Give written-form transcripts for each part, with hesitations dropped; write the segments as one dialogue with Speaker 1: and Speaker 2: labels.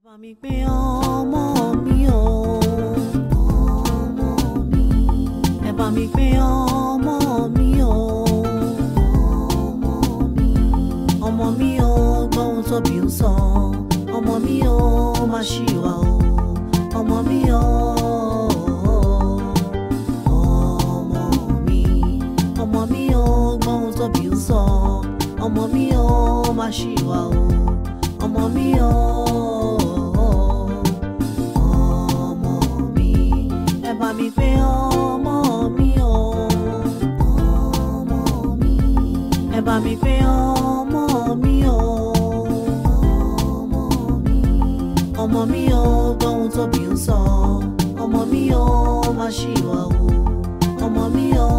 Speaker 1: Bá mi gbé ọmọ mi o, ọmọ mi. Ẹ bá mi gbé ọmọ mi o, ọmọ mi. Ọmọ mi o, gbọ́ ohun tóbi ń sọ. Ọmọ mi o, má ṣìwà o. Ọmọ mi o, ọmọ mi. Ọmọ mi o, gbọ́ ohun tóbi ń sọ. Ọmọ mi o, má ṣìwà o. Ọmọ mi o. Ẹ bá mi gbé ọmọ mi o, ọmọ mi. Ẹ bá mi gbé ọmọ mi o, ọmọ mi. Ọmọ mi o, gbọ́ ohun tóbi ń sọ. Ọmọ mi o, má ṣìwà o. Ọmọ mi o,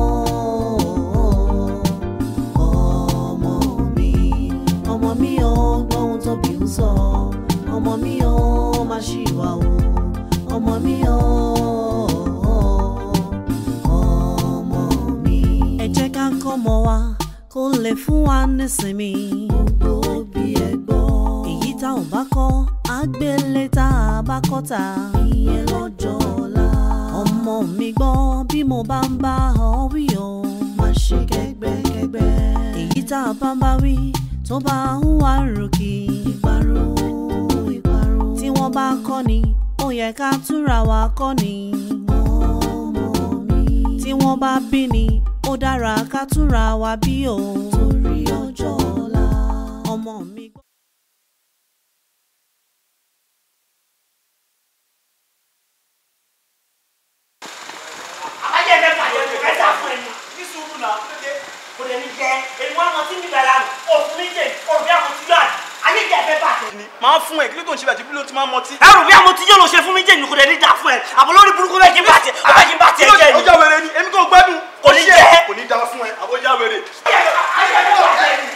Speaker 1: ọmọ mi. Ọmọ mi o, gbọ́ ohun tóbi ń sọ. Ọmọ mi o, má ṣìwà o. Ọmọ mi o. Kọ́mọ wa kó lè fún wa nísinmi gbogbo bí ẹ gbọ́. Èyí tá ò bá kọ́ àgbélé tá a bá kọ́ ta ìyẹn lọ́jọ́ ọ̀la. Ọmọ mi gbọ́ bí mo bá ń bá ọ wí o, má ṣe kẹ́gbẹ́kẹ́gbẹ́. Èyí tá a bá ń bá wí tó bá ń wá ròkì ìparun ìparun. Tí wọ́n bá kọ́ ni ó yẹ ká túra wa kọ́ ni. Ọmọ mi tí wọ́n bá bí ni ó dára ká túnra wa bí o torí ọjọ́ ọ̀la ọmọ mi.
Speaker 2: Ayé ẹgbẹ́ pàdé ẹgbẹ́ kẹta fún ẹni ní sùúrù náà kò lè ní jẹ èyí wọn àwọn tí mi bẹ̀rẹ̀ àná òfin mi jẹ òrùbí àwọn tí yóò àdì ayé ìjà ẹgbẹ́ pàdé.
Speaker 3: Máa fún ẹ kí ló tó ń ṣe bàtí bí ló ti máa mọtí.
Speaker 2: ẹ rò bí àwọn tí yóò lọ ṣe fún mi jẹ ní kò lè ní dá fún ẹ àbọ̀ lórí burúkú bẹ́ẹ̀ kí n bá tiẹ̀ ọba kí n bá tiẹ̀ jẹ́ ni.
Speaker 3: ó já wèrè ni èmi kò gbádùn.
Speaker 2: kò ní jẹ́
Speaker 3: kò ní dá fún ẹ àbọ̀ já wèrè.
Speaker 2: ayé ẹgbẹ́ pàdé ni.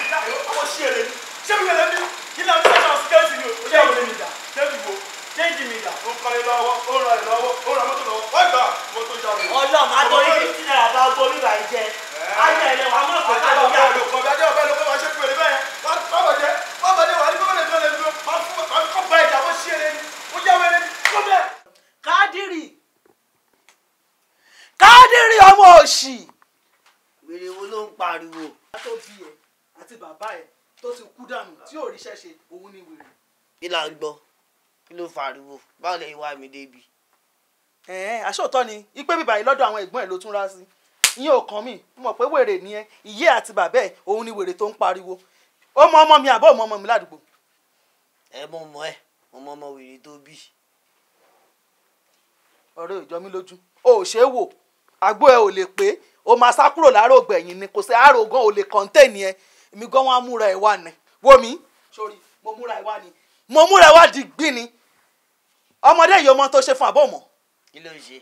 Speaker 3: ọmọ ṣí èrè ni ṣé mi wẹ̀rẹ̀ ni kí ni àwọn ìṣẹ̀lẹ̀ àwọn síkẹ́ẹ̀tì ni ó já wèrè mi dà ṣéèjì wo ṣéèjì mi dà. ó ń kọ́lé lọ́wọ́ ó ń ra ẹ̀ lọ́wọ́ ó ń ra mọ́tò lọ́wọ́ wọ́n gbà mọ́tò já wèrè.
Speaker 2: ọlọ́run máa torí 50 naira bá gbọ́ orí ìbàyìí jẹ ayé ẹ̀rẹ̀ wà mọ́ ọ̀pọ̀ tó yà.
Speaker 4: Kádìrì ọmọ òṣì.
Speaker 2: Wèrè wo ló ń pariwo.
Speaker 4: Tó bí ẹ àti bàbá ẹ tó ti kú dànù tí ò ríṣẹ́ ṣe òun ni wèrè.
Speaker 2: Kí là ń gbọ́ kí ló fariwo báwo lè wá mi débi.
Speaker 4: Aṣọ́ọ̀tọ́ ni ipe bíbá yìí lọ́dọ̀ àwọn ẹ̀gbọ́n ẹ̀ ló tún rá sí. Ìyẹn ò kàn mí mo mọ̀ pé wèrè ni ẹ ìyé àti bàbá ẹ òun ni wèrè tó ń pariwo. Ó mọ ọmọ mi àbọ̀ ọmọ mi ládùúgbò.
Speaker 2: Ẹ mọ ọmọ wèrè tó bí.
Speaker 4: Ọ̀rẹ́ ìjọ mi lójú o ò ṣe é wò àgbo ẹ ò lè pé o máa sá kúrò láàárọ̀ gbẹ̀yìn ni kò sí àárò gan ò lè kọ́ńtẹ́ẹ̀nì ẹ èmi gan wọn á múra ẹ wá ni wo mi sórí mo múra ẹ wá ni mo múra ẹ wá di gbí ni ọmọdé yìí ọmọ tó ṣe fún àbọ̀ mọ́.
Speaker 2: Kí ló ń ṣe.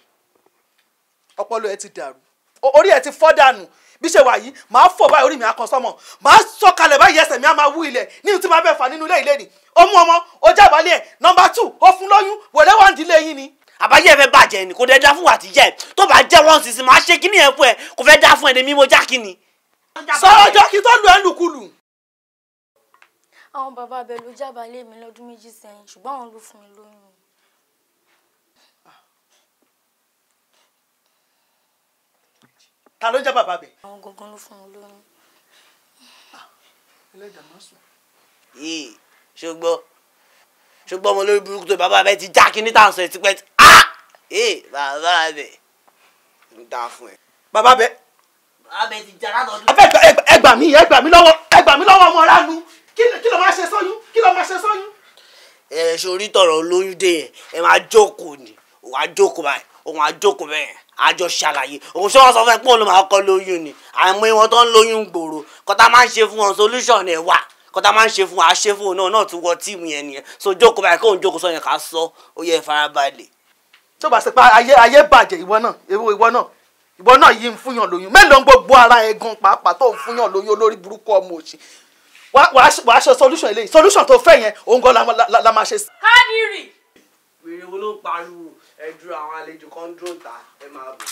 Speaker 4: Ọpọlọ ẹ ti dàrú orí ẹ ti fọ́ dànù bí ṣe wà yìí màá fò báyìí orí mi á kan sọ́mọ màá sọ̀kalẹ̀ báyìí ẹsẹ̀ mi á máa wú ilẹ̀ ní tí màá bẹ̀ fà nínú ilé ilé ni ó mú ọmọ ó jábàálẹ̀ ẹ̀ nọ́mbà 2 ó fún lóyún wẹ̀rẹ̀ wà ń dílé yín ni.
Speaker 2: Àbáyé ẹ fẹ́ bàjẹ́ ni kò dé dá fún wa ti jẹ́ tó bá jẹ́ wọ́n sísìn máa ṣe kíní ẹ̀ fún ẹ kò fẹ́ dá fún ẹ ní mímọ́ já kíni.
Speaker 4: Sọ̀rọ̀ ọjọ́ kí tó lu ẹ̀ lùkulù.
Speaker 5: Àwọn bàbá abẹ ló jábàálẹ̀ mi lọ́dún 2 sẹ́yìn ṣùgbọ́n àwọn ló fún mi lóyún.
Speaker 4: Ta ló ń jẹ́ bàbá bẹ̀?
Speaker 5: Àwọn gangan ló fún mi lóyún.
Speaker 4: Ẹlẹ́dàá má sùn.
Speaker 2: ṣùgbọ́n ọmọ lórí burúkú tó bàbá bẹ ti já kíní tá à ń sọ ẹ ti pẹ́ bàbá bẹ ń dá fún ẹ.
Speaker 4: Bàbá bẹ̀.
Speaker 2: Bàbá bẹ ti já látọ̀dún.
Speaker 4: Ẹ gbà mí lọ́wọ́ ọmọ ránú kí ló máa ṣe sóyún kí ló máa ṣe sóyún.
Speaker 2: Sórí tọ̀rọ̀ olóyún dé yẹn ẹ máa jókòó ni òun á jókòó báyìí òun á jókòó bẹ́ẹ̀ àjọ ṣàlàyé òun ṣé wọ́n sọ fún ẹ pé òun ló máa kọ́ lóyún ni àmọ́ ìwọ̀n tó ń lóyún gbòòrò kọ́tà máa ń ṣe fún wọn solution ẹ̀ wà kọ́tà máa ń ṣe fún wọn àṣẹ fún òun náà tún wọ tíìmù yẹn nìyẹn so jókòó báyìí kóun jókòó sọ yẹn ká sọ ó yẹ farabalẹ̀.
Speaker 4: tó bá ṣe pé ayé bàjẹ́ ìwọ náà yìí ń fúnyàn lóyún mélòó ń gbogbo ara ẹ gan pàápàá tó ń fúnyàn lóyún olórí burúkú ọmọ òṣì wàá ṣe solution eléyìí solution tó fẹ́ yẹn òun gan la máa ṣe.
Speaker 5: Kádìrì.
Speaker 2: wèrè wo ló ń pariwo ẹ dúró àwọn àlejò kan dúró ta ẹ máa bọ̀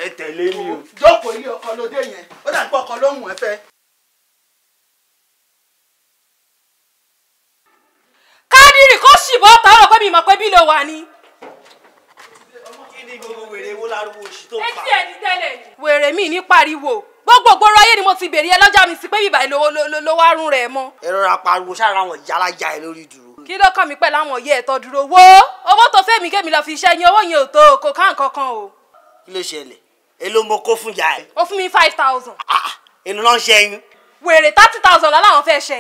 Speaker 2: ẹ tẹ̀lé mi o.
Speaker 4: jókòó ilé ọkọ lóde yẹn ó dà pé ọkọ ló ń wọ̀n ẹ fẹ́.
Speaker 6: sì bọ́ tààrọ̀ pé mi mọ̀ pé bí ló wà ní.
Speaker 2: kí ni gbogbo wèrè wo lárúgbó òṣì tó ń fa.
Speaker 6: etí ẹ̀ ní tẹ́lẹ̀ ni. wèrè mi ní pariwo gbogbo gbòòrò ayé ni mo ti bèrè ẹ lọ́jà mi sí pé bíbá ló wá rún rẹ̀ mọ́.
Speaker 2: ẹ rọra pariwo sára àwọn ìyálàjà ẹ lórí dúró.
Speaker 6: kí ló kàn mí pẹ̀lú àwọn ọ̀yẹ́ ẹ̀tọ́ dúró wo owó tó fẹ́ mi kémi lọ fi iṣẹ́ yín owó yẹn ò tó kò ká nǹkan kan o.
Speaker 2: kí ló ṣẹlẹ̀ èló mo kó fún ìyá ẹ.
Speaker 6: ó fún mi 5,000.
Speaker 2: èló náà ń ṣe ẹyin.
Speaker 6: wèrè 30,000 lọ́láwọn fẹ́ ṣe.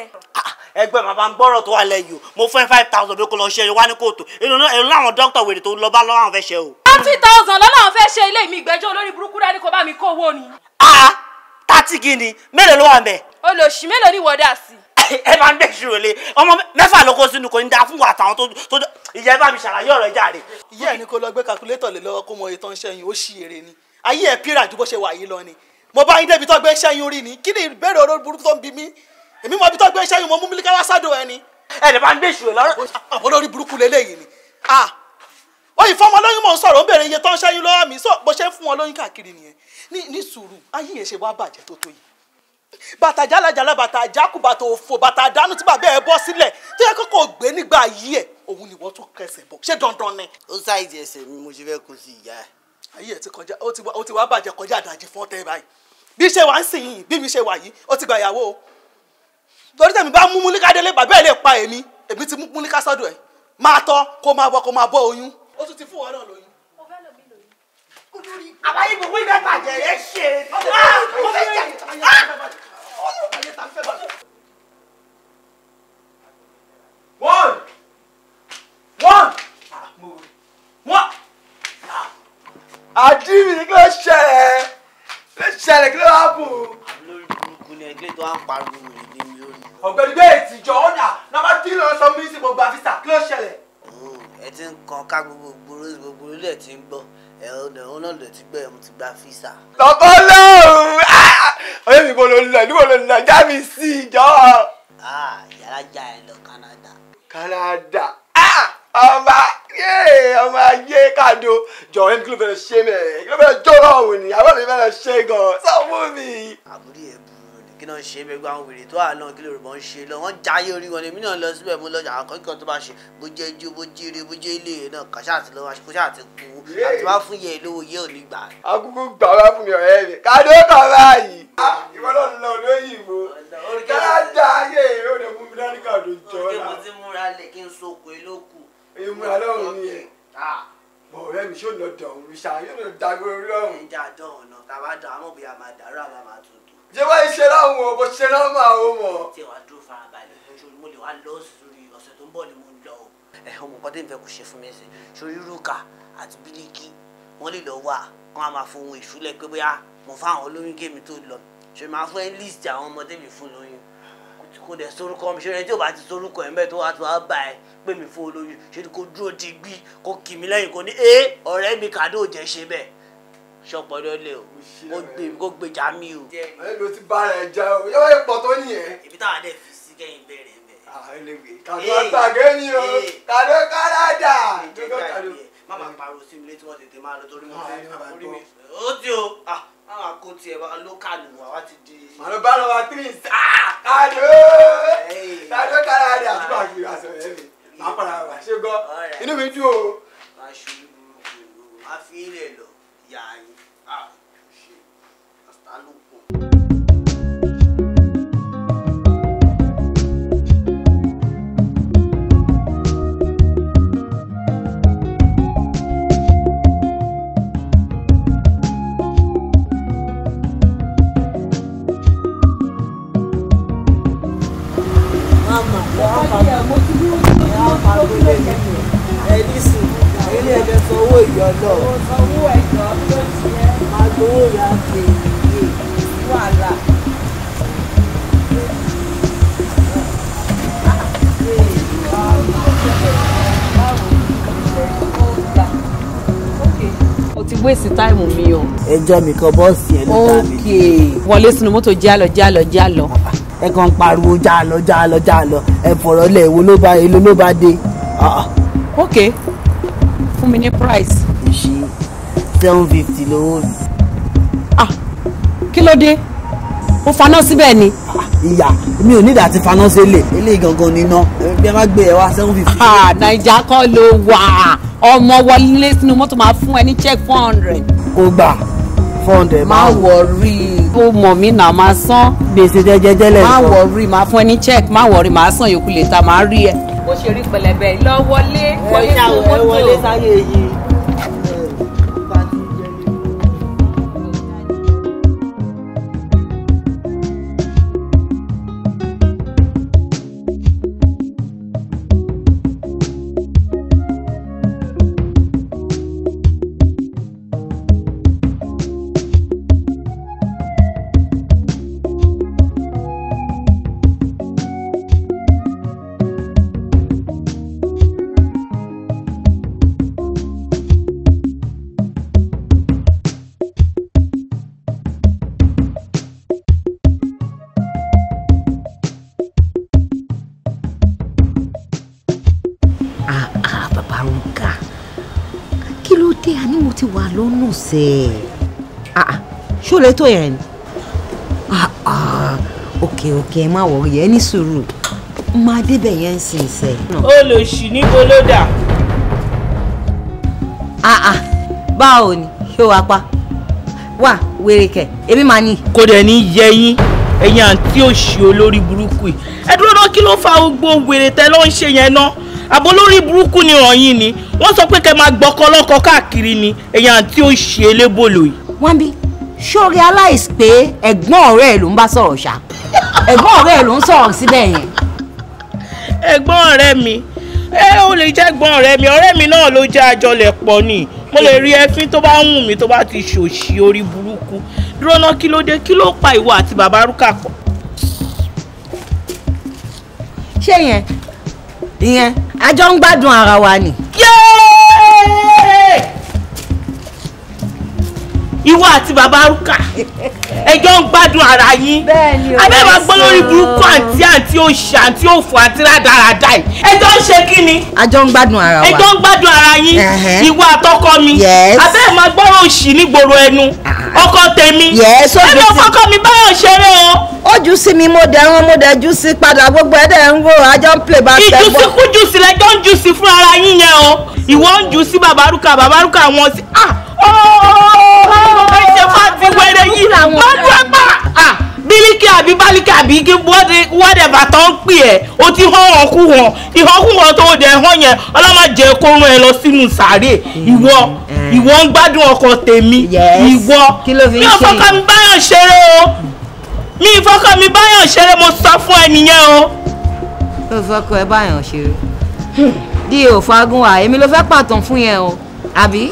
Speaker 2: ẹgbẹ́ bàbá ń gbọ́rọ̀ tó wà lẹ́yìn o mo fẹ́ 5,000 bí kò lọ ṣe ẹyin wá ní kóòtù èló láwọn dókítà wèrè tó lọ bá lọ́wọ́ fẹ́ ṣe o.
Speaker 6: 30,000 lọ́láwọn fẹ́ ṣe ilé mi ìgbẹ́jọ́ olórí burúkú dání kó bá mi kó owó ni.
Speaker 2: 30 gini mélòó ló wà ń bẹ̀.
Speaker 6: olóṣì mélòó ni wọ́dà sí.
Speaker 2: ẹ máa ń gbé ìṣirò lé ọmọ mẹ́fà ló kó sínú kò ní dáa fún wa àtàwọn tó ìyá ẹ bá mi ṣàlàyé ọ̀rọ̀ ẹ jáde.
Speaker 4: ìyá ẹ ní kó lọ gbé calculator lé lọ́wọ́ kó mọ ìtàn ṣẹ́yìn ó ṣì èrè ni ayé ẹ pírà ju bó ṣe wà yìí lọ ni mo bá yín débi tó gbé ṣẹ́yìn rí ni kí ni ìbéèrè olórí burúkú tó ń bi mí èmi mọ ibi tó gbé ṣẹ́yìn mo mú mílíkà wá sádò ẹni.
Speaker 2: ẹ lè máa ń gbé ìṣirò lọ́rọ̀.
Speaker 4: àwọn olórí burúkú lélẹ́yìí ni oyin fọmọ lóyún mò ń sọ̀rọ̀ ó bèrè iye tó ń ṣẹ́yìn lọ́wọ́ mi bó ṣe ń fún wọn lóyún káàkiri nìyẹn ní sùúrù ayé yẹn ṣe wá bàjẹ́ tó tó yìí bàtà jálajàla bàtà àjákù bàtà òfò bàtà àdánù tí bàbá ẹ bọ́ sílẹ̀ tó yẹ kókò gbé nígbà yìí ẹ̀ òun ni wọ́n tún kẹsẹ̀ bọ̀ ṣé dandan ni.
Speaker 2: ó ṣàìjì ẹsẹ̀ mi mo ṣe fẹ́ kó sí ìyá ẹ̀.
Speaker 4: ayé ẹ̀ ti kọjá ó ti wá bàjẹ́ kọjá àdàjì fún ọtẹ báyìí bí ṣe wà ń sìn yìí bí mi ṣe wà yìí ó ti gba ìyàwó o torí tẹ̀mí bá mú múlíkà délé bàbá ẹ̀ lè pa èmi ti mú múlíkà sọ́dọ̀ ẹ̀ máa tọ́ kó máa bọ́ oyún ó tún ti fún wọn náà lóyún.
Speaker 2: àbáyé gbogbo ibẹ̀ bàjẹ́ yẹn ṣe mo fẹ́ jà.
Speaker 3: One. Àdìmí kí ló ṣẹlẹ̀ kí ló wá bù.
Speaker 2: lórí burúkú ni ẹgbẹ́ tó wá ń pariwo rè ní mi lórí.
Speaker 3: ọ̀gbẹ́ni gbé ìtìjọ́ ọ̀nà nàbà tí ló sọ mí sí gbogbo àfíìsà kí ló ṣẹlẹ̀.
Speaker 2: ẹ ti ń kan ká gbogbo ilé tí ń gbọ́ ẹ̀hún náà lè ti gbọ́ ẹ̀ mo ti gba físà.
Speaker 3: lọ́kọ́ lóhùn ọ̀yẹ́ mi bò ló ń lọ níbo ló ń lọ já mi sí ìjọ.
Speaker 2: yàrá já ẹ lọ Canada.
Speaker 3: Canada ọmọ ayé Kado jọ̀wọ́ ẹni kí ló fẹ́ ṣe mẹ́ kí ló fẹ́ jọ́rọ̀ ọ̀hún ni àwọn ènìyàn fẹ́ ṣe gan sọ fún mi.
Speaker 2: àbúrò ẹ̀ burú ni kí náà ṣe bẹ́ẹ̀ gba àwọn wèrè tó wà náà kí ló rò ń ṣe lọ wọ́n jáyé orí wọn ni èmi náà lọ síbẹ̀ mo lọ àwọn akẹ́kọ̀ọ́ tó bá ṣe bó jẹ́ ijó bó jẹ́ eré bó jẹ́ ilé náà kàṣà àti lọ́wọ́ kó ṣáà ti kú àti wá fún yẹ lówó yẹ ò ní gbà.
Speaker 3: akúkú gbà wá fún mi ọ̀rẹ́ mi Kado kan báyìí. ìwọ náà lọ lóyìnbó Canada ayé ìró ni mo fi dání Kado jọ
Speaker 2: náà. mo ti múra lè kí n sóko elóku.
Speaker 3: ìmúra lọ́rùn ni ẹ̀ bọ̀ ọ̀rẹ́ mi ṣó lọ dọ̀hún ṣá yóò lọ dàgbére lọ́rùn.
Speaker 2: ìjà dọ̀hún náà tàbá dọ̀ àmọ́ bóyá máa dàrú àbá máa tuntun.
Speaker 3: ṣé wọ́n ṣe láwọn o bó ṣe náà máa wò mọ̀.
Speaker 2: tí wàá dúró farabalẹ̀ mo lè wá lọ sórí ọ̀sẹ̀ tó ń bọ̀ ni mo ń lọ o. ọmọ nǹkan tí n fẹ́ kó ṣe fún mi ṣe sórí rúkà àti bílíkì wọ́n lè lọ wà wọ́n á máa fohùn ìṣúlẹ̀ pé bóyá mo fáwọn olóyún gémi tó lọ ṣe máa fún ẹ líìsì àwọn ọmọdé mi fún lóyún kò dẹ̀ sorúkọ mi ṣe rẹ tí ò bá ti sorúkọ ẹ̀ mẹ́ẹ̀ tó wá tó wá bá ẹ pé mi fún olóyún ṣe ni kò dúró ti gbí kò kì mí lẹ́yìn kò ní ọ̀rẹ́ mi Kado jẹ́ ṣe bẹ́ẹ̀ ṣọpọ̀dọ̀ lé o kò gbèjà mi o.
Speaker 3: ẹ ló ti bá rẹ jẹ o yóò wáyé pọ̀ tó nìyẹn.
Speaker 2: ibi táwọn adé fi sí kẹ́yìn bẹ̀rẹ̀ bẹ̀.
Speaker 3: Kado àgbàgé ni o Kado Canada.
Speaker 2: má máa pariwo sí mi létí wọn tètè máa lọ torí mo fẹ́ orí mi. ó ti o máa kó tiẹ̀ lókàlù wa ti di.
Speaker 3: màá bá lọ wá tírìs Kado Canada àti bá a kiri aṣọ rẹ mi máa padà wá ṣé gbọ́ inú mi dùn o.
Speaker 2: máa ṣe olúburúkú máa fi ilẹ̀ lọ yà á yín ṣe àṣà ló pọ̀.
Speaker 1: ẹni sùn ilé ẹgbẹ́ sanwó ìyọ́nà sanwó ẹ̀jọ́ ló ti yẹ máa gbowó ya kéèké wàhálà.
Speaker 7: o ti wéèsì táìmù mi o.
Speaker 1: ẹjọ́ mi kan bọ́ọ̀sì ẹ̀ ló dá mi.
Speaker 7: wọlé sínú mọ́tò jálọ.
Speaker 1: ẹ kàn ń pariwo jálọ ẹ fọ̀rọ̀ lẹ̀ èlò ló bá dé.
Speaker 7: ok fún mi ní price.
Speaker 1: ìṣe 750 lówó mi.
Speaker 7: kí ló dé o faná síbẹ̀ ni.
Speaker 2: ìyá mi ò nídàá ti faná sílẹ̀ eléyìí gangan níná bí ẹ má gbé ẹ wá 750.
Speaker 7: Naija kọ́ ló wà ọmọ wọlé sínú mọ́tò máa fún ẹ ní check 400.
Speaker 2: kò gbà 400.
Speaker 7: má wọrí ó mọ̀ mí náà máa san.
Speaker 2: gbèsè jẹjẹjẹlẹ.
Speaker 7: má wọrí máa fún ẹ ní check má wọrí máa san yòókù lè ta máa rí ẹ. bó ṣe rí pẹlẹbẹ lọ wọlé fún mọ́tò.
Speaker 2: ẹ wọlé sáyé yìí.
Speaker 8: ti wà lọ́nà sẹ́ ṣó lè tó yẹn òkè ẹ má wọrí ẹ ní sùúrù máa débẹ̀ yẹn ń sìn sẹ́.
Speaker 9: ó lò sí níbo ló dà.
Speaker 8: báwo ni ṣé o wá pa wà wèrè kẹ ebi máa ní.
Speaker 9: kò dẹ̀ ní yẹ yín ẹ̀yin àǹtí òṣì olórí burúkú yìí ẹ dúró náà kí ló fa gbogbo wèrè tẹ ló ń ṣe yẹn náà àbò lórí burúkú ni ọ̀yin ni wọ́n sọ pé kẹ́ máa gbọ́kọ́ lọ́kọ́ káàkiri ni ẹ̀yin àǹtí òṣì elébòlò yìí.
Speaker 8: wọ́n bí ṣó realize pé ẹ̀gbọ́n ọ̀rẹ́ ẹ̀ ló ń bá sọ̀rọ̀ ṣá ẹ̀gbọ́n ọ̀rẹ́ ẹ̀ ló ń sọ̀rọ̀ síbẹ̀ yẹn.
Speaker 9: ẹ̀gbọ́n ọ̀rẹ́ mi ó lè jẹ́ ẹ̀gbọ́n ọ̀rẹ́ mi náà ló jẹ́ àjọlẹ̀ pọ̀ ni mo lè rí ẹfín tó bá wù mí tó bá ti ṣòṣì orí burúkú dúró náà kí ló dé kí ló pa ìwọ àti bàbá rúkà pọ̀.
Speaker 8: ṣé ìyẹn àjọ ń gbádùn ara wa ni.
Speaker 9: ìwọ àti bàbá rúkà ẹjọ́ ń gbádùn ara yín abẹ́ máa gbọ́ lórí burúkú àǹtí òṣì àǹtí òfò àti rádaràdà yìí ẹjọ́ ń ṣe kí ni.
Speaker 8: àjọ ń gbádùn ara wa.
Speaker 9: ẹjọ́ ń gbádùn ara yín ìwọ àtọkọ mi abẹ́ máa gbọ́rọ̀ òṣì nígboro ẹnu ọkọ tèmi ẹnu ọkọ mi báyọ̀ ṣeré o.
Speaker 8: ó jù sí mi mo dẹ̀ jù sí padà gbogbo ẹ̀dẹ̀ ń ro àjọ ń play back.
Speaker 9: ìjùsí lẹ́jọ́ ń jù sí fún ara yín yẹn o ìwọ ń jù sí bàbá rúkà wọn sí ṣe máa ti wẹ̀rẹ̀ yìí lọ́dún ẹgbà bílíkì àbí bálíkì àbí whatever tó ń pè ẹ́ o ti hàn ìhànkúhàn tó dẹ̀ hàn yẹn ọlọ́màjẹ́ kó rán ẹ lọ sínú sàárè ìwọ ń gbádùn ọkọ tèmi ìwọ mi ò fọkàn mi báyọ̀ ṣeré o mi ì fọkàn mi báyọ̀ ṣeré mo sọ fún ẹ nìyẹn o.
Speaker 8: ló fọkàn ẹ báyọ̀ ṣeré di òfagun wa èmi ló fẹ́ pàtàn fún yẹn o àbí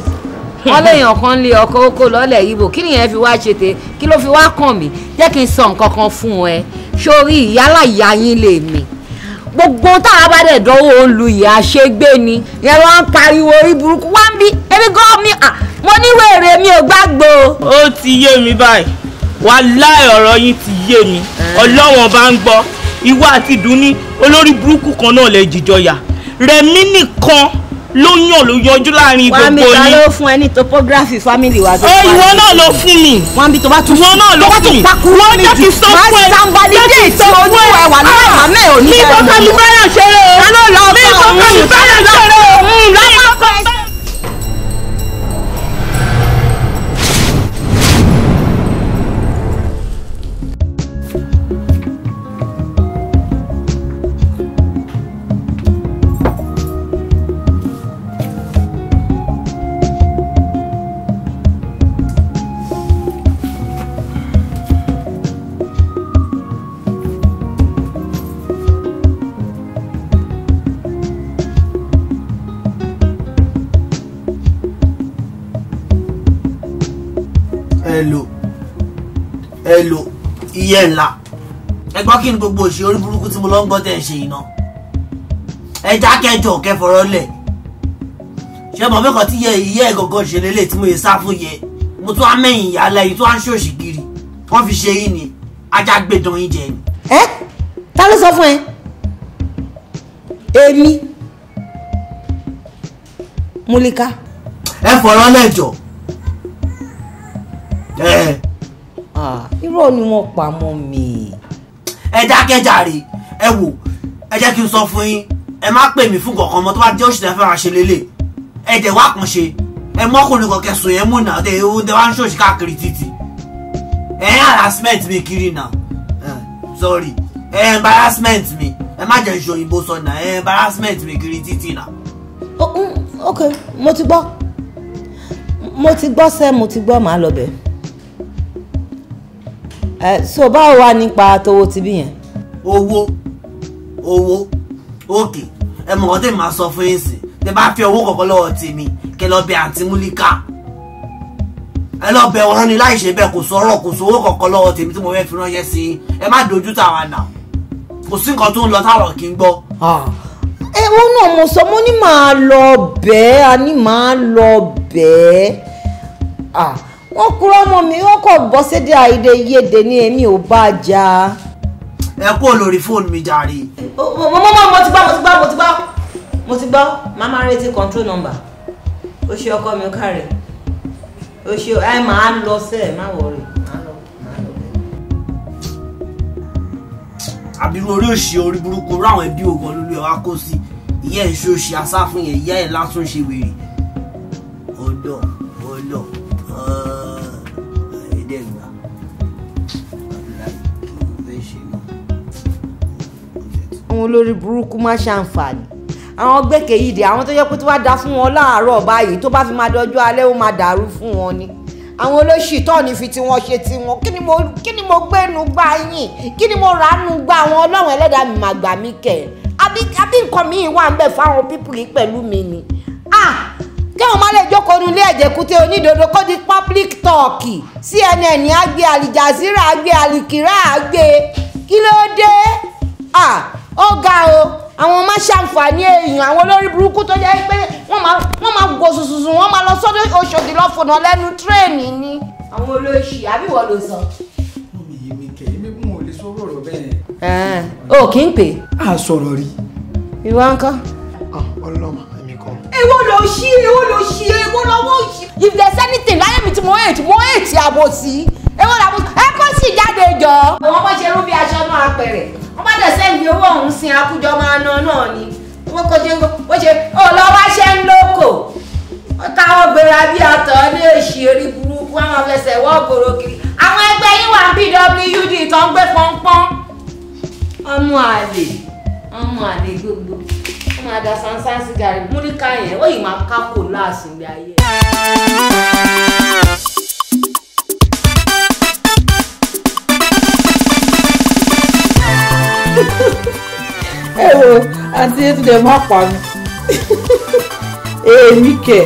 Speaker 8: wọ́n léèyàn kan lé ọkọ̀ oko lọ́lẹ̀ ibo kí nìyẹn fi wá ṣe tè kí ló fi wá kàn mí jẹ́ kí n sọ nǹkan kan fún ẹ sórí ìyálà ìyá yín lè mí gbogbo táwa bá dẹ̀ dánwò ń lu ìyá ṣe gbé ni yẹn wọ́n ń pariwo orí burúkú wá ń bí ebi gan mi mo ní wèrè mi ò gbàgbó.
Speaker 9: ó ti yé mi báyìí wàláhì ọ̀rọ̀ yín ti yé mi ọlọ́wọ̀n bá ń gbọ́ ìwọ àti Dùnní olórí burúkú kan náà lè jìjọ yà Rẹ̀mí nìkan ló yanjú láàrin gbogbo yín.
Speaker 8: wọ́n mi ta ló fún ẹ ní topography family wa.
Speaker 9: ìwọ náà ló fún mi.
Speaker 8: wọ́n bí tó bá tún
Speaker 9: ìwọ náà ló fún mi.
Speaker 8: wọ́n jẹ́ kí sọ fún ẹ. máa sanvalidé tí ojú ẹ wà láì màmá ẹ ò ní
Speaker 9: bẹ́ẹ̀ ni. mi kọ́kọ́ mi báyọ̀ ṣeré o. mi kọ́kọ́ mi báyọ̀ ṣeré o.
Speaker 2: Hello iye ńlá ẹgbọ́n kí ni gbogbo òṣì orí burúkú tí mo lọ ń gbọ́ tẹ̀ ń ṣe iná ẹja kẹjọ kẹfọ̀rọ̀ lẹ̀ ṣé mọ̀ mẹ́kàn tí iye ẹ̀gọ̀gọ̀ ṣe lélẹ̀ tí mo yẹ sá fún yẹ mo tún á mẹ́yìn ìyálẹ̀ yìí tún á ń ṣòṣì kiri wọ́n fi ṣe yín ni ajá gbẹ̀dàn yín jẹ ni.
Speaker 8: Ta ló sọ fún ẹ èmi Múlíká.
Speaker 2: ẹ fọ̀rọ̀ lẹ́jọ́
Speaker 8: irọ́ ni wọ́n pa mọ́ mi.
Speaker 2: ẹ dákẹ́ jàre ẹ wò ẹ jẹ́ kí n sọ fún yín ẹ má pè mí fún kankan mọ́ tó bá jẹ́ òṣìṣẹ́ fẹ́ máa ṣe lélẹ̀ ẹ dẹ̀ wá kàn ṣe ẹ mọ́kùnrin kan kẹsùn yẹn mú náà ẹ wá ń ṣòṣì káàkiri títì ẹ harassment mi kiri náà sorry ẹ embarrassment mi ẹ má jẹ́ ìṣòyìnbó sọ náà ẹ embarrassment mi kiri títì náà.
Speaker 8: ok mo ti gbọ́ sẹ́ mo ti gbọ́ màá lọ bẹ̀. So báwo wà nípa tówó ti bí yẹn.
Speaker 2: owó òkè ẹ mọ̀ ọ́ tèmi máa sọ fún yín sí tẹ bá fi owó kọ̀ọ̀kan lọ́wọ́ tèmi kẹ lọ bẹ àǹtí múlíkà ẹ lọ bẹ wọn ni láì ṣe bẹ́ẹ̀ kò sọ̀rọ̀ kò sówó kọ̀ọ̀kan lọ́wọ́ tèmi tí mo fẹ́ fi ránṣẹ́ sí ẹ má dojú tàwa nà kò sí nǹkan tó ń lọ táwọn kì í gbọ́.
Speaker 8: wọn náà mo sọ mo ní máa lọ bẹ́ẹ̀ a ní máa lọ bẹ́ẹ̀ wọ́n kúrò ọmọ mi wọ́n kọ̀ bọ́ sédé àìdè yéde ní èmi ò bá jà.
Speaker 2: ẹ kú lórí fóònù mi jàre.
Speaker 8: mo ti gbọ́ mama retí control number ó ṣe ọkọ mi ó kárẹ̀ ó ṣe ẹ máa lọ sẹ́ẹ̀ má wọrí máa lọ bẹ́ẹ̀.
Speaker 2: àbírú orí òṣì orí burúkú ráwọn ẹbí ògbọ́n lólu ẹ̀ wá kó sí ìyá ẹ̀ ṣe òṣì asáfún yẹn ìyá ẹ̀ lásán ṣe wèrè ọ̀dọ̀
Speaker 8: àwọn olórí burúkú má ṣàǹfààní àwọn gbèkè yìí dé àwọn tó yẹ pé tó bá da fún wọn láàárọ̀ báyìí tó bá fi máa dọjọ́ alẹ́ ó máa dàrú fún wọn ni àwọn olóṣì tó ní fi tiwọn ṣe tiwọn kí ni mo gbénu gbá yín kí ni mo ránú gbá àwọn ọlọ́run ẹlẹ́dàá mi máa gbà mí kẹ̀ àbí nǹkan míì wà ń bẹ̀ fáwọn pípùlì pẹ̀lú mi ni kí wọ́n má lè jókòó nílé ẹ̀jẹ̀kúté onídodo kó di public talk CNN àgbé Al Jazeera àgbé Alikira àgbé kí ló dé ó ga o àwọn má ṣàǹfààní èèyàn àwọn olórí burúkú tó jẹ́ pé wọ́n máa gò sùsùsù wọ́n máa lọ sọ́dọ̀ Òṣòdì lọ́fọ̀nà lẹ́nu tírèènì ni. àwọn olóṣì àbí wọ́n ló sọ.
Speaker 10: mi kẹ́ mi mú ò lè sọ̀rọ̀ ọ̀rọ̀ bẹ́ẹ̀.
Speaker 8: o kì í pè.
Speaker 10: a sọ̀rọ̀ rí.
Speaker 8: ìwọ ńkọ́.
Speaker 10: ọlọ́mọ èmi kan.
Speaker 8: èwo ló ṣí èwo lọ́wọ́ ṣí. if there's anything láyé mi tí mo hate àbòsí èwo làbò ẹ kó sì jáde jọ. àwọn bó ṣe rú bí aṣọ náà apẹ̀rẹ̀ wọ́n bá dẹ̀ sẹ́yìn owó ọ̀hún sin akújọ máa ná náà ni wọ́n kò ṣe bó ṣe ọlọ́wáṣẹ́ ń lóko ó táwọn gbéra bí àtọ̀ ní èsì orí burúkú àwọn afẹsẹ̀ wọ́ gbòòrò kiri àwọn ẹgbẹ́ yín wà PWD tó ń gbé pọ́npọ́n ọmọ àlè gbogbo wọ́n máa da sánsán sígárì múlíkà yẹn ó yìí máa kákò láàsìn bí ayé.
Speaker 7: ẹ wo àti ètùtù ẹ má pa mi èmi kẹ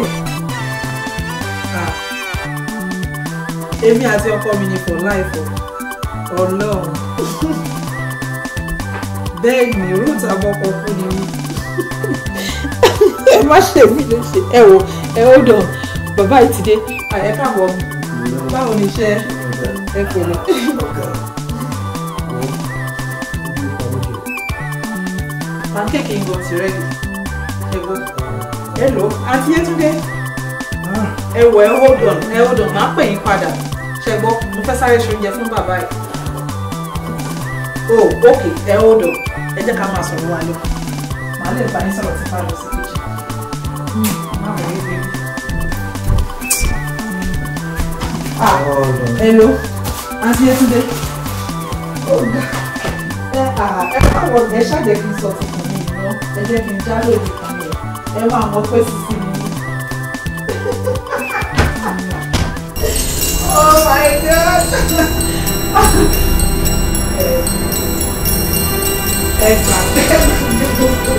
Speaker 7: èmi àti ọkọ mi ni for life Ọlọ́run bẹ́ẹ̀ ni root àbọkọ fún ni mí ẹ má ṣe mí léṣe ẹ wo ẹ ó dàn bàbá ìtìdé ẹ káàbọ̀ báwo ni iṣẹ́ ẹ pẹ̀lẹ́. pancake ń bọ̀ ti rẹ́dì ẹ̀wọ̀ hello àti Yétúndé ẹ̀wọ̀ hold on máa pè yín padà ṣẹ̀gbọ́ mo fẹ́ sáré ṣe oúnjẹ fún bàbá yìí oh ok hold on ẹ jẹ́ ká máa sọ̀rọ̀ wa lọ màá lè bá yín sọ̀rọ̀ tí bá lọ sí kitchen má wọ̀ yín bẹ́ẹ̀ hello àti Yétúndé káwọ̀ ẹ ṣàjẹ́ kí n sọ tuntun mi iná ẹ jẹ́ kí n já lóde kan yẹn ẹ máa mọ pé sísí mi ní. Oh my God! ẹ gbà bẹ́ẹ̀ ní gbogbo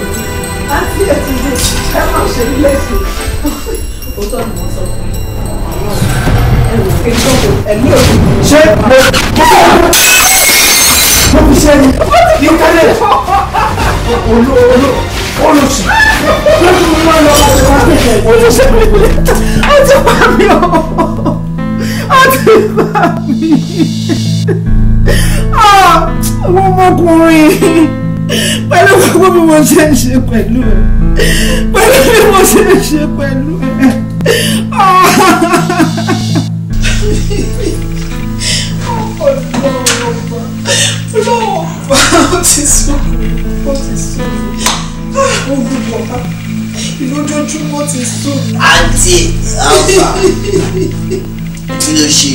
Speaker 7: àti Yétúndé ẹ máa ṣe ilé ṣe òótọ́ ni mo sọ fún yín ẹ wò pé gbogbo ẹ̀mí òbí ṣé mo fi ṣe ni ní kálẹ̀ olùsì lójú mi máa lọ ọ̀sẹ̀ wá pẹ̀lẹ́ olùsì ó ti pa mí ó ti pa mí àwọn ọmọkùnrin pẹ̀lú gbogbo bí mo ṣe ń ṣe pẹ̀lú ẹ̀ pẹ̀lú bí mo ṣe ń ṣe pẹ̀lú ẹ̀. No. ti sún mi. Ó gbogbo ọ̀pá. Ìlójoojúmọ́ ti sún mi.
Speaker 2: Àǹtí Alfa kí ló ṣe?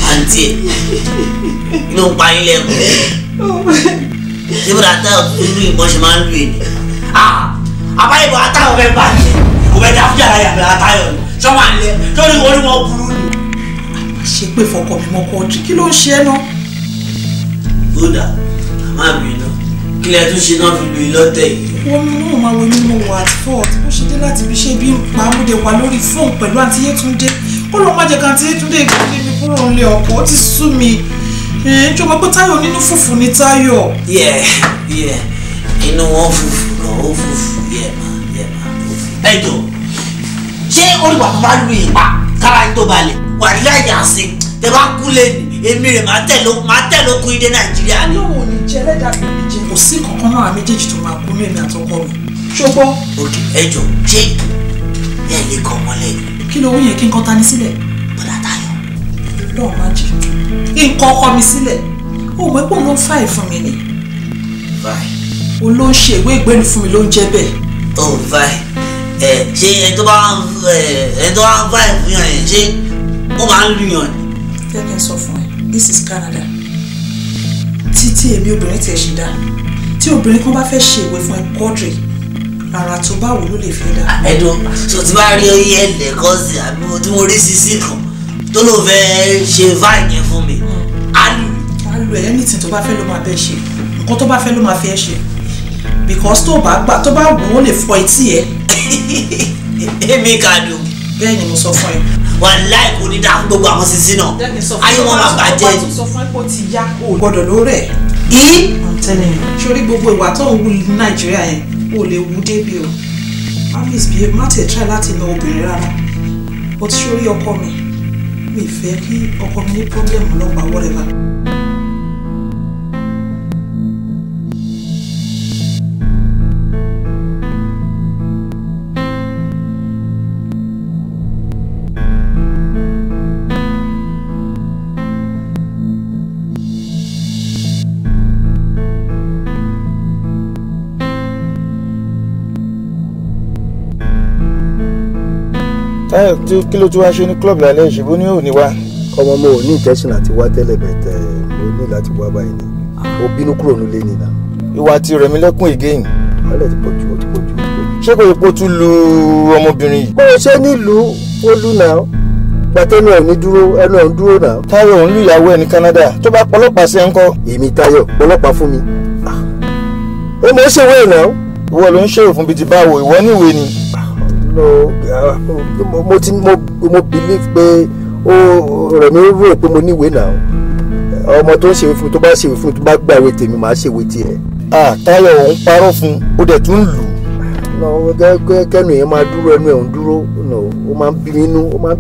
Speaker 2: Àǹtí kí ló ń pa yín lẹ́kùn? Ṣé bọ́dà táyọ̀ tó lù ìbọn ṣe máa ń lù èdè? Àbáyébọ̀ àtàwọn fẹ́ bá yẹn kò fẹ́ dá fújà láyà bẹ̀rẹ̀ àtàyọ̀ ni ṣọ́ máa ń lẹ lórí orí wọn burú ni.
Speaker 7: Ṣé pé fọkọ mi mọ́kọ́ ọdún kí ló ń ṣe ẹ́ náà?
Speaker 2: Bọ́dà má bínú kí lẹ tún ṣe náà fi lu ìlọ́tẹ̀ yìí.
Speaker 7: Wọ́n mú náà máa wọ nínú wa at fault bó ṣe dé láti fi ṣe bí ń pa múdẹ wà lórí fóònù pẹ̀lú àǹtí Yétúndé. Ó lọ má jẹ́ ká àǹtí Yétúndé ìgbàlè mi kúrò nílé ọkọ ó ti sú mi. Jọba pé Táyọ̀ nínú fùfù ni Táyọ̀.
Speaker 2: Inú wọn fùfù gan ó fùfù ma. Ẹ jọ ṣé olùgbà tó bá lu ìpa kára yín tó balẹ̀ wà ní àyà sí tẹ bá kú lé ní èmi rẹ̀ máa tẹ̀ lókun ìdè Nàìjíríà ni.
Speaker 7: Ọlọ́run ò ní jẹ́ ẹlẹ́dàá mi ní jẹ́ kò sí kankan náà méjèèjì tó máa kú ní èmi àtọkọ mi. Ṣùgbọ́n.
Speaker 2: Òkè ẹ jọ ṣé ẹ lè kọ́ mọ́lẹ̀.
Speaker 7: Kí ló wúyẹn kí n kọ́ ta ní sílẹ̀?
Speaker 2: Bọ́dà Táyọ̀.
Speaker 7: Lọ́ọ̀ má jẹ́ kí n kọ́ ọkọ mi sílẹ̀. Ó mọ̀ pé òun ló ń fàì fún mi ni.
Speaker 2: Fàì.
Speaker 7: Òun ló ń ṣe ìwé ìgbélu fún mi ló ń jẹ́ bẹ́ẹ̀.
Speaker 2: Ó fàì. Ṣé ẹni tó bá ń fàì fún yàn ṣé ó máa ń lu yàn ni?
Speaker 7: Jẹ́ kí n sọ fún ẹ, this is Canada. Títí èmi obìnrin tiẹ̀ ṣe dá. Tí obìnrin kan bá fẹ́ ṣe ìwé fún ẹ Korede, rárá tó bá wò ló lè fi dá.
Speaker 2: Ẹ̀dùn tó ti bá rí oyè ẹ̀lẹ́kọ́ sí àbí tí mo rí sísí kan tó ló fẹ́ ṣe fáì yẹn fún mi. Á
Speaker 7: lù ẹ́ anything tó bá fẹ́ ló máa bẹ́ẹ̀ ṣe. Nǹkan tó bá fẹ́ ló máa fi ẹ́ ṣe. Because tó bá wù ó lè fọ etí ẹ.
Speaker 2: Èmi Kado.
Speaker 7: Bẹ́ẹ̀ ni mo sọ fún ẹ.
Speaker 2: Wàláì kò ní dáhùn gbogbo àwọn sísí náà. Ayé wọn máa bàjẹ́ ni.
Speaker 7: Sọ fún ẹ pé ó ti yá o gbọ́dọ̀ ló rẹ̀. I'm telling you. Sórí gbogbo ìwà tó ń wù ní Nàìjíríà yẹn o lè wù débi o. Alice bíi má tẹ̀ try láti na obìnrin rárá. But sórí ọkọ mi fẹ́ kí ọkọ mi ní problem lọ́pàá whatever.
Speaker 11: Táyọ̀ tí kí ló tún wá ṣe ní club lálẹ́ ìṣèbó ní òní wá.
Speaker 12: Ọmọ mo ò ní intention àti wá tẹ́lẹ̀ bẹ̀tẹ̀ mo ní láti wá báyìí ni ó bínú kúrò nílé ni náà.
Speaker 11: Ìwà ti rẹ̀ mí lẹ́kún again.
Speaker 12: Wálẹ̀ ti pọ̀jù ó ti pọ̀jù.
Speaker 11: Ṣé kò yẹ kó tún lu ọmọbìnrin yìí?
Speaker 12: Bó ṣe nílùú ó lù náà gbàtẹ́nu ẹ̀ ní dúró ẹnu ẹ̀ ń dúró náà.
Speaker 11: Táyọ̀ ń lu ìyàwó ẹ̀ ní Canada tó bá pọlọ́pàá sí ẹ̀ ń kọ́.
Speaker 12: Èmi Táyọ̀ pọlọ́pàá fún mi. Ó mọ̀ ó ṣèwé náà.
Speaker 11: Ìwọ ló ń ṣèrò fún bíi ti báwo ìwọ níwèé ni.
Speaker 12: Mo believe pé ọ̀rẹ́ mi rò pé mo níwèé náà. Ọmọ tó ń ṣèwé fún mi tó bá ṣèwé fún mi tó bá gbàwé tèmi màá ṣèwé tiẹ̀.
Speaker 11: Táyọ̀ òun parọ́ fún ó dẹ̀ tún lù.
Speaker 12: Kẹ́nu yẹn máa dúró ẹnu ẹ̀ ń dúró ó máa ń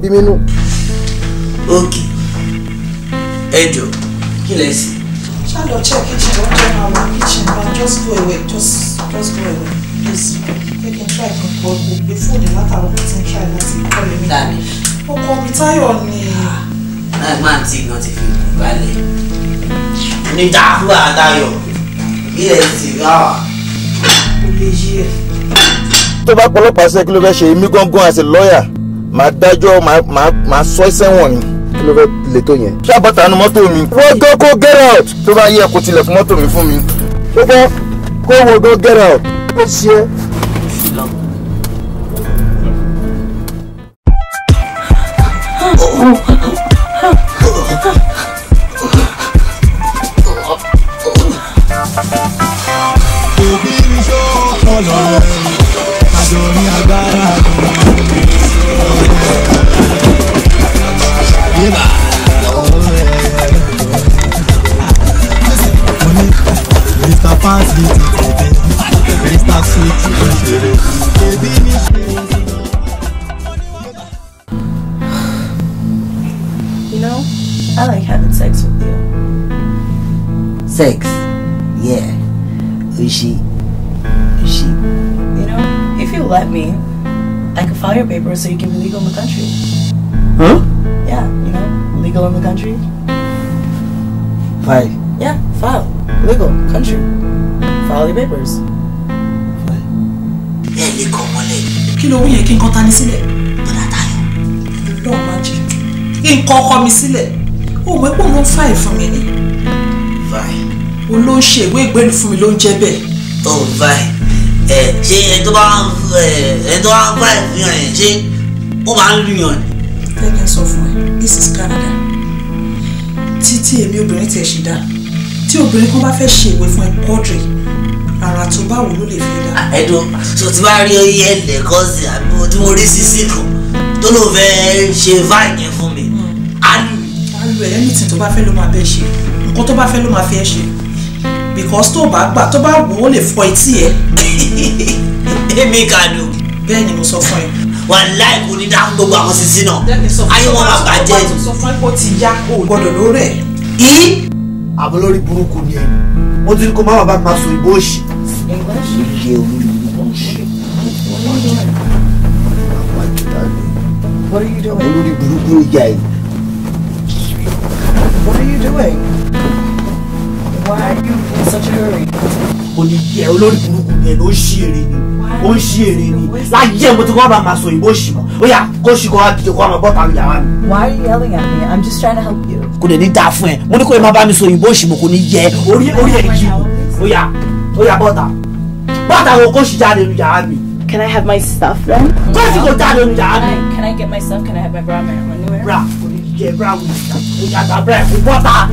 Speaker 12: bí mi nú.
Speaker 2: Ókè ẹ jọ kí lẹ sí.
Speaker 7: Ṣáàlọ́ check kitchen oúnjẹ máa wà kitchen máa just go away just go away please. Take a try kan gbé fóònù látàwọn ọmọ tí ń try láti kọ́ lè mí.
Speaker 2: Dàbí.
Speaker 7: Ọkọ mi Táyọ̀ ni.
Speaker 2: Máa tí iná ti fi kú balẹ̀. Ní dáhùn àdáyọ̀ ilẹ̀ ti rà wá.
Speaker 7: Kò lè yí ẹ̀.
Speaker 11: Tó bá pọlọ́pàá sí ẹ kí ló fẹ́ ṣe èmi gángan as a lawyer máa dájọ́ máa sọ sẹ́wọ̀n ni.
Speaker 12: Kí ló fẹ́ le tó yẹn?
Speaker 11: Ṣé àbọ̀tà nu mọ́tò mi?
Speaker 12: Wọ́n gbọ́ kó get out.
Speaker 11: Tó bá yẹ kó tilẹ̀ fún mọ́tò mi fún mi.
Speaker 12: Ó gbọ́ kó wo gbọ́ get out. Ó ṣe é.
Speaker 1: You know, I like having sex with you.
Speaker 2: Sex? Yeah. Is she?
Speaker 1: You know, if you let me, I could file your papers so you can be legal in the country.
Speaker 2: Huh?
Speaker 1: Yeah, you know, legal in the country.
Speaker 2: Fine.
Speaker 13: Yeah, file. Legal. Country. File your papers.
Speaker 2: ẹ lè kọ́ mọ́lẹ̀.
Speaker 7: Kí ló wí yẹn kí n kọ́ ta ní sílẹ̀?
Speaker 2: Bọ́dà Táyọ̀.
Speaker 7: Lọ́ọ̀ máa jẹ. Kí n kọ́ ọkọ mi sílẹ̀. Ó mọ̀ pé òun ló ń fáì fún mi ni.
Speaker 2: Fáì.
Speaker 7: Òun ló ń ṣe ìwé ìgbélú fún mi ló ń jẹ́ bẹ́ẹ̀.
Speaker 2: Oh, fáì. Ṣé ẹni tó bá ń fáì fún yàn ṣé ó máa ń lù yàn ni?
Speaker 7: Jẹ́ kí n sọ fún ẹ, this is Canada. Títí èmi obìnrin tiẹ̀ ṣì dá. Tí obìnrin kan bá fẹ́ ṣe ìwé fún ẹ pọ́ọ̀drì, àrà tó bá wù ló lè fi dá.
Speaker 2: Ẹ̀dùn tó ti bá rí oyè ẹ̀lẹ́kọ́sì àbí tí mo rí sísí kan tó ló fẹ́ ṣe fáì yẹn fún mi. Á
Speaker 7: lù ẹ̀ anything tó bá fẹ́ ló máa bẹ́ẹ̀ ṣe. Nǹkan tó bá fẹ́ ló máa fi ẹ́ ṣe. Because tó bá gbà tó bá wù ó lè fọ etí ẹ.
Speaker 2: Èmi Kado.
Speaker 7: Bẹ́ẹ̀ ni mo sọ fún ẹ.
Speaker 2: Wàláì kò ní dáhùn gbogbo àwọn sísí náà. Ayé wọn máa bàjẹ́.
Speaker 7: Sọ fún ẹ kó ti yá o gbọ́dọ̀ lórí ẹ̀.
Speaker 12: Àbọ̀ lórí burúkú ni ẹ̀. Mo ti ní kó má bàbá máa sọ ìbò òṣì. Iye olórí burúkú ṣe.
Speaker 13: What are you doing?
Speaker 12: Olórí burúkú ìyá ẹ̀.
Speaker 13: What are you doing? Why are you in such a hurry?
Speaker 12: Kò ní yẹ olórí burúkú ni ẹ̀ ló ń ṣí èrè ni. Ó ń ṣí èrè ni. Láyé mo ti kọ́ bá máa sọ ìbò òṣì mọ́. Ó yá kó ṣì kó wá díje kó wá máa bọ́ta ní yàrá mi.
Speaker 13: Why are you yelling at me? I'm just trying to help you.
Speaker 12: Kò dẹ̀ ní dáa fún ẹ. Mo ní kó ẹ máa bá mi sọ ìbò òṣì mọ́ kò ní yẹ orí ẹ̀ jí. Ó yá bọ́ta. Bọ́ta wo kó ṣì jáde ní yàrá mi.
Speaker 13: Can I have my stuff then?
Speaker 12: Kó ṣì kó jáde ní yàrá mi.
Speaker 13: Can I get my stuff? Can I have my bra, my underwear?
Speaker 12: Bra kò ní yẹ bra wò ní ìyàtọ̀ bra kò bọ́ta.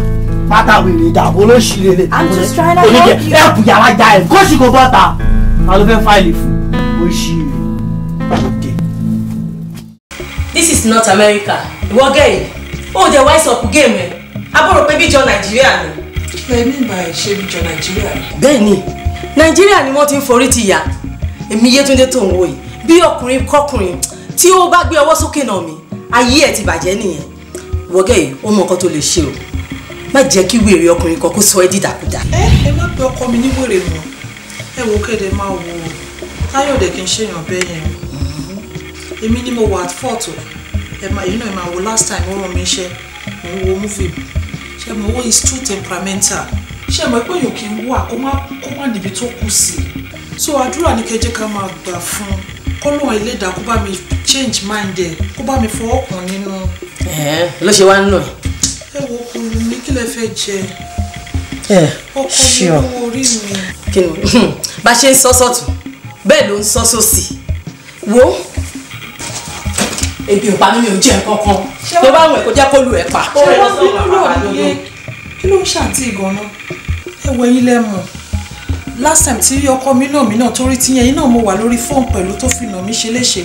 Speaker 12: Bọ́ta wèrè ìdààmú ló ṣì lélẹ̀.
Speaker 13: I'm just trying to help you.
Speaker 12: Ẹ kù yàrá já ẹ̀ kó ṣì kó bọ́ta. Ta ló fẹ́ fáìlì fún? Ó ṣì rè.
Speaker 6: This is not America. Ìwọ gẹ̀yìn. Ó dẹ̀ wáìsì ọ̀pù géèmù ẹ̀. Abúrò pé bíjọ Nàìjíríà ni.
Speaker 7: Lẹ́mí ìbá ẹ̀ ṣe bíjọ Nàìjíríà ni.
Speaker 6: Bẹ́ẹ̀ni, Nàìjíríà ni wọ́n ti ń forí ti yà. Èmi Yétúndé tó ń wò yìí. Bí ọkùnrin kọkùnrin tí ó bá gbé ọwọ́ sókè náà mi, ayé ẹ̀ ti bàjẹ́ nìyẹn. Ìwọ gẹ̀yìn, ó mọ nǹkan tó lè ṣe o. Má jẹ́ kí wèrè ọkùnrin kan kó sọ ẹ́ dìdàkudà.
Speaker 7: Ẹ má pe ọkọ mi ní wèrè mọ́. Ẹ wo kéde máa wo Táyọ̀dé kì í ṣèyàn bẹ́ẹ̀ yẹn. Èmi ni mo wà at fault o. Èyí náà máa wo last time ó rán mi iṣẹ́ mo wo movie ṣe mo wo is too temperamental ṣe mo pé yòókì ń wà kó má níbi tó kù sí so àdúrà ní kẹjẹ ká máa gbà fún kọ́lọ́hún ẹlẹ́dàá kó bá mi change mind ẹ̀ kó bá mi fọwọ́ kàn nínú.
Speaker 6: Ló ṣe wá ń nù ẹ.
Speaker 7: Ẹ wo ọkùnrin mi kí lẹ fẹ́ jẹ ọkọ mi lówó orí mi.
Speaker 6: Kí ni bá ṣe ń sọ sọ́tún bẹ́ẹ̀ ló ń sọ sósì wo ebi ò pa mí mi ò jẹ kankan tó bá wọn kò jẹ́ kó lu ẹ̀ pa.
Speaker 7: Ṣé wọ́n fi kúrò nílé kí ló ń ṣàǹtì ìgànnà ẹ wọ yín lẹ́mọ̀ last time tí ọkọ mi náà torí tíyẹn yín náà mo wà lórí fóònù pẹ̀lú tó fi nà mí ṣe léṣe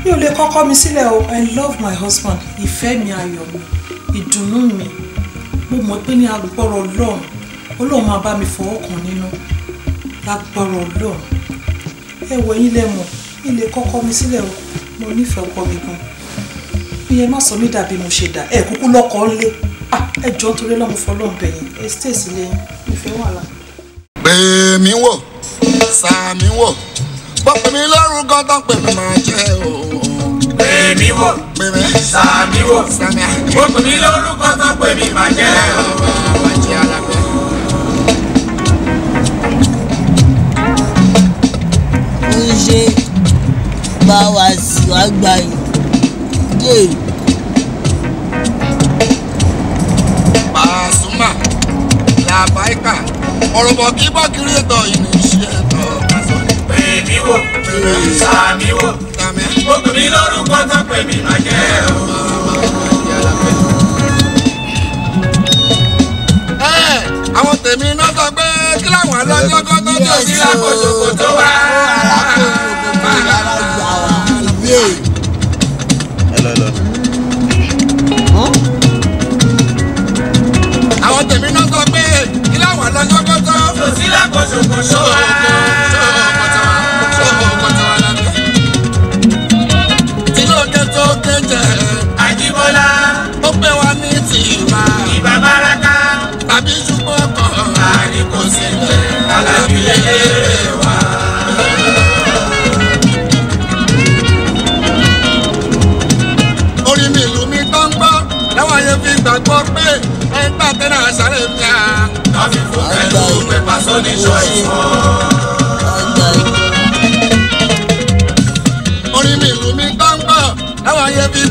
Speaker 7: mi ò lè kọ́kọ́ mi sílẹ̀ o I love my husband ìfẹ́ mi ayọ̀ mi ìdùnnú mi mo mọ̀ pé ní agbọ́rọ̀ Ọlọ́run máa bá mi fọwọ́ kàn nínú agbọ́rọ̀ Ọlọ́run ẹ wọ yín lẹ́mọ̀ mi lè kọ́kọ́ mi sílẹ̀ o mo nífẹ̀ẹ́ ọkọ mi gan iye má sọ mí dàbí mo ṣe dà ẹ kúkú lọ́kọ ńlé ẹ jọ torí lọ́mú fọlọ́n bẹ̀yìn ẹ stay sílé yín ìfẹ́ wà lá.
Speaker 11: pè mí wò sá mi wò pọ̀pọ̀ mi lórúkọ tó pè mí máa jẹ́ o.
Speaker 3: pè mí wò sá mi wò pọ̀pọ̀ mi lórúkọ tó pè mí máa jẹ́ o.
Speaker 2: ń ṣe bá wa sí wa gbà yìí.
Speaker 11: Pasuma làbáìkà ọ̀rọ̀ bọ̀ kí bọ́ kiri ètò ìníṣẹ́ ètò kásán.
Speaker 3: pè mí wò sá mi wò pọ̀pọ̀ mi lórúkọ tó pè mí máa jẹ́ o.
Speaker 11: àwọn tèmi náà sọ pé kí làwọn lọ́jọ́ kan tó tó sí
Speaker 3: lákòókò tó wá.
Speaker 11: àwọn tèmi náà sọ pé kí làwọn lọ́jọ́ kan tó
Speaker 3: sí lákòókò tó wá.
Speaker 11: tí lóòkè tó kéjẹ
Speaker 3: Àjíbọ́lá
Speaker 11: ó pé wá ní tìǹbà
Speaker 3: ìbá báraka
Speaker 11: tàbí ṣùgbọ́n kan
Speaker 3: àní kò sí pé alábí ẹlẹ́rẹ̀ wá.
Speaker 11: orí mi ìlú mi tó ń gbọ́ láwọn yẹn fi gbàgbọ́ pé ẹ̀ńtà tẹ́lẹ̀ àṣàlẹ̀ mi à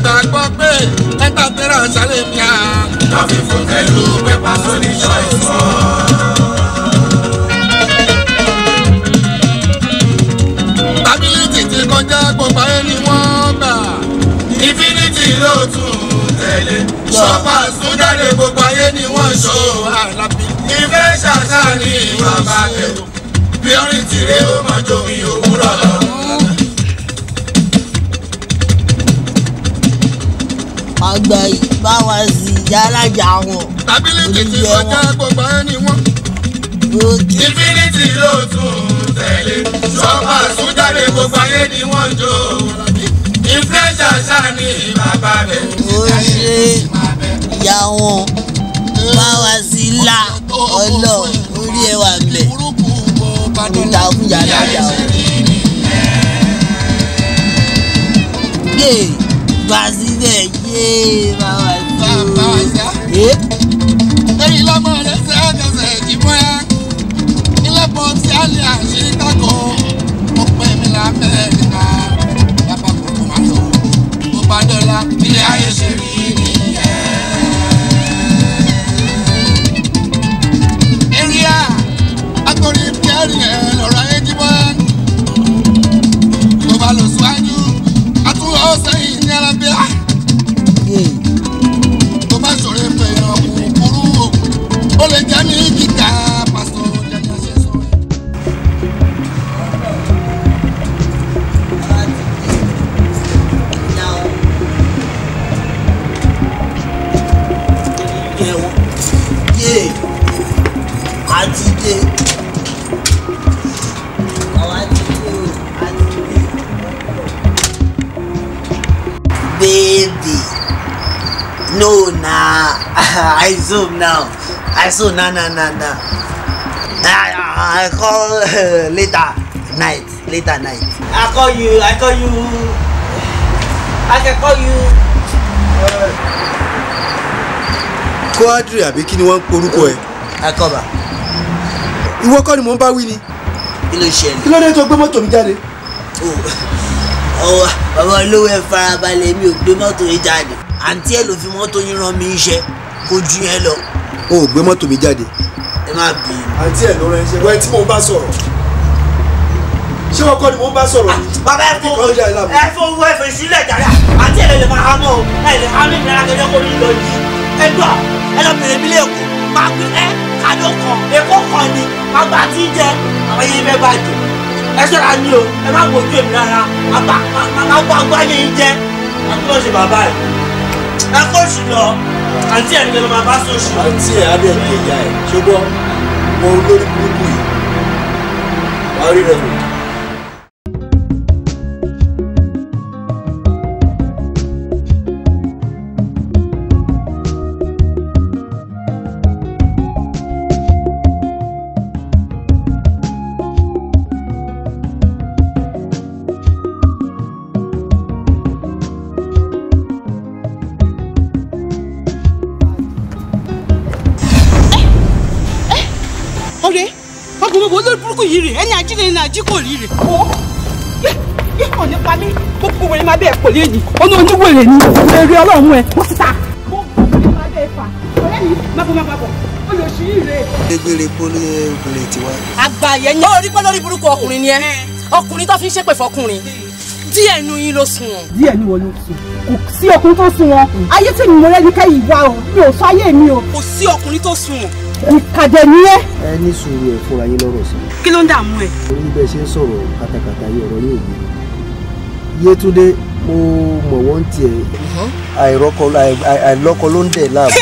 Speaker 11: gbàgbọ́ pé ẹ̀ta tẹ́ra ṣàlẹ̀ mi à. lọ́fíì fún tẹ́lú pépà sóní ṣọ́ọ̀ṣọ́. stability ti kọjá gbogbo ayé ni wọ́n gbà. infinity ló tún tẹ̀lé. ṣọ́pà sún jáde gbogbo ayé ni wọ́n ṣó àlàbí. ìfẹ́ ṣàṣà ní bàbá tẹ̀lú. purity rẹ̀ ó máa jó mi òwúrọ̀ lọ.
Speaker 2: àgbà ìbáwá sí yálàjà wọn.
Speaker 11: stability ti kọjá gbogbo ayé ni wọ́n. infinity ló tún tẹ̀lé. ṣọ́pà sún jáde gbogbo ayé ni wọ́n jó. ìfẹ́ ṣàṣà ní bàbá rẹ̀.
Speaker 2: ó ṣe ìyá wọn báwa sí là ọlọ orí ẹ wà mẹ olùdá fún yàrá wọn. yé bá síbẹ̀ yé báwa sí.
Speaker 11: èyí lọ́mọ rẹ̀ ṣe àgàṣe ìbọyá ilé pọ́ńtì àlẹ́ àṣìkágò ó pè mí lamẹ́ríkà bàbá kòkó máa lò ó bá dọ́là ilé ayé ṣe rí nìyẹn. èrìà akọrin ìpínlẹ̀ ẹ̀ lọ́rọ̀ ayé jíbọ́ tó bá lọ síwájú àtúnwò sẹ́yìn ní alábíà tó bá ṣòro pé ọkùnrin kúrú ó lè jẹ́ ní kíkà pásítọ̀ jẹ́ni ṣe sọ.
Speaker 2: yé àti dé àwa ti dé o àti dé. Baby, no nah. I zoom now. I saw nah. I call later night. I call you. I can call you.
Speaker 12: Quadri àbí kí ni wọ́n ń porúkọ ẹ̀.
Speaker 2: Akọba.
Speaker 12: Ìwọ kọ́ ni mò ń bá wí ni.
Speaker 2: Kí ló ṣẹlẹ̀?
Speaker 12: Kí ló dé tó gbé mọ́tò mi jáde?
Speaker 2: Bàbá olówó ẹ farabalẹ̀ mi ò gbé mọ́tò yìí jáde. Àǹtí ẹ̀ ló fi mọ́tò yín rán mi iṣẹ́ kó ju yẹn lọ.
Speaker 12: O ò gbé mọ́tò mi jáde.
Speaker 2: Ẹ má bì í.
Speaker 12: Àǹtí ẹ̀ ló rán iṣẹ́ wẹ́n tí mò ń bá sọ̀rọ̀. Ṣé wọ́n kọ́ ni mò ń bá sọ̀rọ̀?
Speaker 2: Bàbá ẹ fún owó ẹ̀fẹ̀ sílẹ̀ jàdá. Àǹtí ẹ̀ lè máa há mọ́ o. Ẹ lè há mi ìrìn àjẹjẹ kó ní lọ yìí. Ẹ gbọ́ ẹ lọ bèrè mi lẹ́kọ̀ọ́. Máa gbé Kado kan Èkó kan ni. Máa gbà tí ń jẹ àwọn yìí fẹ́ bàjẹ́. Ẹ ṣọ́ra ní o, ẹ má wojú èmi rárá. Máa gbà gbáyé yín jẹ́. Àbí wọ́n ṣe bàbá ẹ̀. Ẹ kó sì lọ. Àǹtí ẹ̀ ní ló máa bá sòṣì.
Speaker 12: Àǹtí ẹ̀ á dẹ̀ ní ìyá ẹ̀ ṣùgbọ́n mo lórí burúkú yìí. Wàá rí rẹ̀ wò.
Speaker 14: ẹni ajínigbé ní ají kò rí rè. yé kò ní pa mí gbogbo wẹ̀rẹ̀ máa bẹ́ẹ̀ pò léyìí ọ̀nà oníwèrè ni èrè ọlọ́run ẹ̀ wọ́n ti ta. gbogbo wẹ̀rẹ̀ máa bẹ́ẹ̀ fà ọ̀rẹ́ mi mábọ̀ ó lè ṣí ìrè.
Speaker 12: gbẹgbẹrẹ pọlẹ obìnrin tiwa.
Speaker 6: àgbàyẹ ni. ó rí pé lórí burúkú ọkùnrin ni ẹ ọkùnrin tó fi ń ṣépè fọkùnrin díẹ̀ nu yín ló sùn wọn.
Speaker 14: díẹ̀ ni wọn ló sùn kò sí ọkùnrin tó sùn wọn ayé tí mi mọ rẹ ní kẹ́yìn wá o mi ò sọ ayé mi o.
Speaker 6: kò sí ọkùnrin tó sùn wọn.
Speaker 14: ìkàdé ni ẹ.
Speaker 12: ẹ ní sùúrù ẹ fúnra yín lọ́rọ̀ sí.
Speaker 14: kí ló ń dààmú ẹ.
Speaker 12: orí bẹ́ẹ̀ ṣe ń sọ̀rọ̀ kàtàkàtà yìí ọ̀rọ̀ yóò yé Yétúndé mo mọ̀ wọ́n tiẹ̀ àìlọ́kọ ló ń dẹ̀ láàbù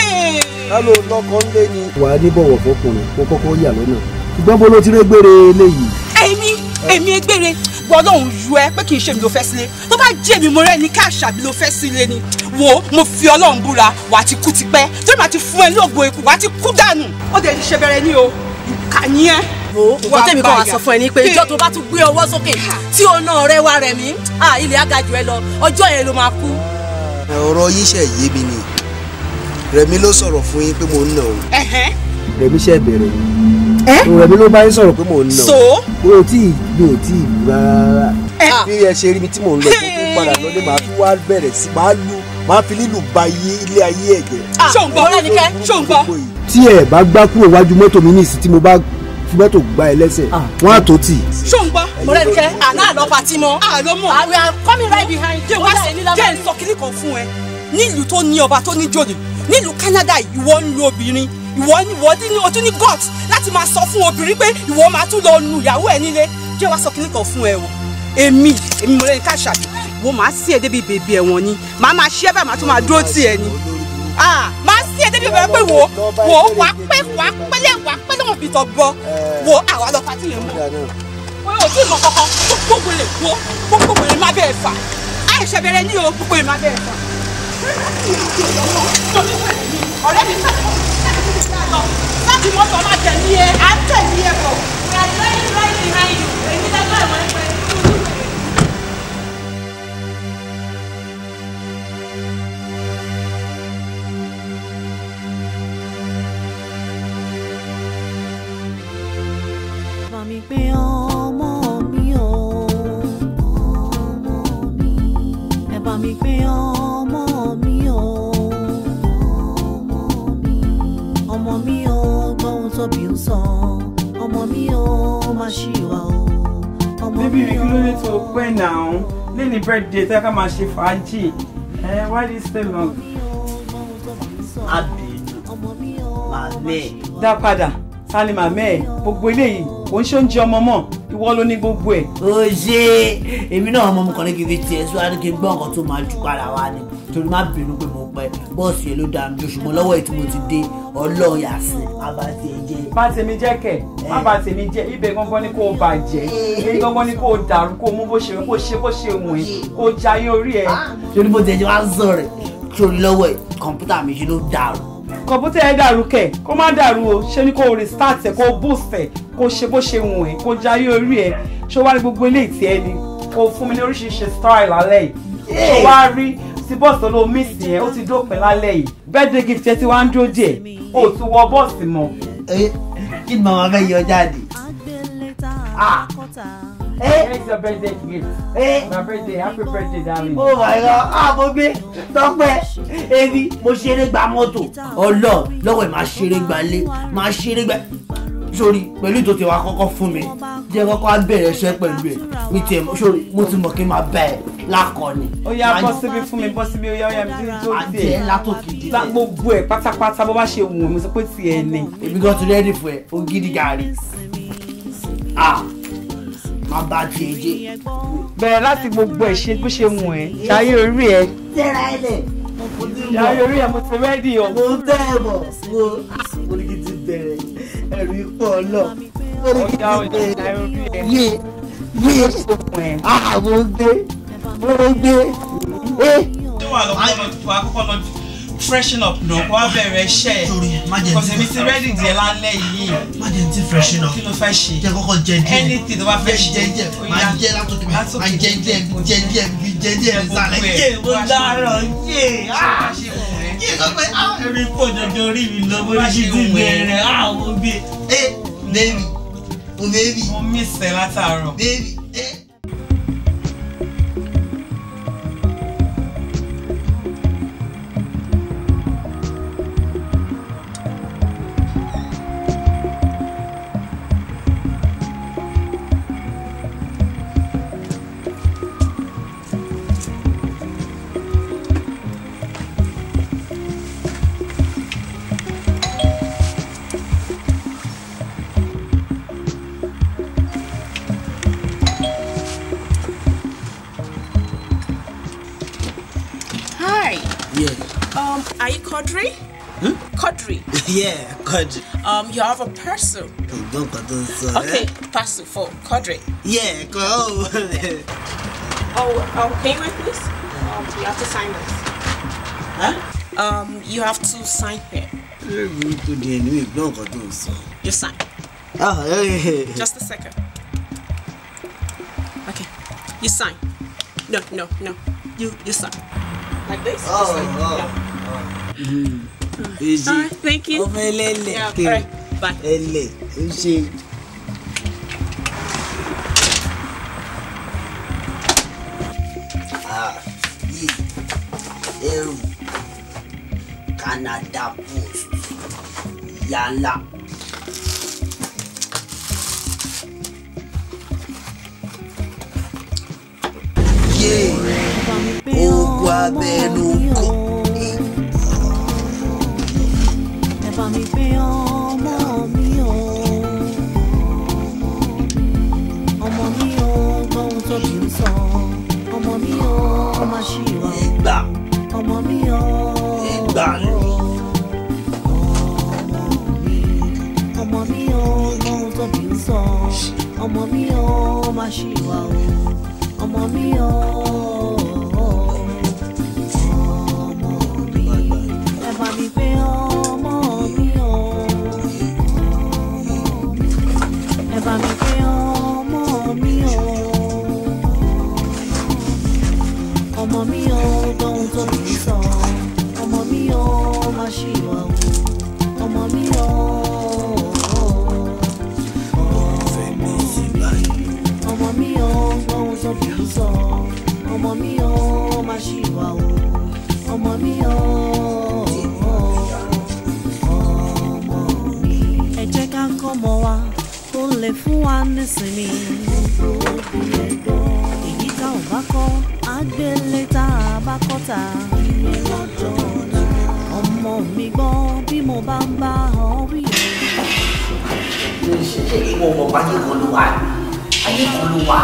Speaker 12: kálò lọ́kọ ń lé ni. wà á ní bọ̀wọ̀ fọkùnrin kó kọ́kọ́ yà lọ́nà ṣùgbọ́n bó ló ti régbére eléyìí.
Speaker 14: èmi egbére gbọ́dọ̀ yú ẹ pé kì í ṣe mi ló fẹ́ sílé tó bá jẹ́ mi mo rẹ́ ní káàṣà mi ló fẹ́ sílé ni wo mo fi Ọlọ́run búra wà á ti kú tipẹ́ tó má ti fún ẹ lóògùn ikú wà á ti kú dànù ó dẹ̀ ti ṣe bẹ̀rẹ̀ ní o ìkà ni ẹ.
Speaker 6: nǹkan tẹ̀mí kan wá sọ fún ẹ ní pé ìjọ tó bá tún gbé ọwọ́ sókè tí ó ná ọ̀rẹ́ wa rẹ̀ mí ilé agajù ẹ lọ ọjọ́ yẹn ló máa kú.
Speaker 12: ọ̀rọ̀ yìí ṣe yé mi ni Rẹ̀mí ló sọ̀rọ̀ fún yín pé mo ń nà o. Rẹ̀mí ṣe bẹ̀rẹ̀ Rẹ̀mí ló bá yín sọ̀rọ̀ pé mo ń nà o. mi ò tí ì rárá bí ẹ ṣe rí mi tí mò ń lọ tó padà lọ́dẹ màá tún wá bẹ̀rẹ̀ sí máa lu máa fi lílù ba ilé ayé ẹ̀ jẹ́.
Speaker 14: ṣó ń gbọ́ Mọ́rẹ́nikẹ́ ṣó ń gbọ́.
Speaker 12: tí ẹ bá gbá kúrò wájú mọ́tò mi nísìsiyìí tí mo bá fi mọ́tò gbá ẹ lẹ́sẹ̀ wọ́n á tó tì.
Speaker 14: ṣó ń gbọ́ Mọ́rẹ́nikẹ́ àná àlọ́ pàtí mọ́ àlọ́ mọ́. we are coming right behind you. jẹ́ ń sọ kíní kan fún ẹ nílùú tó ní ọba tó ní jòlè nílùú Canada ìwọ ń lo obìnrin ìwọ tún ní guts láti máa sọ fún obìnrin pé ìwọ máa tún lọ lu ìyàwó ẹ nílé. jẹ́ wá sọ kíní kan fún ẹ o èmi Mọ́rẹ́nikẹ́ Àṣàbí wo máa sí ẹ débi bèbí ẹ̀wọ̀n ni màá máa ṣí ẹ báyìí màá tún máa dúró tì ẹ ni máa sí ẹ débi bèbí pé wò wàá pẹ́ lọ́wọ́ fi tọ̀ gbọ́ wo àwa lọ pàtí yẹn mọ́ wọ́n yóò tí ì mọ kankan gbogbo lè má bẹ́ẹ̀ fà àìṣe bẹ̀rẹ̀ ní o gbogbo lè má bẹ́ẹ̀ fà. ọ̀rẹ́ mi láti mọ́tò máa tẹ̀ ní ẹ à ń tẹ̀ ní ẹ bọ̀. we are driving right behind you èmi lẹ́gbẹ́ ẹ̀wọ̀n ẹ̀pẹ́.
Speaker 1: mi pé ọmọ mi o ọmọ mi ẹ bá mi pé ọmọ mi o ọmọ mi o gbóhùn tóbi ń sọ ọmọ mi o má ṣìwà o ọmọ mi o.
Speaker 7: bíbí mi kí ló dé tó pẹ́ náà lẹ́ni birthday tẹ́ ká máa ṣe fàájì why this stay long.
Speaker 2: abinu mamẹ.
Speaker 7: dá padà sani mamẹ gbogbo eléyìí kò ń ṣe oúnjẹ ọmọ mọ́ ìwọ ló ní gbogbo ẹ̀.
Speaker 2: ó ṣe èmi náà ọmọ mi kàn ní kí n fi tiẹ̀ sọ adé kí n gbọ́ nǹkan tó máa jù padà wá ni torí má bínú pé mo pẹ́ bọ́ọ̀sì yẹn ló dáa mi ṣùgbọ́n lọ́wọ́ ètò mo ti dé ọlọ́run yàsìn má bá tiẹ̀ jẹ́.
Speaker 7: bá tèmi jẹ́ kẹ̀ má bá tèmi jẹ́ ibẹ̀ gangan ni kò bàjẹ́ ibẹ̀ gangan ni kò dàrú kò mú bó ṣe wù ẹ́ kò jayé orí ẹ̀.
Speaker 2: torí bó tiẹ̀ jẹ́ wá ń sọ̀rọ̀ torí lọ́wọ́ ẹ̀ kọ̀ǹpútà mi ṣe ló dàrú.
Speaker 7: kọ̀ǹpútà ẹ̀ dàrú kẹ̀ kó má dàrú o ṣé ni kò restart ẹ̀ kó boost ẹ̀ kó ṣe bó ṣe wù ẹ́ kó jayé orí ẹ̀ ṣó wá rí gbogbo eléyìí tí ẹ ni kó fún mi ní oríṣiríṣi style lálẹ́ yìí ṣó wá rí tí bọ́ọ̀sì tó ló miss yẹn ó ti dópin lálẹ́ yìí birthday gift yẹn ti wá ń dúró díẹ̀ ó ti wọ bọ́ọ̀sì mọ́.
Speaker 2: kí ni màmá fẹ́ yọ jáde.
Speaker 7: It's your birthday gift. My birthday, happy birthday, darling.
Speaker 2: Oh my God, mo gbé tọ́pẹ́ ebi mo ṣeré gba mọ́tò lọ́wọ́ ẹ̀ máa ṣeré gba lé máa ṣeré gba sórí pẹ̀lú ètò tí wàá kọ́kọ́ fún mi jẹ́ kọ́kọ́ á bẹ̀rẹ̀ iṣẹ́ pẹ̀lú ẹ̀ mi tiẹ̀ sórí mo ti mọ̀ kí n máa bẹ̀ ẹ́ lákọ̀ọ́ni.
Speaker 7: Ó yá bọ́ síbi fún mi bọ́ síbi ó yá mi tí tó tiẹ̀ gbogbo ẹ̀ pátápátá bó bá ṣe wù mí mo sọ pé tiẹ̀ ni.
Speaker 2: èmi gan ti rẹ́dì fún ẹ ó gidi gàrí má bá tiẹ̀ jẹ́.
Speaker 7: bẹ̀rẹ̀ láti gbogbo ẹ̀ ṣe bó ṣe wù ẹ́ ṣayé orí ẹ̀.
Speaker 2: tẹ́ra ẹ̀ lẹ̀.
Speaker 7: ṣayé orí ẹ̀ mo ti rẹ́dì o.
Speaker 2: mo tẹ́ ẹ̀ bọ̀ mo ní kí n ti bẹ̀rẹ̀ ẹ̀rù ipò ọlọ́ mo ní kí n ti bẹ̀rẹ̀ yé mo gbé.
Speaker 3: ṣé wàá lọ kọ́kọ́ lọ freshen up náà kó wá bẹ̀rẹ̀ iṣẹ́ ẹ̀ kọ̀sẹ̀ mi ti ready díẹ̀ lálẹ́ yìí.
Speaker 11: má jẹ́ ti freshen up
Speaker 3: kí ló fẹ́ ṣe.
Speaker 11: jẹ́ kọ́kọ́ jẹ díẹ̀
Speaker 3: anything tó bá fẹ́ ṣe.
Speaker 11: máa jẹ́ látòkè máa jẹ díẹ̀ nísàlẹ̀.
Speaker 3: yé mo dáràn yé sọ pé ẹ̀rí pọ̀ jọjọ orí mi lọ bó ní ṣe ti bẹ̀rẹ̀ mo gbé.
Speaker 11: baby
Speaker 3: mo miss ẹ látàárọ̀.
Speaker 11: baby.
Speaker 14: Are you Kodri? Kodri.
Speaker 2: Yeah, Kodri.
Speaker 14: You have a parcel. Okay, parcel for Kodri.
Speaker 2: Yeah, go.
Speaker 14: Can you wait, please? You have to sign this.
Speaker 2: Huh?
Speaker 14: You have to sign here. You sign. Just a second. Okay, you sign. No. You sign. Like this? Alright, thank you. Yeah, alright, bye.
Speaker 2: ẹrù Canada Post yálà. Ogun abẹ́nú kò.
Speaker 1: Ẹ bá mi pé ọmọ mi o. Ọmọ mi o, gbóhùn tó kì í sọ. Ọmọ mi o, má ṣì wà.
Speaker 2: Ìgbà.
Speaker 1: Ọmọ mi o.
Speaker 2: Ìgbà ni.
Speaker 1: Ọmọ mi o, gbóhùn tó kì í sọ. Ọmọ mi o, má ṣì wà o. Ọmọ mi o. Ẹ bá mi pé ọmọ mi o. Ẹ bá mi pé ọmọ mi o. Ọmọ mi o, gbóhùn tó kì í sọ. Ọmọ mi o, má ṣì wà o. Ọmọ mi o. Ọmọ mi o, gbóhùn tó kì í sọ. Ọmọ mi o, má ṣì wà o. Ọmọ mi o. Ẹ jẹ́ ká kọ́ ọmọ wa kó lè fún wa nísinmi. Èyí tá ò bá kọ́ àgbélé tá a bá kọ́ tà ìyẹn lọ́jọ́ ọ̀la. Ọmọ mi gbọ́ bí mo bá ń bá ọ wí.
Speaker 2: Ṣé ìwọ ọmọ ayé kan ló wà? Ayé kan ló wà.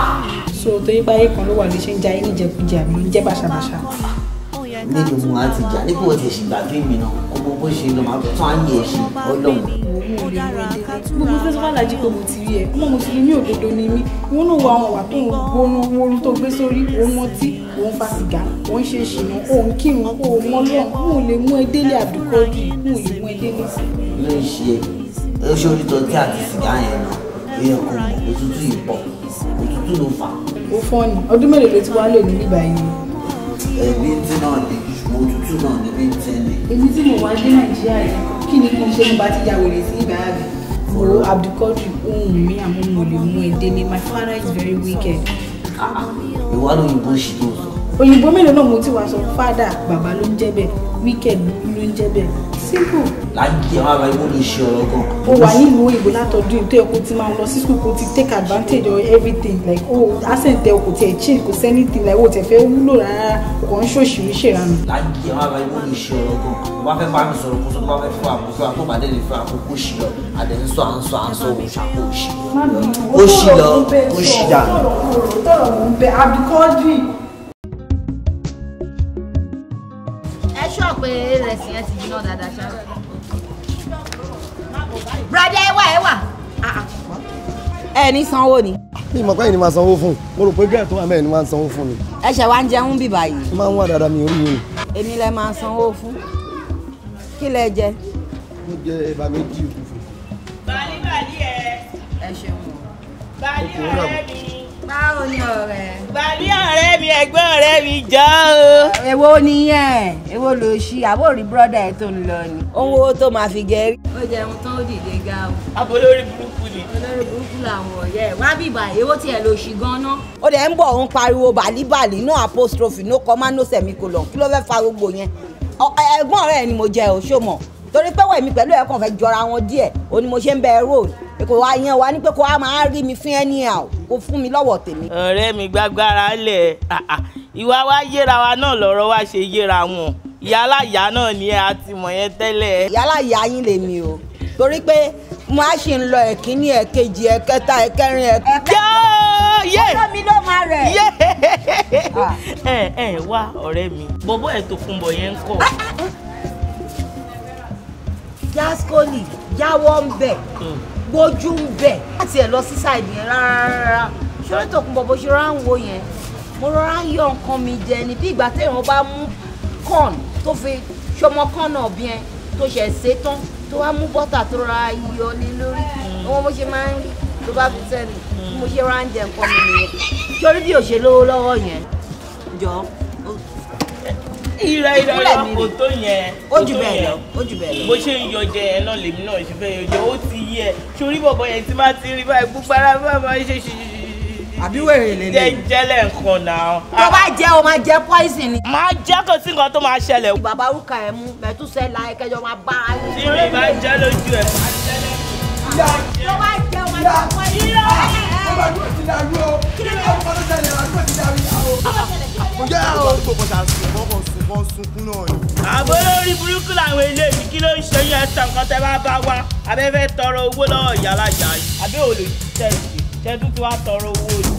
Speaker 7: So torí pé ayé kan ló wà ló ṣe ń ja ẹni jẹkújẹ àbí ló ń jẹ bàṣàbàṣà.
Speaker 2: Níbi mo á ti jà nígbà wo ti ṣì gbàgbé mi náà kó gbogbo ṣe lọ máa tún àyè ẹ̀ ṣe ọlọ́run.
Speaker 7: Gbogbo festival ají pé mo ti rí ẹ ọmọ mùsùlùmí òdodo ni mí wọn náà wọ àwọn wà tó ń gbóná oorun tó gbé sórí òun ọtí òun fa sìgá òun ṣe ṣìnà òun kírun òun mọ́lọ́ òun lè mú ẹ délé àdúgbòdì òun lè mú ẹ délé sí.
Speaker 2: ló ń ṣe é ṣe orí tọ́tí àti sìgá yẹn náà èèyàn kò mọ̀ òtútù ìpọ̀ òtútù ló fà.
Speaker 7: Ó fọ́ ni ọdún mélòó ló ti wá lò ní bíbá yìí.
Speaker 2: Ẹbí tí náà ní ṣùgbọ́n òtútù náà níbi tí ní.
Speaker 7: Èmi tí mo wá dé Nàìjíríà yìí kí ni kí n ṣe mo bá ti ya wèrè sí ìgbà àbí. Mo Abdulkadir ohun mi àmọ́ mo lè mú ẹ délé. My father is very wicked.
Speaker 2: Ìwà lóyìnbó ṣì tó sọ.
Speaker 7: Òyìnbó mélòó náà mo ti wá sọ fádà bàbá ló ń jẹ́ bẹ́ẹ̀ wicked ló ń jẹ́ bẹ́ẹ̀. Simple.
Speaker 2: Láyé àwọn àbá ìwọ lè ṣe ọ̀rọ̀ gan.
Speaker 7: Ó wà nílùú òyìnbó látọdún tó yẹ kó ti máa lọ sí school kó ti take advantage of everything like accent ẹ kò tiẹ̀ change kò sẹ́nìtì like ó tẹ̀ fẹ́ wúlò rárá kò ń ṣòṣìṣẹ́ ṣèrànù.
Speaker 2: Láyé àwọn àbá ìwọ lè ṣe ọ̀rọ̀ gan. Mo bá fẹ́ bá mi sọ̀rọ̀ kó tó bá fẹ́ fún àkókò àtọ́bàdé lè fún àkókò ṣì lọ àdé ń sọ òun ṣàkó ṣì. Ó ṣì lọ ó ṣì dà.
Speaker 7: Tọ̀rọ̀ mò ń bẹ Abdulkadir.
Speaker 8: Ẹ ṣọ́ pé ìrẹsì yẹn ti jiná dáadáa ṣáà. Brother ẹ wà. Ẹ ní sanwó ni.
Speaker 12: Mi mọ̀ pé ẹ̀yin ni máa sanwó fún. Mo rò pé gẹ́ẹ̀ tó wà mẹ́rin ni máa sanwó fún mi.
Speaker 8: Ẹ ṣẹ̀ wá ń jẹun bí báyìí.
Speaker 12: Máa ń wà dáadáa mi orí yìí.
Speaker 8: Èmi lẹ máa sanwó fún. Kí lẹ jẹ?
Speaker 12: Mo jẹ ẹ̀bà méjì òkú.
Speaker 14: Bàlí ẹ.
Speaker 8: Ẹ ṣeun.
Speaker 14: Bàlí ọ̀rẹ́ mi.
Speaker 8: Báwo ni ọ̀rẹ́?
Speaker 14: Bàlí ọ̀rẹ́ mi ẹ̀gbọ́n ọ̀rẹ́ mi jọ o.
Speaker 8: Èwo nìyẹn? Èwo ló ṣí? Àbórí brọ́dà ẹ̀ tó ń lọ ni. Owó tó máa fi gẹ̀rí. Ó jẹun tán ó dìde ga o.
Speaker 14: Abo lórí burúkú ni.
Speaker 8: Olórí burúkú làwọn ọ̀yẹ́ ẹ̀. Wá bíbà èwo tiẹ̀ ló ṣí gan-an. Ó dẹ̀ ń bọ̀ òun pariwo bàlíbàlí no apostrophe no comma no semicolon kí ló fẹ́ fa gbogbo yẹn. Ẹ̀gbọ́n ọ̀rẹ́ ẹ̀ ni mo jẹ o ṣó mọ̀. Torí pé wẹ̀mí pẹ̀lú ẹ̀ kàn fẹ́ jọra wọn díẹ̀ o ni mo ṣe ń bẹ road kò wá yan wa ní pé kó wá máa rí mi fún ẹni à kó fún mi lọ́wọ́ tèmi.
Speaker 14: Ọ̀rẹ́ mi gbàgbára lẹ̀ ìwà wa yéra wa náà lọ́rọ̀ wa ṣe yéra wọn ìyálàyà náà ni ẹ àti mọ̀ yẹn tẹ́lẹ̀.
Speaker 8: Ìyálàyà yín lèmi o torí pé mo á ṣì ń lọ ẹ̀kíní ẹ̀kejì ẹ̀kẹta ẹ̀kẹrin ẹ̀kẹta.
Speaker 14: yé
Speaker 8: ọjọ́ mi ló máa rẹ̀.
Speaker 14: ẹ wá ọ̀rẹ́ mi bọ́bọ́ ẹ̀ tó kún bọ̀ yẹn ń kọ́.
Speaker 8: Jaskoli jáwọ́ ń bẹ̀ gbójú ń bẹ̀ láti ẹ̀ lọ sí ṣáìdì yẹn rárá ṣọ́rẹ́ tó kún bọ̀ bó ṣe rárá ń wo yẹn mo rọra ń yọ nǹkan mi jẹ ní bí ìgbà téèyàn bá mú corn tó fi ṣọmọ corn náà bí ẹ tó ṣẹ̀ ṣe tán tó wá mú bọ́tà tó rọra yọ ní lórí ọmọ bó ṣe máa ń rí tó bá fi sẹ́nu bí mo ṣe rárá ń jẹ nǹkan mi nìyẹn ṣọ́rí bí ò ṣe lówó lọ́wọ́ yẹn jọ.
Speaker 14: ìrẹ̀ kò tó yẹn.
Speaker 8: ó jù bẹ́ẹ̀ lọ ó jù bẹ́ẹ̀ lọ.
Speaker 14: bó ṣe ń yọ jẹ ẹ náà lèmi náà ṣe fẹ́ yọ jẹ ó ti yẹ sórí bọ̀bọ̀ yẹn tí máa ti rí báyìí gbúgbára bá máa ṣe
Speaker 7: àbí wèrè lè lè.
Speaker 9: jẹ́lẹ̀ nǹkan náà.
Speaker 8: tó bá jẹ́ o máa jẹ́ poison ni.
Speaker 9: máa jẹ́ kò sí nǹkan tó máa ṣẹlẹ̀.
Speaker 8: bàbá orúkọ ẹ̀ mú mẹ́túsẹ́lá ẹ̀kẹ́jọ máa bá a yín.
Speaker 9: tí mi bá jẹ́ lójú ẹ̀ máa jẹ́lẹ̀.
Speaker 8: tó bá jẹ́ o máa jẹ́ poison.
Speaker 11: ọba àdúgbò ti dàrú o kí ni ọkọ̀ tó ṣẹlẹ̀ àdúgbò ti dàrú ìyàwó.
Speaker 3: kò jẹ́ àwọn tó kọjá sunkún náà ni.
Speaker 9: àbọ̀ lórí burúkú làwọn eléyìí kí ló ń ṣe yẹn tán nǹkan tẹ́ bá wá abẹ́fẹ́ tọrọ owó lọ́wọ́ ìyálà ìyá yìí àbẹ́ òòlù tẹ́dún tí wàá tọrọ owó ni.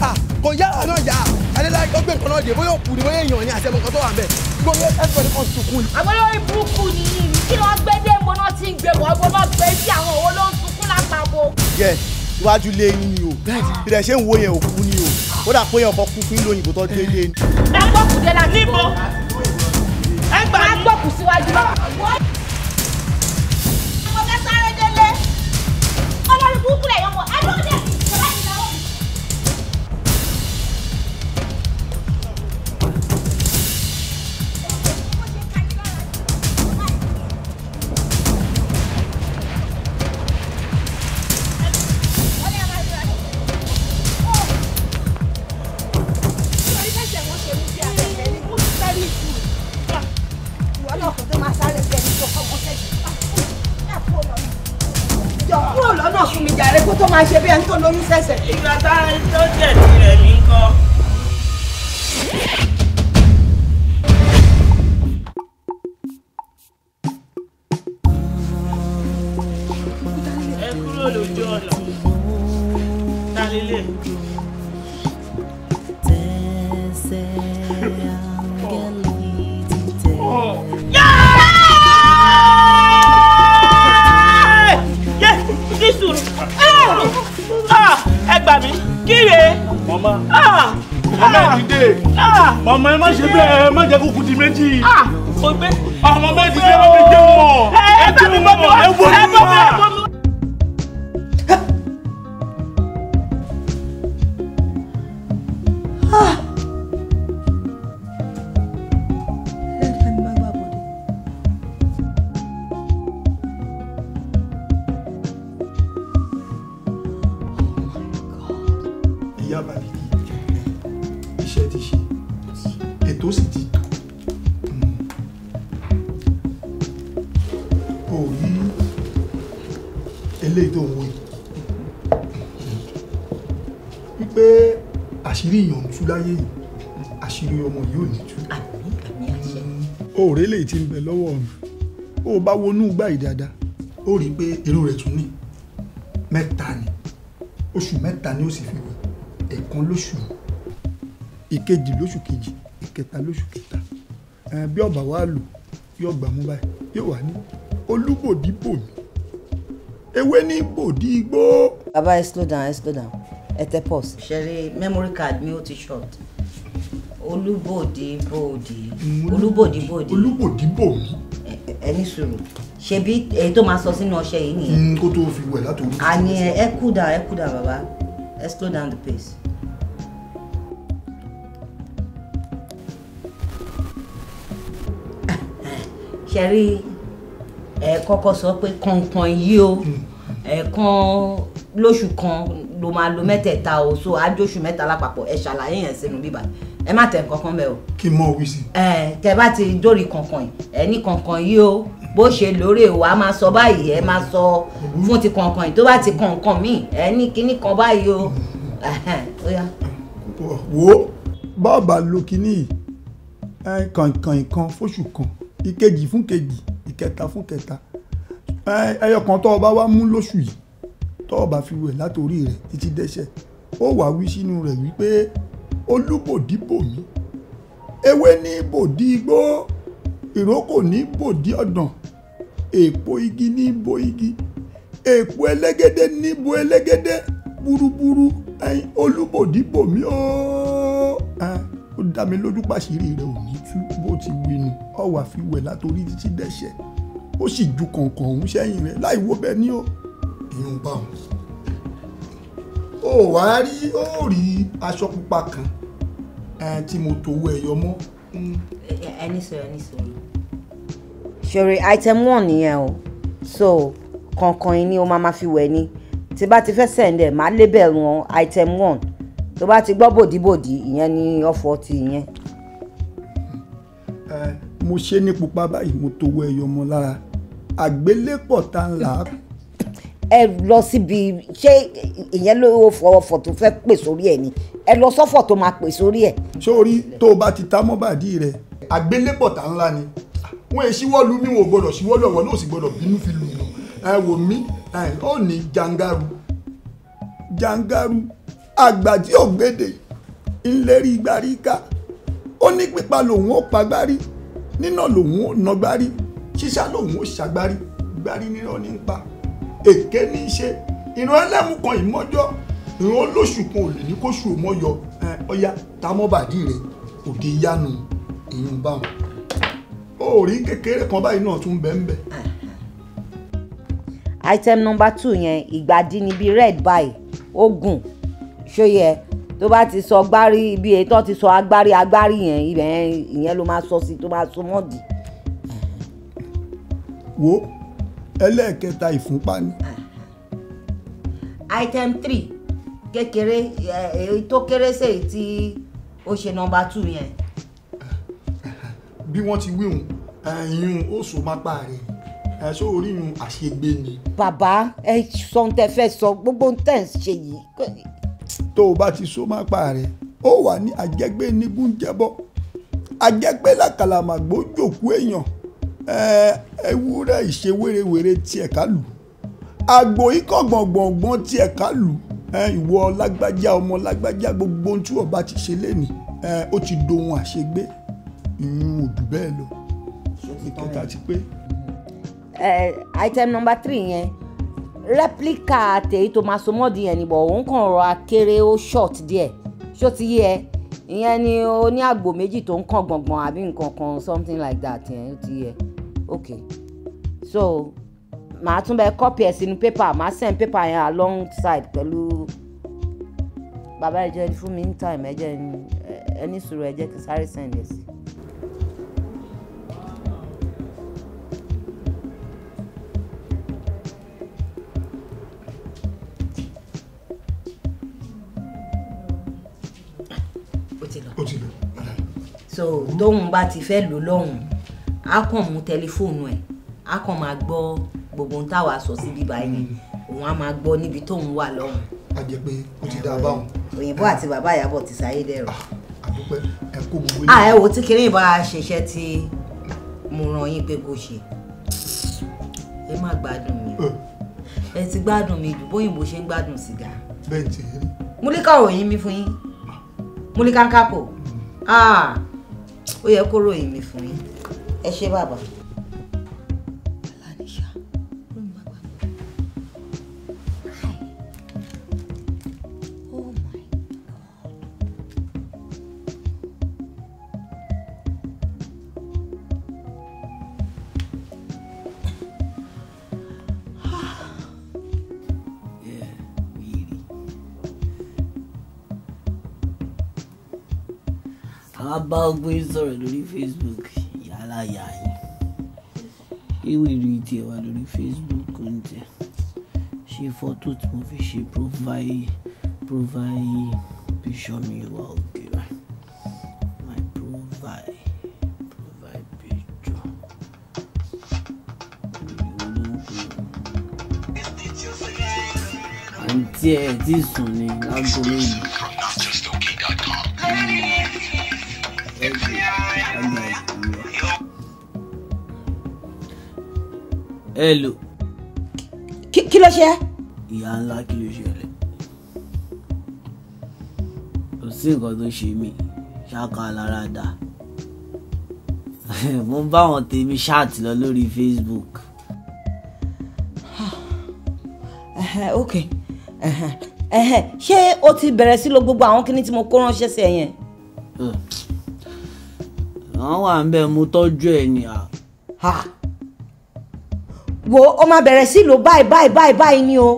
Speaker 3: kò yára náà yá adéla ọgbẹ́ nǹkan náà dé bóyá òkú ni bóyá èèyàn ni àti ẹ̀mọ̀ nǹkan tó wà ń bẹ̀ gbogbo everybody kan sunkún ni.
Speaker 8: àbọ̀ lórí burúkú ni yìí kí wọ́n gbé dé mo náà ti ń gbé wọ́n mo náà gbé sí àwọn owó ló ń sunkún lápapọ̀.
Speaker 3: yẹ iwájú lé yín ni o ìrẹ̀ ṣé ń wo yẹn òkú ni o ó dà pé ọkọ̀ kú fún ìlú òyìnbó tó dé lé ni.
Speaker 8: dágbọ́kù dé la níbo
Speaker 9: ẹgbà ní
Speaker 8: dágbọ́kù síwájú. mo fẹ́ sáré délé olórí burúkú lẹ̀ yọmọ ẹ ló dé ìjọba ìnáwó. kúrò lọ́nà fún mi jàre kó tó máa ṣe bí ẹni tó lóyún sẹ́sẹ̀.
Speaker 9: ìgbà táwọn tó jẹ̀ tirẹ̀ mi ń kọ́. ẹ kúrò lójú ọ̀nà ta lélẹ̀. ẹ gbà mí kíre.
Speaker 3: mama mama ẹ dìde mama ẹ má ṣe bẹ́ẹ̀ ẹ má jẹ́ kó kú di méjì.
Speaker 9: mama
Speaker 3: ẹ dìde ẹ má fi jẹ́ mọ́ ẹ jẹ́ mọ́ ẹ wọ ní wá.
Speaker 11: láyé yìí àṣírí ọmọ yóò ní tú. òòrè lè ti ń bẹ lọ́wọ́ mi ó bá wọnú gbà yìí dáadáa ó rí i pé irú rẹ̀ tún ní mẹ́ta ni oṣù mẹ́ta ni ó sì fi wẹ̀ ẹ̀kan lóṣù ìkejì lóṣù kejì ìkẹta lóṣù kẹta bí ọba wa lò yóò gbà mú báyìí yóò wà ní olúbòdì bòmí ewé ní bòdì igbó.
Speaker 8: bàbá ẹ slow down ẹ tẹ pause. ṣeré memory card mi ó ti short. olúbòdì
Speaker 11: bòmí.
Speaker 8: ẹ ní sùúrù ṣebí èyí tó máa sọ sínú ọṣẹ yìí nìyẹn.
Speaker 11: kó tó fi wẹ̀ látòrí.
Speaker 8: àní ẹ cool down bàbá ẹ slow down the pace. ṣẹ́rí ẹ kọ́kọ́ sọ pé kọ̀ọ̀kan yìí o ẹ̀ẹ̀kan lóṣù kan ló máa lo mẹ́tẹ̀ẹ̀ta o so àjọṣù mẹ́ta lápapọ̀ ẹ ṣàlàyé yẹn sínú bíbá ẹ má tẹ̀ nǹkankan bẹ́ẹ̀ o.
Speaker 11: kí n mọ wí sí.
Speaker 8: tẹ bá ti dórí kankan yìí ẹ ní kankan yìí o bó ṣe lóore o a máa sọ báyìí ẹ máa sọ fún ti kankan yìí tó bá ti kankan míì ẹ ní kíní kan báyìí o.
Speaker 11: wo bàbá lo kíní kankan ìkan fóṣù kan ìkejì fún kejì ìkẹta fún kẹta ẹyọ kan tó o bá wá mú lóṣù yìí tó o bá fi wẹ̀ látòrí rẹ̀ títí dẹ́sẹ̀ ó wá wí sínú rẹ̀ wípé olúbòdì bòmí ewé ní bòdì igbó ìrókò ní bòdì ọ̀dàn èpo igi ní bo igi èpo elégédé ní bo elégédé búrúbúrú olúbòdì bòmí ó dá mi lójú pàṣírí rẹ̀ ò ní tú bó ti wí nu ó wá fi wẹ̀ látòrí títí dẹ́sẹ̀ ó sì ju kọ̀ọ̀kan òun sẹ́yìn rẹ̀ láì wo bẹ́ẹ̀ ni ó ìyún bá wọn. ó wá rí aṣọ pupa kan tí mo tòwó ẹ̀yọ mọ́.
Speaker 8: ẹni sọ̀rọ̀ ṣòro item 1 nìyẹn o so kọ̀ọ̀kan yìí ni o máa fi wẹ̀ ni tí bá ti fẹ́ sẹ̀ǹdẹ̀ máa label wọn item 1 tó bá ti gbọ́ bòdìbòdì ìyẹn ni ọ̀fọ̀ ti ìyẹn.
Speaker 15: mo ṣe ní pupa báyìí mo tó wọ ẹyọ ọmọ lára àgbélépọ̀ tá ń là á.
Speaker 8: ẹ lọ síbi ṣé ìyẹn ló fọwọ́fọ̀ tó fẹ́ pè sórí ẹ̀ ni ẹ lọ sọ́fọ̀ tó máa pè sórí ẹ̀.
Speaker 15: sórí tó o bá ti ta mọ́ bàdí rẹ̀ àgbélépọ̀ tá ńlá ni wọ́n èsíwọ́ lu mí wọn ò gbọ́dọ̀ síwọ́ lọ́wọ́ náà sì gbọ́dọ̀ bínú fi lù lù ẹ wò mí ó ní jangaru àgbà tí ò gbédè ńlẹ́rìí gbáríkà ó ní pípa lòun ó pa gbárí nínà lòun ó nà gbárí ṣíṣá lòun ó ṣàgbárí gbárí nínà ní pa èké ní í ṣe ìran ẹlẹ́mú kan ìmọ́jọ́ ìran olóṣù kan ò lè ní kóṣù òmọ́yọ ọya tamọ́bàdí rẹ̀ òde yánu ìyún báwọn orí kékeré kan báyìí náà tún bẹ́ẹ̀ ń bẹ̀.
Speaker 8: item number 2 yẹn ìgbàdí ni bíi red báyìí ó gùn ṣóyẹ tó bá ti sọ gbárí ibi èyí tó ti sọ agbárí yẹn ibẹ̀ ìyẹn ló máa sọ sí tó máa so mọ́dì.
Speaker 15: wo ẹlẹ́ẹ̀kẹta ìfúnpá ni.
Speaker 8: item 3 kékeré èyí tó kéré sí èyí tí ó ṣe number 2 yẹn.
Speaker 15: bí wọ́n ti wíhun ìyún ó so mápá rẹ̀ ṣó orí yun àṣegbé ni.
Speaker 8: bàbá ẹ sọ tẹ́ fẹ́ sọ gbogbo tẹ́ ń ṣe yìí.
Speaker 15: tó o bá ti so mápá rẹ̀ ó wà ní àjẹgbé nígún jẹbọ àjẹgbé làkàlàmàgbò jòkú èèyàn ewúrẹ́ ìṣewérewère tiẹ̀ ká lù àgbò ikọ̀ gbọ̀ngbọ̀ngbọ̀n tiẹ̀ ká lù ìwọ lágbájá ọmọ lágbájá gbogbo ohun tí ọba ti ṣe lénìí ó ti dohun àṣegbé ìyún òdù bẹ́ẹ̀ lọ ìkẹta ti pé.
Speaker 8: item number 3 yẹn replica àtẹ̀yí tó máa so mọ́ọ̀dì yẹn níbọ̀ òun kàn rọ akéré ó short díẹ̀ ṣó ti yé ẹ ìyẹn ni ó ní àgbò méjì tó ń kàn gbọ̀ngbọ̀n àbí nǹkan kan something like that yẹn ó ti yé ok so màá tún bẹ copy ẹ̀ sínú paper màá send paper yẹn alongside pẹ̀lú bàbá ẹ jẹ́ fún mi ní time ẹ jẹ́ ẹni sùúrù ẹ jẹ́ kí sáré send ẹ̀ sí.
Speaker 15: ó ti lọ.
Speaker 8: so tóun bá ti fẹ́ lò lọ́hùn á kàn mú tẹlifóònù ẹ̀ á kàn máa gbọ́ gbogbo ohun táwa sọ sí bíbá yẹn òun á máa gbọ́ níbi tóun wà lọ́hùn.
Speaker 15: a jẹ pé ó ti dá a báwọn.
Speaker 8: òyìnbó àti bàbá Ìyábọ̀ ti sáyé dẹ̀rọ̀.
Speaker 15: àdúpẹ́ ẹ kó gbogbo ilé.
Speaker 8: ẹ wo tí kìnìún bá ṣiṣẹ́ tí mo ràn yín pé kó ṣe ẹ má gbádùn mi ẹ ti gbádùn mi jù bóyìnbó ṣe ń gbádùn sìgá.
Speaker 15: bẹ́ẹ̀ ti rí.
Speaker 8: múlíkà ròyìn mi fún yín múlíkà ń kápò ó yẹ kó ròyìn mi fún yín ẹ ṣé bàbá.
Speaker 2: bá ọgbọ́n sọ̀rọ̀ lórí Facebook yálà yà yín ìwé rí tiẹ̀ wá lórí Facebook oúnjẹ ṣe fọ́tò tí mo fi ṣe profile picture mi wà òkè rà my profile picture àǹtí ẹ̀ tí sùn ní lágbo méjì. Hello.
Speaker 8: Kí ló ṣe?
Speaker 2: Ìyá ńlá kí ló ṣẹlẹ̀? Kò sí nǹkan tó ṣe mí, ṣáká lára dà. Mo ń bá wọn tèmi ṣáàtì lọ lórí Facebook.
Speaker 8: Ok. Ṣé o ti bẹ̀rẹ̀ sí lo gbogbo àwọn kíní tí mo kó ránṣẹ́ sí ẹ yẹn?
Speaker 2: Àwọn wà ń bẹ̀ mo tọ́jú ẹ̀ ni à.
Speaker 8: Wo o máa bẹ̀rẹ̀ sí lò báyìí ni o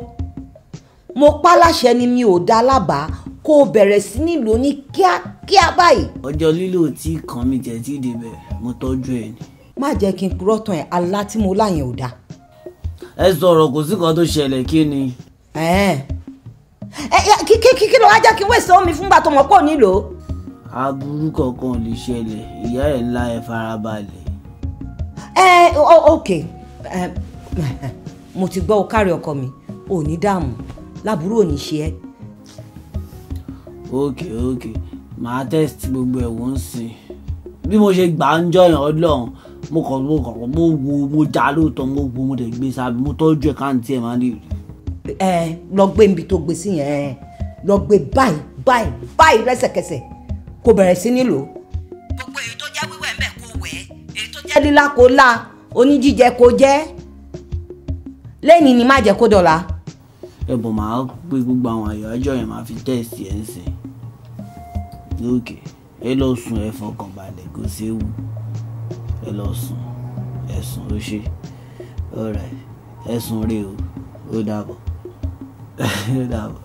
Speaker 8: mo pa láṣẹ ni mi ò dá lábàá kó o bẹ̀rẹ̀ sí ní lò ní kíákíá báyìí.
Speaker 2: ọjọ́ lílò tí kàn mí jẹ́ tí débẹ̀ mo tọ́jú ẹ̀ ni.
Speaker 8: má jẹ́ kí n purọ́ tán ẹ̀ alá tí mo láyẹn ò dáa.
Speaker 2: ẹ sọ̀rọ̀ kò sí kan tó ṣẹlẹ̀ kí ni.
Speaker 8: kí ló wá jẹ́ kí wẹ́sì omi fúngbà tó mọ̀ pọ̀ nílò.
Speaker 2: aburú kankan lè ṣẹlẹ̀ ìyá ẹ̀ ńlá ẹ̀ farabalẹ̀.
Speaker 8: Ok mo ti gbọ́ o kárí ọkọ mi ò ní dààmú láburú ò ní ṣe ẹ́.
Speaker 2: ok màá test gbogbo ẹ̀ wọ́n sìn bí mo ṣe gbà ń jọyàn ọlọ́run mo já lóòótọ́ mo tẹ̀ gbé sábẹ́ mo tọ́jú ẹ̀ káàntì ẹ̀ máa lè rí.
Speaker 8: Lọ gbé níbi tó gbé sí yẹn lọ gbé báyìí lẹ́sẹ̀kẹsẹ̀ kó bẹ̀rẹ̀ sí nílò. gbogbo èyí tó jẹ́ wíwẹ̀ ń bẹ̀ kó wẹ̀ èyí tó jẹ́ lílá kó lá oníjíjẹ kó jẹ́ lẹ́yìn ni má jẹ́ kó dọ̀la.
Speaker 2: ẹ̀bùn máa gbé gbogbo àwọn àyájọ́ yẹn máa fi tẹ́ẹ̀sì ẹ̀ ń sìn lókè ẹ lọ sùn ẹ fọkàn balẹ̀ kò séwu ẹ lọ sùn ẹ sùn ó ṣe ọ̀rẹ́ ẹ sùn rí o ó dàbọ̀ ó dàbọ̀.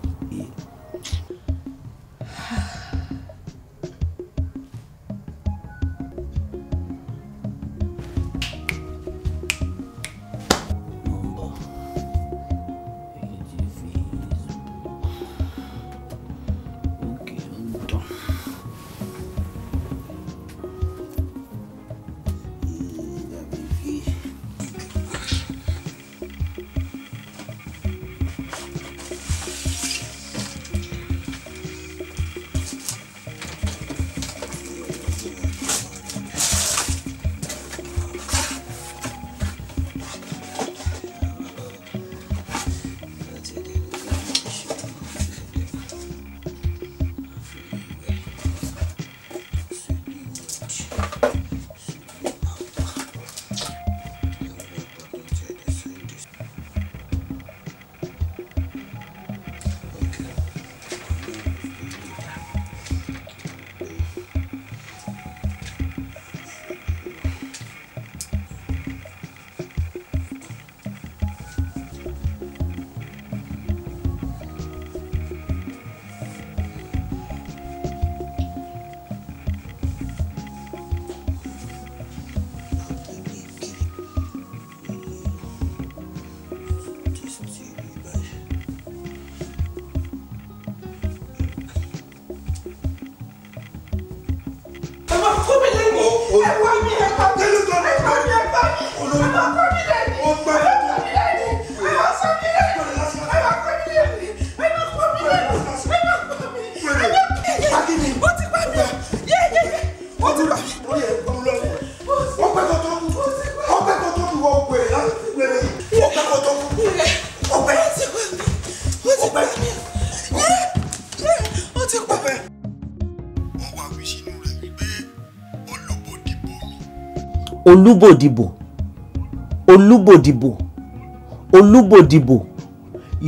Speaker 2: olúbòdìbò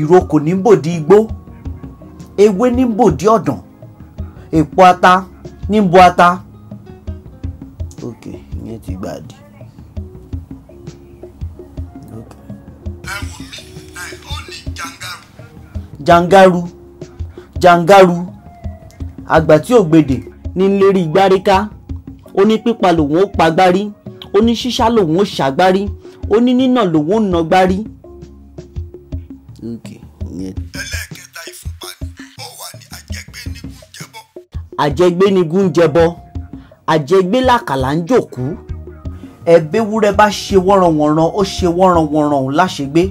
Speaker 2: ìrókò ní bòdì igbó ewé ní bòdì ọ̀dàn èpo ata ní bo ata. ok ìyẹn ti gbàdí. jangaru àgbà tí ò gbèdè ní lérí gbáríká ó ní pípa lòun ó pagbárí ó ní ṣíṣá lòun ó ṣàgbárí ó ní nínà lòun ó nà gbárí.
Speaker 11: ẹlẹ́ẹ̀kẹta ìfúnpá ni ó wà ní
Speaker 2: àjẹgbé nígún jẹbọ àjẹgbé làkàlà ń jòkú ẹ̀bẹ́wúrẹ́ bá ṣe wọ́ranwọ̀nran ó ṣe wọ́ranwọ̀nran òun láṣegbé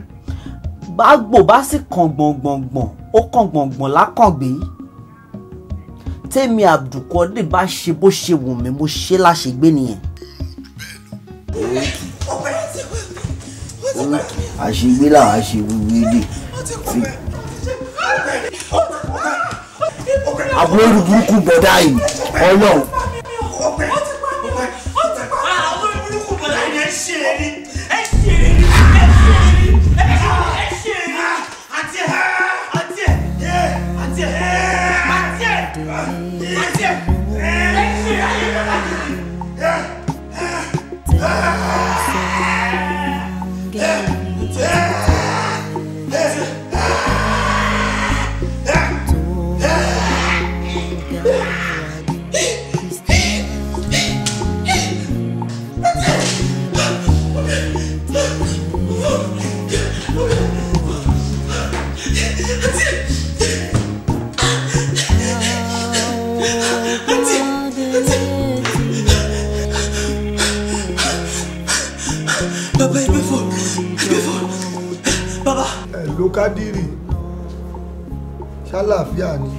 Speaker 2: bágbò bá sì kàn gbọ̀ngbọ̀ngbọ̀n ó kàn gbọ̀ngbọ̀n lákàngbé tèmi Abdulkadir bá ṣe bó ṣe wù mí mo ṣe láṣegbé nìyẹn. àṣegbé làwọn àṣewúwé dè àbúrò burúkú bọ̀dá yìí ọlọ́run.
Speaker 15: Abdulkadiri ṣàlàáfíà ni.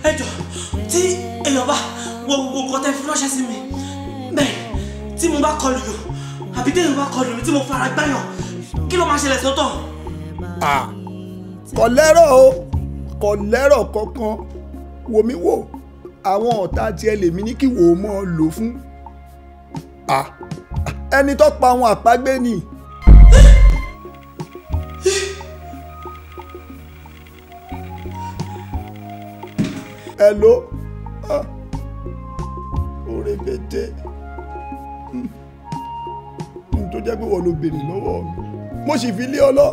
Speaker 2: ẹ jọ tí èèyàn bá wo gbogbo nǹkan tẹ́ fi ránṣẹ́ sí mi bẹ́ẹ̀ tí mo bá kọlù yọ àbí téèyàn bá kọlù mi tí mo fara gbáyàn kí ló máa ṣẹlẹ̀ sọ́tọ̀.
Speaker 15: kò lẹ́rọ̀ o kò lẹ́rọ̀ kankan wò mí wò àwọn ọ̀tá tiẹ̀ lèmi ní kí wò ó mọ́ ọ lò fún ẹni tó pa àwọn àpagbé ni. Hello orebete tó jẹ́ pé wọ́n ló béèrè lọ́wọ́ mi mo sì fi lé ọ lọ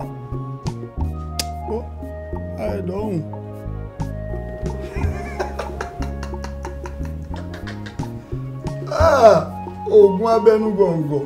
Speaker 15: àìdọ́hùn. Oògùn abẹ́nú gọ̀ǹgọ̀.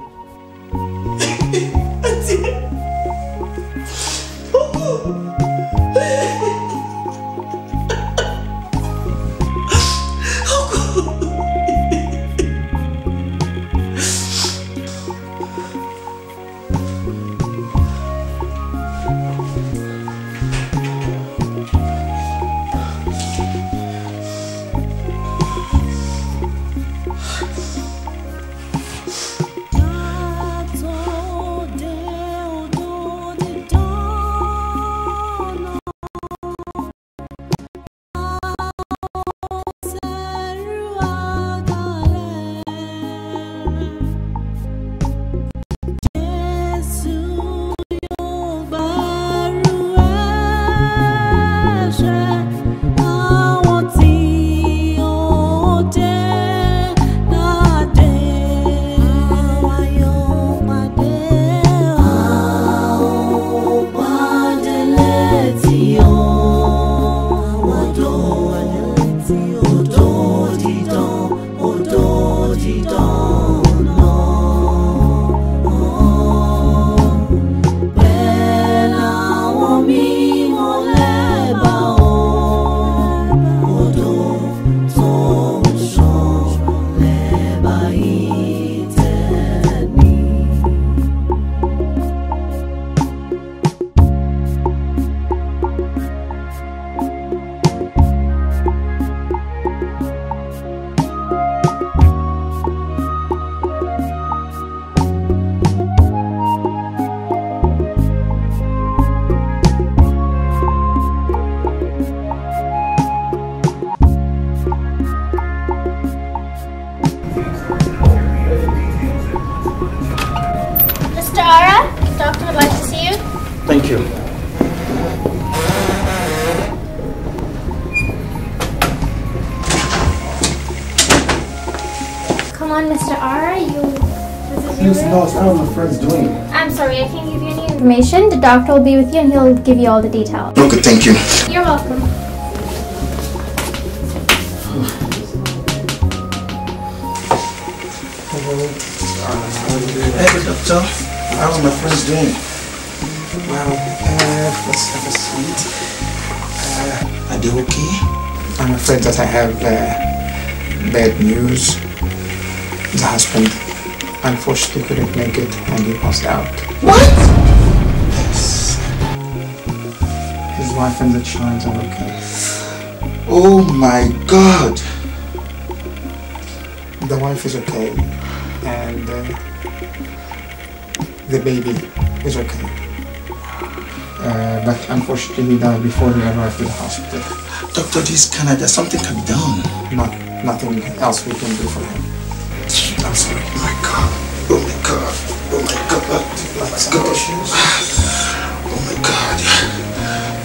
Speaker 16: Thank you.
Speaker 17: Come on, Mr. R.
Speaker 16: Please, boss, how are my friends doing?
Speaker 17: I'm sorry, I can't give you any information. The doctor will be with you and he'll give you all the details.
Speaker 11: Okay, thank you.
Speaker 17: You're welcome.
Speaker 16: Hey, doctor, how are my friends doing? Wow, let's have a seat. Are they okay? I'm afraid that I have bad news. The husband unfortunately couldn't make it and he passed out.
Speaker 11: What?
Speaker 16: Yes. His wife and the child are okay.
Speaker 11: Oh my God.
Speaker 16: The wife is okay and the baby is okay. But unfortunately he died before he arrived at the hospital.
Speaker 11: Doctor, this Canada, something can be done.
Speaker 16: Nothing else we can do for him.
Speaker 11: I'm sorry. Oh my God. Oh my God. Oh my God. Oh my God. Oh my God.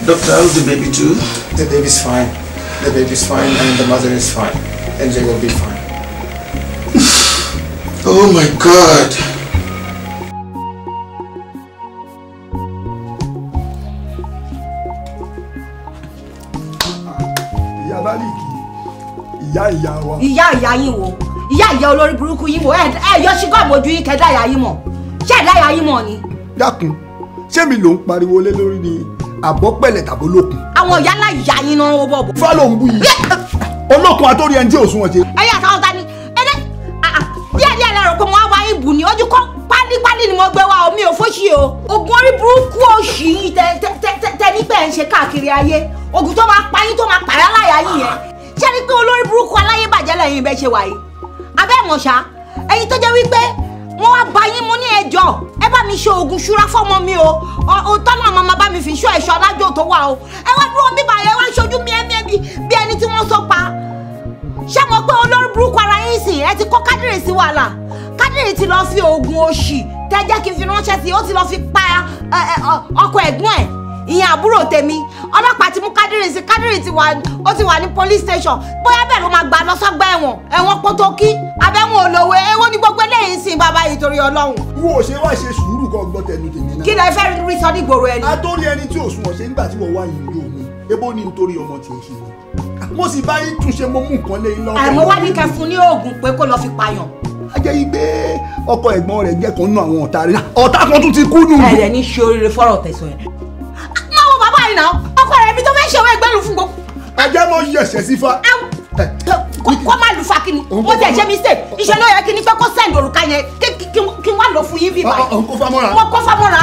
Speaker 11: Doctor, how's the baby too?
Speaker 16: The baby's fine. The baby's fine and the mother is fine. And they will be fine.
Speaker 11: Oh my God.
Speaker 15: Ìyá Bálíkì, ìyá wa.
Speaker 6: Ìyá yín wo? Ìyá olórí burúkú yín wo? Yọ ṣígọ́ àmójú yín kẹ́dá ìyá yín mọ̀. Ṣé ẹ̀dá ìyá yín mọ̀ ni?
Speaker 15: Dákun, ṣé mi ló ń pariwo lé lórí ni àbọ̀pẹ̀lẹ̀ tàbí olókun?
Speaker 6: Àwọn ìyá ńlá ìyá yín náà ń bọ̀ bọ̀.
Speaker 15: Fálọ̀ ń bú yìí. Olókun àtórí ẹni tí ò sún wọn ṣe.
Speaker 6: Ẹyà táwọn ta ni? Díẹ̀ lẹ́rọ pé mo wá wáyé bù ní ojú kọ́ pálípálí ni mo gbé wá omi ò fóṣì o. Ògùn orí burúkú òṣì yìí tẹ
Speaker 18: tẹ ní pé ẹ̀ ń ṣe káàkiri ayé ogun tó máa pa yín tó máa pààyà láyà yín yẹn ṣé ni pé olórí burúkú aláyé bàjẹ́ lẹ́yìn bẹ́ẹ̀ ṣe wà yìí abẹ́ mọ̀ṣá ẹ̀yin tó jẹ́ wípé wọ́n wá bá yín mú ní ẹjọ́ ẹ bá mi ṣe oògùn ṣúra fọ́mọ mi o òótọ́ náà máa bá mi fi ṣọ́ ẹ̀ṣọ́ alájò tó wà o ẹ wá dúró bíbá yẹn wá ṣojú mi ẹ̀mí bí ẹni tí wọ́n sọ pa ṣé mo pé olórí burúkú ara yín sìn ẹ ti kó Kádìrì sí wàhálà Kádìrì ti lọ fi oògùn òṣì tẹ́ jẹ́ kí n fi ránṣẹ́ sí i ó ti lọ fi pa ọkọ ẹ̀gbọ́n ẹ̀ ìyẹn àbúrò tèmi ọlọ́pàá ti mú Kádìrì sí Kádìrì ti wà ní police station bóyá bẹ́ẹ̀ ló máa gbà lọ sọ́gbà ẹ̀wọ̀n Pọ́tọ́kí abẹ́wọ̀n olówó èwo ní gbogbo eléyìí sìn bàbá yìí torí Ọlọ́run.
Speaker 15: wo ṣe wá ṣe sùúrù kan gbọ́ tẹnu tèmi náà.
Speaker 18: kí lẹ fẹ́ rí sọ nígboro ẹni.
Speaker 15: àtórí ẹni tí òsùn ọ̀sẹ̀ nígbà tí wọ́n wá yìí ló mi ebó ní nítorí ọmọ tí ń ṣe ni mo sì bá yín túnṣe mo mú nǹkan lé yín lọ́wọ́.
Speaker 18: àìmọ́ wá ní kẹ́ fún ní oògùn pé kó lọ fi pààyàn.
Speaker 15: a jẹ́ yí pé ọkọ ẹ̀gbọ́n rẹ̀ jẹ́ kan nú àwọn ọ̀tá rẹ̀ ọ̀tá kan tún ti kú nù.
Speaker 18: ẹ̀rẹ̀ ní ṣe oríire fọ́rọ̀ tẹ̀sán ẹ̀. máa wo bàbá yìí náà ọkọ rẹ̀ ibi tó fẹ́ ṣe owó ẹgbẹ́ lu fún gbogbo.
Speaker 15: ẹ jẹ́ mọ yẹ̀ṣẹ̀ sí fa.
Speaker 18: kó má lu fa kí ni mo tẹ̀ ṣe mistake iṣẹ́ ló yẹ kí ni pé kó send òrùka yẹn kí n wá lọ fún yín bí báyìí.
Speaker 15: kó famọ́ra
Speaker 18: mo kó famọ́ra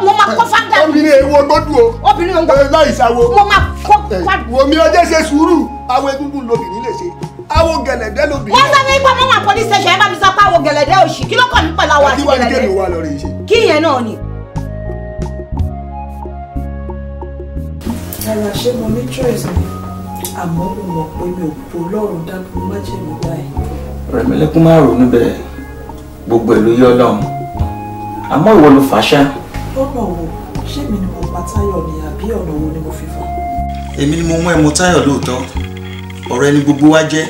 Speaker 18: mo máa kó fáńgà.
Speaker 15: obìnrin èwo gbọ́dọ̀ o
Speaker 18: obìnrin òun
Speaker 15: láì ṣàwo.
Speaker 18: mo máa kó fáńgà.
Speaker 15: wo mi ọjọ́ ṣe sùúrù àwọn egungun lobìnrin lè ṣe àwọn gẹ̀lẹ̀dẹ́ lobìnrin.
Speaker 18: wọ́n sọ fún ipò mọ́wọ́n police station ẹ bá mi sọ pé àwọn gẹ̀lẹ̀dẹ́ òṣì kí ló kàn mí pẹ̀lú àwọn àti gẹ̀lẹ̀dẹ́. kí yẹn náà ni.
Speaker 7: ara ṣé mo ní choice ni àmọ́ mo mọ̀ pé mi ò bò lọ́rùn dákun má jẹ́ mi báyìí.
Speaker 16: Rẹ̀mílẹ́kún máa ronú bẹ́ẹ̀ gbogbo ẹ̀ ló yọ Ọlọ́run àmọ́ ìwọ ló fà á ṣá.
Speaker 7: lọ́nà wo ṣé mi ni mo pa Táyọ̀ ni àbí ọ̀nà wo ni mo fi fà?
Speaker 16: èmi ni mo mú ẹmu Táyọ̀ lóòótọ́ ọ̀rẹ́ ni gbogbo wa jẹ́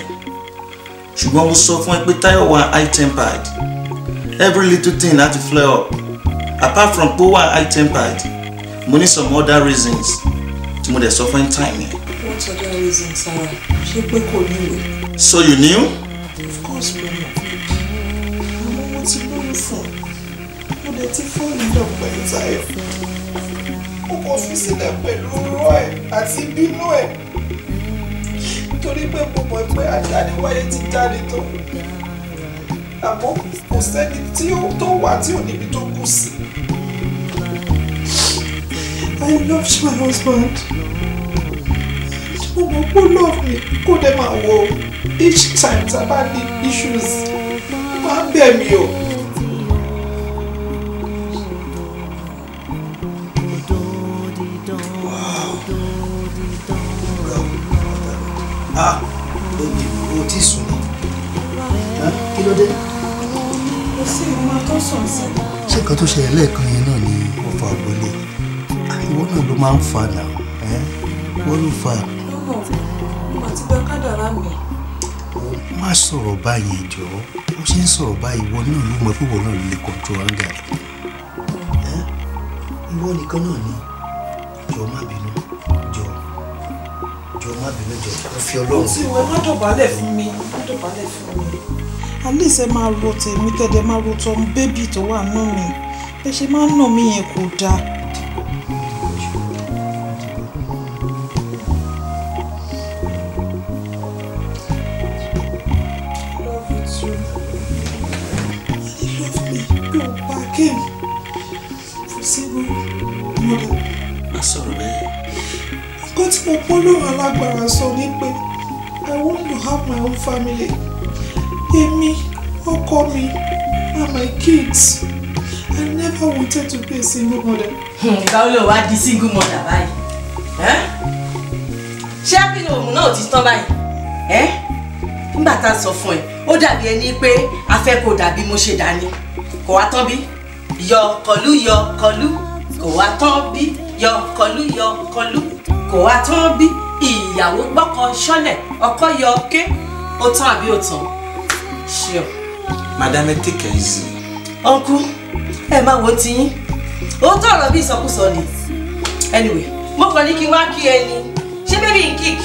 Speaker 16: ṣùgbọ́n mo sọ fún ẹ pé Táyọ̀ wà high tempered every little thing láti flare up apart from pé wà high tempered mo ní some other reasons tí mo dẹ̀ sọ fún ẹ time yẹn.
Speaker 7: What other reasons, Sarah? Ṣé pé kò níwèé?
Speaker 16: So you knew?
Speaker 7: Of course mo mọ̀. Àmọ́ mo ti lóyún fún un. Mo dẹ̀ ti fún ìlọ pẹ̀lú Táyọ̀. Mo kàn fi sílẹ̀ pẹ̀lú ọ̀rọ̀ ẹ̀ àti bínú ẹ̀. Torí pé mo mọ̀ pé àdániwáyé ti jáde tó. Àmọ́ kò sẹ́ni tó wà tí ò níbi tó kù sí. I loved my husband. Who love me? Kó dẹ̀ máa wo each time tá a bá ní issues máa ń bẹ̀ mí o.
Speaker 12: o ti sùn ni kí ló dé.
Speaker 7: Kò sí ìmọ̀ tó sùn sí.
Speaker 12: ṣé nǹkan tó ṣẹlẹ̀ lẹ́ẹ̀kan yẹn náà ni ó fa ògbólé ìwọ náà ló máa ń fa náà wọ́n ló fa.
Speaker 7: Mo ti gba kádàrá mi.
Speaker 12: má sọ̀rọ̀ báyìí jọ ó ṣe ń sọ̀rọ̀ báyìí ìwọ náà ló mọ̀ pé ìwọ náà ló lè control anger ìwọ nìkan náà ni jọ má bínú jọ má bínú jọ ó fi Ọlọ́run.
Speaker 7: Mo ti wẹ má dọ̀bálẹ̀ fún mi má dọ̀bálẹ̀ fún mi. Alice ẹ máa ro tèmi kẹ́dẹ̀ máa ro tọ́ bébì tó wà nù mí ẹ ṣe máa ń nà mí yẹn kò dáa. Again, for single mother.
Speaker 16: Má sọ̀rọ̀ bẹ́ẹ̀.
Speaker 7: Nǹkan tí mo pọ́ lóhùn alágbára sọ ni pé I want to have my own family. Èmi, ọkọ mi, and my kids. I never wanted to be a single mother.
Speaker 6: Ìgbà wo ló wá di single mother báyìí? Ṣé àbínú òun náà ti tán báyìí? Nígbà tá a sọ fún ẹ, ó dàbí ẹni pé a fẹ́ kó dàbí mo ṣe dání. Kò wá tán bí? Yọ kọlú kò wá tán bí yọ kọlú kò wá tán bí ìyàwó gbọ́kọ ṣọ́lẹ̀ ọkọ yọ ké ó tán àbí ó tán ṣe ọ.
Speaker 16: Madam, take it easy.
Speaker 6: Uncle, ẹ máa wo tiyín ó tọrọ bí ìsọkúsọ ni anyway mo kàn ní kí n wá kí ẹni ṣé bébí n kík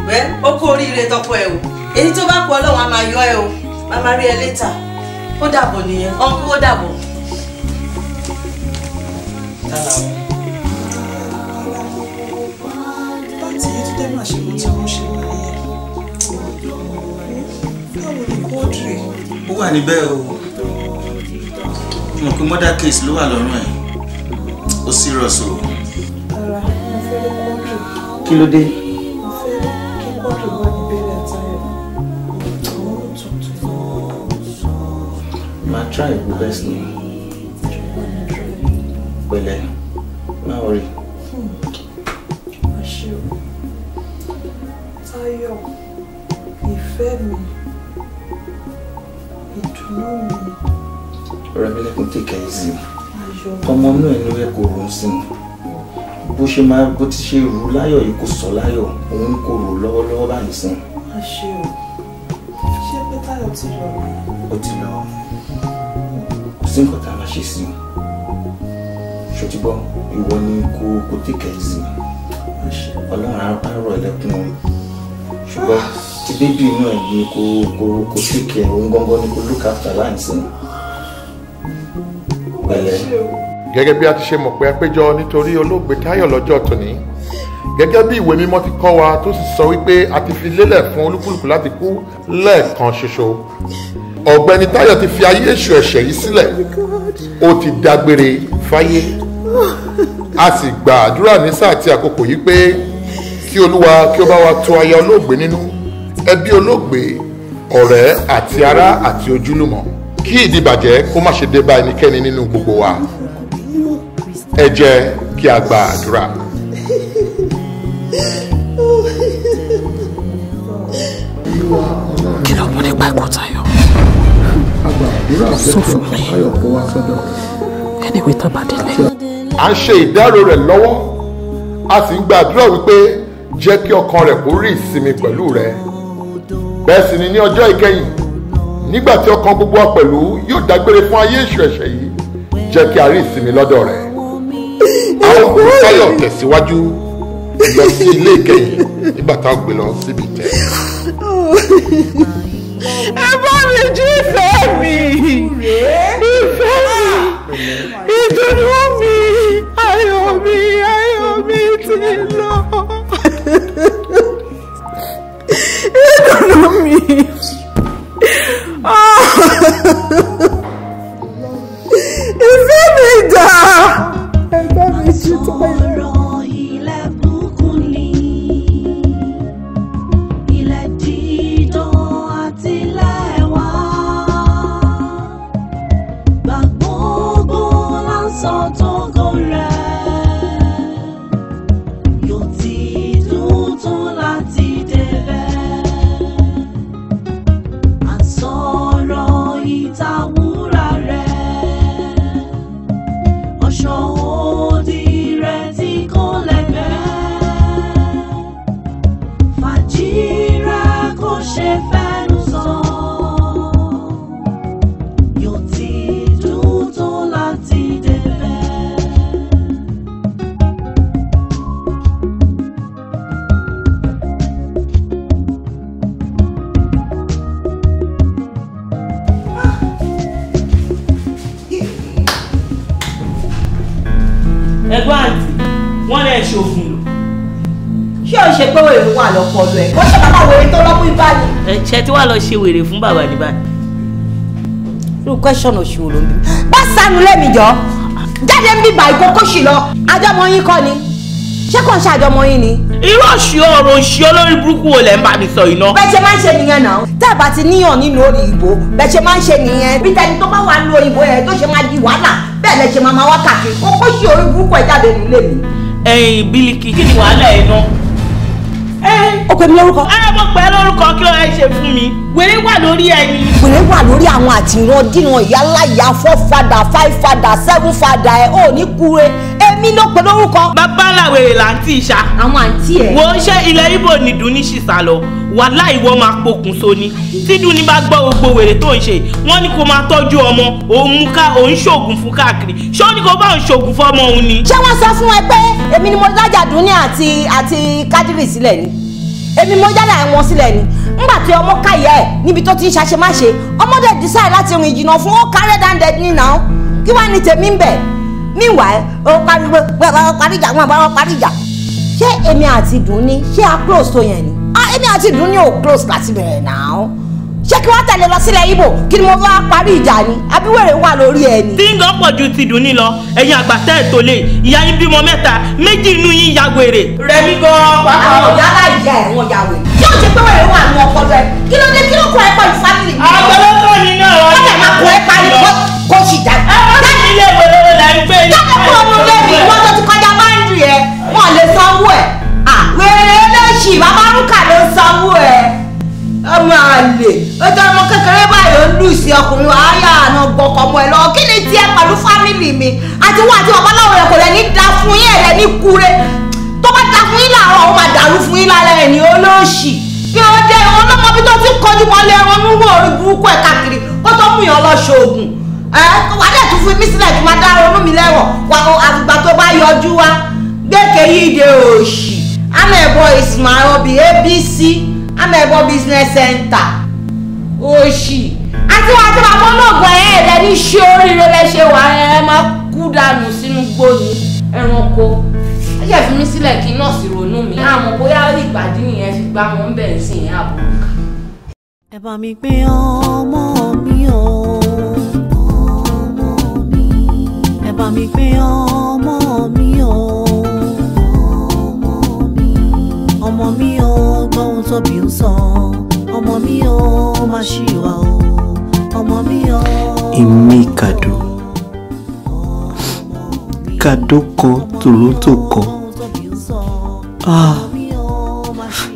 Speaker 6: wẹ́ ó kó oríire tọpọ ẹ o èyí tó bá kú Ọlọ́run á máa yọ ẹ o máa máa rí ẹ létà ó dàbọ̀ nìyẹn uncle ó dàbọ̀.
Speaker 7: Láti yí tó dé máa ṣe mọ́ tí wọ́n ṣe wáyé. Báwo ni Korede?
Speaker 16: Ó wà níbẹ̀ o. Mo mọ̀ pé murder case ló wà lọ́rùn ẹ̀. Ó serious o.
Speaker 7: Rárá,
Speaker 16: Kí ló dé? Ma try your best ni. Pẹ̀lẹ́, má worry.
Speaker 7: Táyọ̀, ìfẹ́ mi, ìdùnnú mi.
Speaker 16: Rẹ̀mílẹ́kùn take it easy. Ọmọ náà ló yẹ kó rò sí. Bó ti ṣe rú láyọ̀ yìí kò sọ láyọ̀, òun kò rò lọ́wọ́lọ́wọ́ báyìí sí.
Speaker 7: Ṣé pé Táyọ̀ ti lọ?
Speaker 16: Ó ti lọ. Kò sí nǹkan tá a máa ṣe sí. Ṣòtúbọ̀, ìwọ ni kó take it easy. Ọlọ́run á rọ̀ ẹlẹ́kùn wọn. Ṣùgbọ́n tí bébí inú ẹ̀ ní kó take care, òun gangan ni kó look after láìsí.
Speaker 19: Gẹ́gẹ́ bí a ti ṣe mọ̀ pé a péjọ nítorí olóògbé Táyọ̀ lọ́jọ́ tòní, gẹ́gẹ́ bí ìwé mímọ́ ti kọ́ wa tó sì sọ wípé a ti fi lélẹ̀ fún olúkúlùkù láti kú lẹ́ẹ̀kan ṣoṣo. Ọ̀gbẹ́ni Táyọ̀ ti fi ayé èṣù ẹ̀ṣẹ̀ yìí sílẹ̀, ó ti dágbére fáyé. A sì gba àdúrà ní sáà tí àkókò yìí pé kí Olúwa kí ó bá wa tu aya olóògbé nínú, ẹbí olóògbé, ọ̀rẹ́ àti ará àti ojúlùmọ̀, kí ìdíbàjẹ́ kó má ṣe dé bá ẹnikẹ́ni nínú gbogbo wa. Ẹ jẹ́ kí a gba àdúrà.
Speaker 20: Kí ló mú nípa ikú Táyọ̀? Sọ fún mi. Anyway, tó bá délé.
Speaker 19: À ń ṣe ìdárò rẹ̀ lọ́wọ́, a sì ń gba àdúrà wípé jẹ́ kí ọkàn rẹ̀ kó rí ìsinmi pẹ̀lú rẹ̀. Bẹ́ẹ̀ sì ni ní ọjọ́ ìkẹyìn, nígbà tí ọkàn gbogbo wa pẹ̀lú yóò dágbére fún ayé èṣù ẹ̀ṣẹ̀ yìí, jẹ́ kí a rí ìsinmi lọ́dọ̀ rẹ̀. Àwọn òkú Táyọ̀ tẹ̀síwájú lọ sí ilé ìkẹyìn nígbà táwọn gbé lọ síbi ìtẹ́.
Speaker 9: Ẹ bá mi jí ìfẹ́ mi, ìfẹ́ mi, ìdùnnú mi, ayọ̀ mi ti lọ. Ìdùnnú mi. Ìfẹ́ mi dà. Ẹ bá mi jí Táyọ̀. Ẹ̀gbọ́n àǹtí, wọ́n lè ṣòfin lò.
Speaker 18: Ṣé o ṣe pé wèrè wà lọ́pọ̀lọ́ ẹ̀? Kó ṣe bàbá wèrè tó lọ́mú ibà ni.
Speaker 9: Ṣé tí wàá lọ ṣe wèrè fún bàbá ní báyìí?
Speaker 18: Irú question òṣù wo ló ń bí? Bá sanu lẹ́mi jọ. Jáde ń bí bàá ìkókó ṣì lọ. Àjọmọ yín kọ́ ni. Ṣé kò ń ṣe àjọmọ yín ni?
Speaker 9: Irú ọ̀rọ̀ òṣì olórí burúkú wo lẹ̀ ń bá mi sọ iná?
Speaker 18: Bẹ́ẹ̀ ṣe máa ń ṣe nìyẹn náà. Tẹ́ ẹ̀ bá ti níyàn nínú orí ìbò, bẹ́ẹ̀ ṣe máa ń ṣe nìyẹn. Bí tẹni tó bá wà nínú òyìnbó yẹn tó ṣe máa di wàhálà, bẹ́ẹ̀ lẹ ṣe máa wá káàkiri. Kókó ṣì orí burúkú ẹ̀ jáde nílé mi.
Speaker 9: Ẹ̀yin Bílíkì, kí ni wàhálà ẹ̀ náà?
Speaker 18: Ó pè mí lórúkọ.
Speaker 9: Mo pè é lórúkọ, kí ló ẹ ṣe fún mi? Wèrè wà lórí ẹni.
Speaker 18: Wèrè wà lórí àwọn àtìrán dínà ìyáláyà 4 father 5 father 7 father ẹ̀ ò ní kúre. Èmi ló pè lórúkọ.
Speaker 9: Bàbá làwèrè làǹtí ìṣá.
Speaker 18: Àwọn àǹtí ẹ̀.
Speaker 9: Wo ṣé ilẹ̀ Ìgbò nìdún ní ṣìṣà lọ? Wàhálà ìwọ máa pokùnso ni. Tídùn ní bá gbọ́ gbogbo wèrè tó ń ṣe, wọ́n ní kó máa tọ́jú ọmọ, òun mú ká òun ṣoògùn fún káàkiri. Ṣé ó ní kó bá òun ṣoògùn fún ọmọ òun ni?
Speaker 18: Ṣé wọ́n sọ fún ẹ pé èmi ni mo dájà Dúní àti Kádírì sílẹ̀ ni? Èmi mo jáde àwọn sílẹ̀ ni. Nígbà tí ọmọ káyà ẹ̀ níbi tó ti ń ṣàṣemáṣe, ọmọdé decide láti rìn jìnnà fún ó kárẹ́ dáńdẹ́ ní náà. Kí wàá ní tèmi ń bẹ̀? Meanwhile, ó parí ìjà. Ṣé èmi àti Dúní ṣé a close tó yẹn ni? Èmi àti Dúní ò close láti bẹ̀rẹ̀ náà. ṣé kí wọ́n tẹ̀lé lọ sílẹ̀ Ìgbò kí ni mo bá parí ìjà ni àbí wèrè wà lórí ẹ ni.
Speaker 9: tí ń gan pọ̀ ju ti dùn ní lọ ẹ̀yin àgbà tẹ́ ẹ̀ tó lé ìyá yín bímọ mẹ́ta méjì inú yín ya wèrè. Rẹ̀mí gan pàápàá.
Speaker 18: àwọn ọ̀gá aláìyá ẹ̀ wọ́n ya wèrè. yóò ṣe pé wèrè wà ní ọpọlọ ẹ kí ló dé kí ló kọ ẹ pẹ̀lú fámìlì.
Speaker 9: àgbẹ̀lọ́tọ̀ ni náà
Speaker 18: wọ́n lè máa kọ ẹ parí kó sì dá.
Speaker 9: ilé wèrè là ń gbé ní.
Speaker 18: jáde kúrò ní ilé mi wọ́n tó ti kọjá máńdì ẹ̀ wọ́n lè sanwó ẹ̀. wèrè olóṣì bàbá rúkà ló sanwó ẹ̀. ọmọ àlè ọjọ́ ọmọ kékeré báyìí ó lù sí ọkùnrin wàhálà àná gbọkọ̀ mọ́ ẹ lọ kí ni tiẹ̀ pẹ̀lú fámìlì mi àti wọ́n àti bàbá láwọn ẹ̀kọ́ rẹ̀ ní da fún yín ẹ̀rẹ̀ ní kúre tó bá da fún yín làárọ̀ ó máa dàrú fún yín lálẹ́ ẹ̀ ní olóòṣì kí ó dé ọlọ́mọbí tó ti kọjú mọ́lẹ̀ ẹran nínú orí burúkú ẹ̀ káàkiri kó tó mú yàn lọ ṣoògùn wà á dẹ̀ tún fún mi sílẹ̀ kí n máa dá ronú mi lẹ́wọ̀n àgbà tó bá yọjú wa gbẹ́kẹ̀ yìí dé òòṣì amẹ̀bọ Ismail obi ABC amẹ̀bọ business center òòṣì àti bàbá olóògùn ẹ̀ẹ́dẹ̀ ní ṣé oríire lẹ́ṣẹ̀ wà ẹ máa kú dànù sínú gbóni ẹranko ẹ jẹ́ fi mí sílẹ̀ kí nọ́ọ̀sì ronú mi àmọ́ bóyá ìgbàdí nìyẹn fi gbá wọn bẹ̀rẹ̀ sí ìyẹn àbúrò.
Speaker 1: ẹ bá mi pé ọmọ mi o ọmọ mi ẹ bá mi pé ọmọ mi o ọmọ mi o gbóhùn tóbi ń sọ ọmọ mi o má ṣìwà o ọmọ mi o.
Speaker 20: èmi Kado kan Toronto kan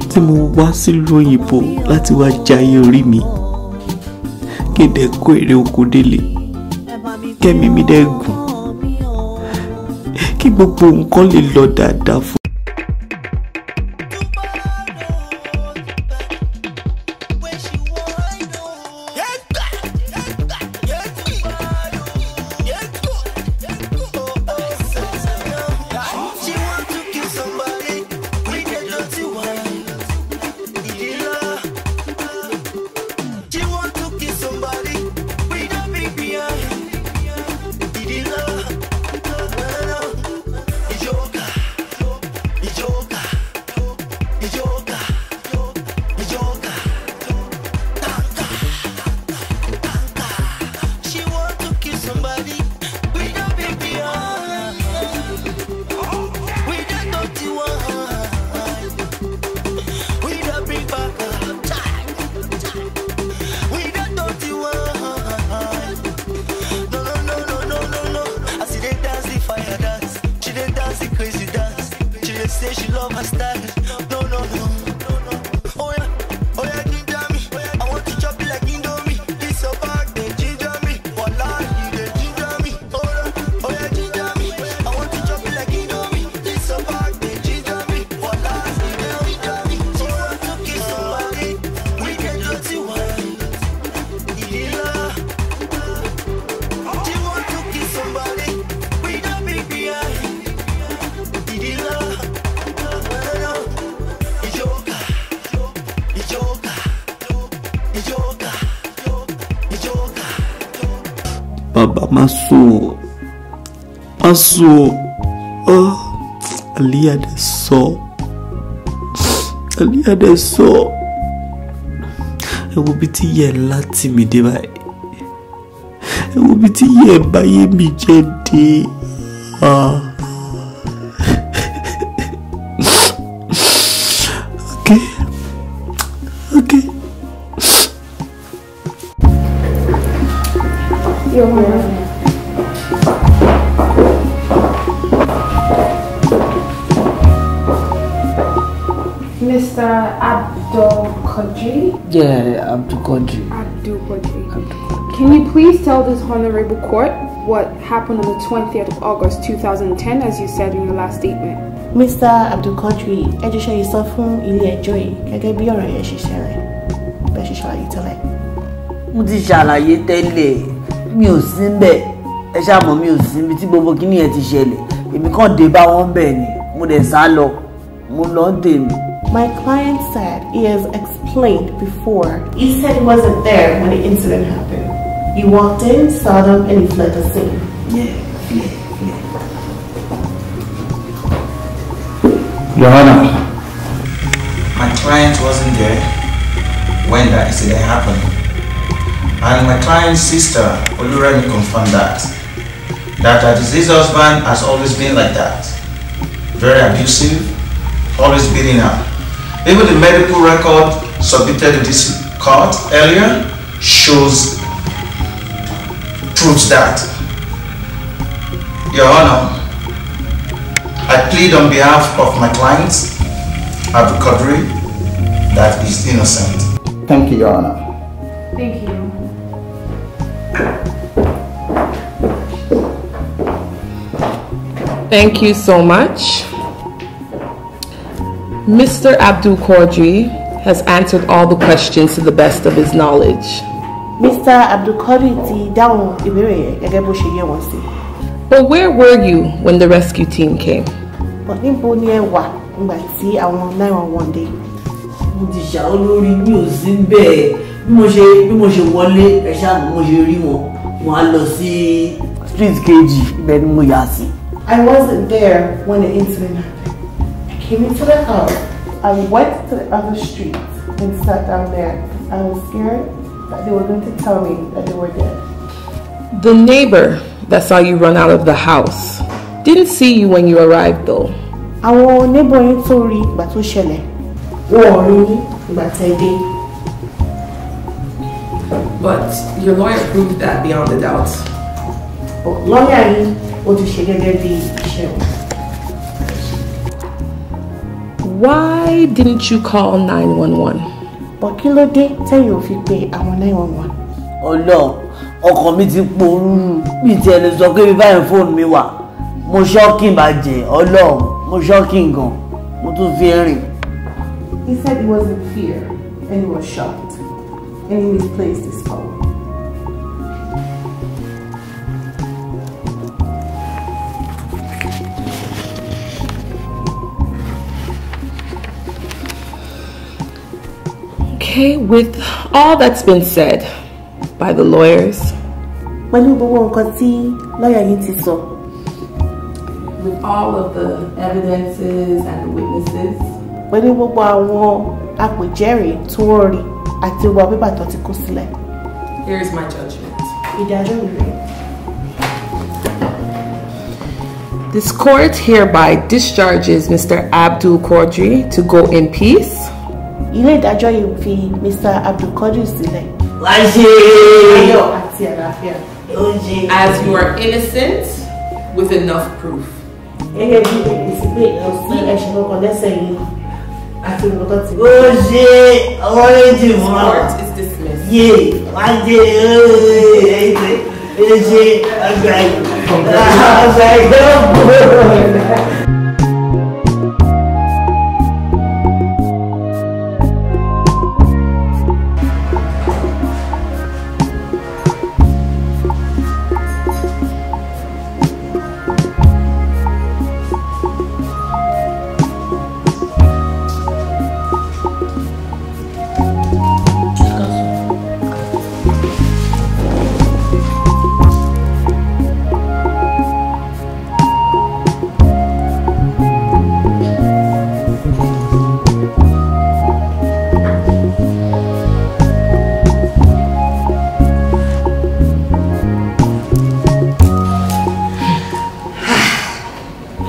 Speaker 20: tí mo wá sílùú òyìnbó láti wá jayé orí mi kéde kó èrè oko délé kẹ́mi mi dẹ́ gùn kí gbogbo nǹkan lè lọ dáadáa fún. Baba maso Aliyah dẹ̀ sọ ẹ wo bí tí yẹ láti mi dé báyìí ẹ wo bí tí yẹ báyé mi jẹ́ dé okay.
Speaker 21: Mr. Abdulkadir?
Speaker 20: Yeah, Abdulkadir.
Speaker 21: Can you please tell this honorable court what happened on the 20th of August 2010 as you said in your last statement?
Speaker 22: Mr. Abdulkadir, ẹ jọ̀ọ́ ṣe sọ fún ilé ẹjọ́ yìí gẹ́gẹ́ bí ọ̀rọ̀ yẹn ṣe ṣẹlẹ̀ bẹ́ẹ̀ ṣe ṣàlàyé tẹ́lẹ̀.
Speaker 2: Mo ti ṣàlàyé tẹ́lẹ̀ mi ò sí ńbẹ̀ ẹ ṣàmọ̀ mi ò sí níbi tí gbogbo kíní yẹn ti ṣẹlẹ̀ èmi kàn dé bá wọn bẹ̀ ni mo dẹ̀ sá lọ mo lọ tèmi.
Speaker 22: My client said he has explained before. He said he wasn't there when the incident happened. He walked in, saw them, and he fled the scene.
Speaker 2: Yeah.
Speaker 16: Your Honor, my client wasn't there when that incident happened. And my client's sister, Oluremi, confirmed that her deceased husband has always been like that. Very abusive, always beating her. Even the medical record submitted to this court earlier proves that. Your Honor, I plead on behalf of my client, Korede, that is innocent.
Speaker 15: Thank you, Your Honor.
Speaker 21: Thank you.
Speaker 4: Thank you so much. Mr. Abdul Korede has answered all the questions to the best of his knowledge.
Speaker 22: Mr. Abdul Korede ti dáhùn ìbéèrè yẹn gẹ́gẹ́ bó ṣe yé wọn sí.
Speaker 4: But where were you when the rescue team came?
Speaker 22: But níbo ni ẹ wà nígbà tí àwọn 911 dé?
Speaker 1: Mo ti ṣá olórí mi ò sí bẹ́ẹ̀ bí mo ṣe wọlé ẹ ṣáà mo ṣe rí wọn á lọ sí street kejì ibẹ̀ ni mo yà sí.
Speaker 22: I wasn't there when the incident happened. I came into the house. I went to the other street and sat down there. I was scared that they were going to tell me that they were dead.
Speaker 4: The neighbor that saw you run out of the house didn't see you when you arrived though.
Speaker 22: Àwọn neighbor yín tó rí ìgbà tó ṣẹlẹ̀. Wọ́n rí yín ìgbà tẹ́ dé.
Speaker 4: But your lawyer proved that beyond a doubt.
Speaker 22: Lawyer yín ó ti ṣe gẹ́gẹ́ bí iṣẹ́ wọn.
Speaker 4: Why didn't you call 911?
Speaker 22: But kí ló dé tẹ́yìn ò fi pe àwọn 911?
Speaker 1: Ọlọ́run, ọkàn mi ti porúurú bí tí ẹ lè sọ pé báyìí fóònù mi wà. Mo ṣọ́kìn bàjẹ́, Ọlọ́run, mo ṣọ́kìn gan. Mo tún fi rìn.
Speaker 22: He said he was in fear and he was shocked and he misplaced his phone.
Speaker 4: Okay, with all that's been said by the lawyers,
Speaker 22: pẹ̀lú gbogbo nǹkan tí lawyer yín ti sọ,
Speaker 4: with all of the evidences and the witnesses,
Speaker 22: pẹ̀lú gbogbo àwọn àpèjẹ́rìí tí wọ́n rí àti gbogbo pépà tó ti kó sílẹ̀.
Speaker 4: Here is my judgment.
Speaker 22: Ìdájọ́ mi rèé.
Speaker 4: This court hereby discharges Mr. Abdul Korede to go in peace.
Speaker 22: Ilé ìdájọ́ yìí fi Mr. Abdul Korede sílẹ̀.
Speaker 1: Ayọ̀
Speaker 22: àti àlàáfíà.
Speaker 4: As you are innocent with enough proof.
Speaker 22: Gẹ́gẹ́ bí èsì pé kò sí ẹ̀ṣẹ̀ kankan lẹ́sẹ̀ yìí àti nǹkan ti.
Speaker 1: Ó ṣe ọwọ́ méjì fún wa.
Speaker 4: Court is dismissed.
Speaker 1: Yé wá dé ẹ ṣe àgbà ìgbẹ́.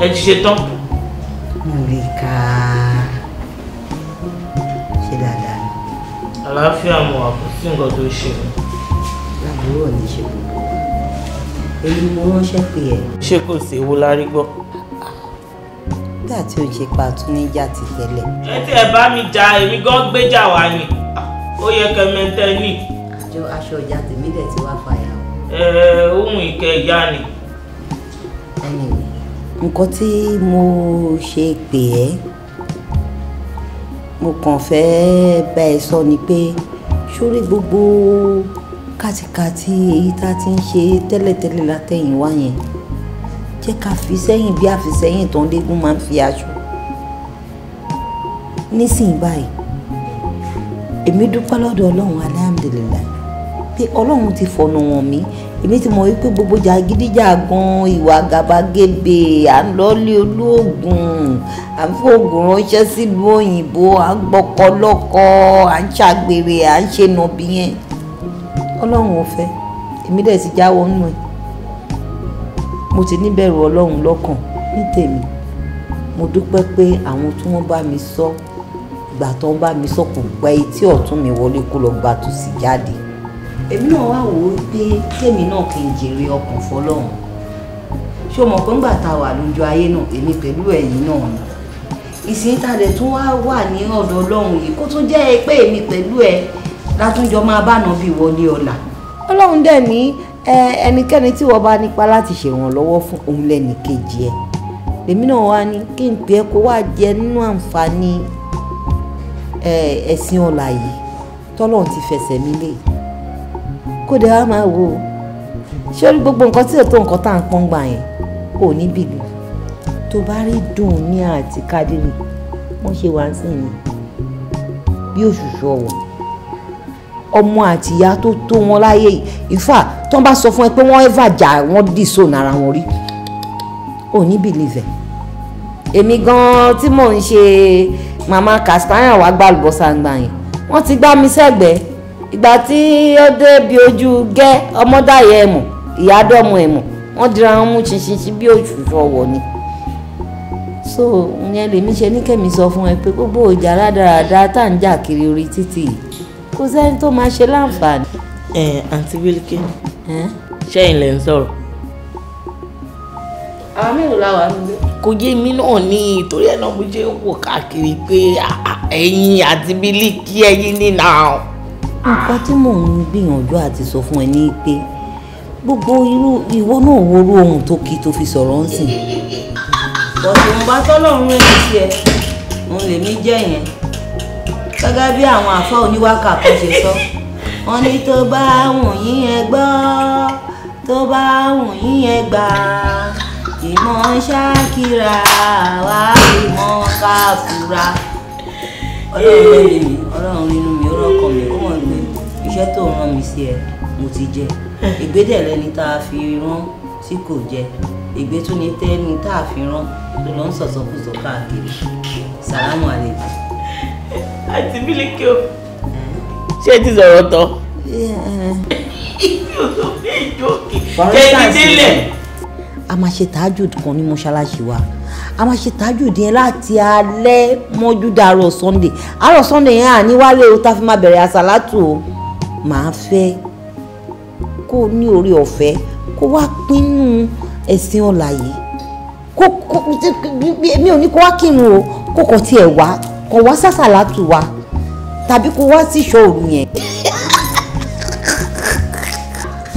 Speaker 9: Ẹ ti ṣe tán.
Speaker 2: Mo rí ká ṣe dáadáa.
Speaker 9: Àlàáfíà mo wà kò sí nǹkan tó ṣe mí.
Speaker 2: Láàbúrò ní ṣe gbogbo. Èyí mo ránṣẹ́ pé ẹ.
Speaker 9: Ṣé kò sí ewu lárí gbọ́?
Speaker 2: Nígbà tí o ṣe pa tún níjà ti tẹ́lẹ̀.
Speaker 9: Ẹ tí ẹ bá mi jà èmi gan gbéjà wá ni. Ó yẹ kẹ́ mẹ́tẹ́ ní.
Speaker 2: Aṣọ ìjà tèmi dẹ̀ ti wá fàyà.
Speaker 9: Ohun ìkẹ́ ìyá ni.
Speaker 2: Anyway, nǹkan tí mo ṣe pè ẹ́ mo kàn fẹ́ bá ẹ sọ ni pé sórí gbogbo kàtìkàtì èyí tá a ti ń ṣe tẹ́lẹ̀tẹ́lẹ̀ látẹ̀yìn wá yẹn jẹ́ ká fi sẹ́yìn bí àfisẹ́yìn tó ń légún máa ń fi aṣọ nísìnyí báyìí èmi dúpẹ́ lọ́dọ̀ ọlọ́run alhamdulillah pé ọlọ́run ti fọ̀nà wọ̀n mí èmi ti mọ̀ wípé gbogbo jàgídíjàgan ìwà gàbàgebè à ń lọ́lé olóògùn à ń fòògùn ránṣẹ́ sílùú òyìnbó à ń gbọ́kọ lọ́kọ à ń ṣàgbèrè à ń ṣe nàbí yẹn
Speaker 8: Ọlọ́run ò fẹ́ èmi dẹ̀ ti jáwọ́ nínú ẹ̀ mo ti níbẹ̀rù Ọlọ́run lọ́kàn ní tèmi mo dúpẹ́ pé àwọn tí wọ́n bá mi sọ ìgbà tó ń bá mi sọ kò gba etí ọ̀tún mi wọlé kó lọ gba tòsì jáde èmi náà wá wò ó pé kémi náà kì í jèrè ọkàn fọlọ́run ṣé o mọ̀ pé ńgbà tá a wà lójú ayé náà èmi pẹ̀lú ẹ̀yin náà ni ìsìn tàdé tún wà ní ọ̀dọ̀ Ọlọ́run yìí kó tún jẹ́ pé èmi pẹ̀lú ẹ látúnjọ máa bá nà bí wọlé ọ̀la Ọlọ́run dẹ̀ ní ẹnikẹ́ni tí wọ́n bá nípa láti ṣèrànlọ́wọ́ fún òun lẹ́nì kejì ẹ̀ lèmi náà wá ní kí n pè é kó wá jẹ nínú àǹfààní ẹ̀sìn ọ̀la yìí tọ́lọ́run ti fẹsẹ̀ mi lé kó dẹ̀ wá máa wò ó ṣé orí gbogbo nǹkan tí ètò nǹkan tá à ń pọ́n gbà yẹn kò ní bìlù tó bá rí dùn ní àti kádìrì wọ́n ṣe wá sí ni bí òṣùṣù ọ̀wọ̀ ọmọ àti ìyá tó tó wọn láyé yìí ìfà tó ń bá sọ fún ẹ pé wọ́n ẹ́fà jà wọ́n dì sóun ara wọn rí ò ní bìlìfẹ̀ èmi gan-an tí mò ń ṣe màmá kàstáyà wá gbà lùbọ́sà gbà yẹn wọ́n ti gbá mi sẹ́gbẹ̀ẹ́ ìgbà tí ó dé bí ojú gẹ́ ọmọdáyẹ ẹ̀mọ̀ ìyádọ́mọ ẹ̀mọ̀ wọ́n dira wọn mú ṣinṣin bí òṣùṣù ọ̀wọ̀ ni so ìyẹn lèmi ṣe ní kẹ́mi sọ fún ẹ pé gbogbo ìjà rádaràda tá à ń jà kiri orí títì yìí kò sẹ́ni tó máa ṣe láǹfààní.
Speaker 9: àǹtí Bílíkì ṣẹ́yìn lẹ́ ń sọ̀rọ̀.
Speaker 8: àwọn mélòó la wà nílé.
Speaker 9: kò yé mi náà ní ìtorí ẹ̀ náà mo ṣe ń wò káàkiri pé ẹ̀yin àti Bílíkì ẹ̀yin ní náà.
Speaker 8: nǹkan tí mò ń gbìyànjú àti sọ fún ẹ ní pé gbogbo irú ìwọ náà wo irú ohun tó kí tó fi sọ̀rọ̀ ń sìn. bọ̀dùn bá tọ́lọ́run rẹ̀ ní tiẹ̀ òun lèmi jẹ́ yẹn gẹ́gẹ́ bí àwọn àfọ́ oníwákà kan ṣe sọ wọ́n ní tó bá wùn yín ẹ gbọ́ tó bá wùn yín ẹ gbà ìmọ̀ ṣákìrà wá ìmọ̀ káfúrà Ọlọ́run lè mi Ọlọ́run nínú mi ọlọ́kàn mi ó mọ̀ pé iṣẹ́ tó rán mi sí ẹ mo ti jẹ ìgbédè lẹni tá a fi rán tí kò jẹ ìgbé tún ní tẹ́ni tá a fi rán tó lọ ń sọ̀sọ́kùsọ káàkiri sàlámù àlejò.
Speaker 9: àti Bílíkì o ṣé ti sọ̀rọ̀ tán. mi ò tó fi ìjókè kẹ́ni délẹ̀.
Speaker 8: a máa ṣe tàájùd kan ní mọ́ṣáláṣí wa a máa ṣe tàájùd yẹn láti alẹ́ mọ́jú dàárọ̀ Sunday àárọ̀ Sunday yẹn àníwálé o tá a fi máa bẹ̀rẹ̀ àsàlátù o màá fẹ́ kó o ní orí ọ̀fẹ́ kó wá pinnu ẹ̀sìn ọ̀la yìí mi ò ní kó wá kírun o kó kàn tiẹ̀ wá kó wá sàsàlátù wa tàbí kó wá sí ìṣọ́ òru yẹn.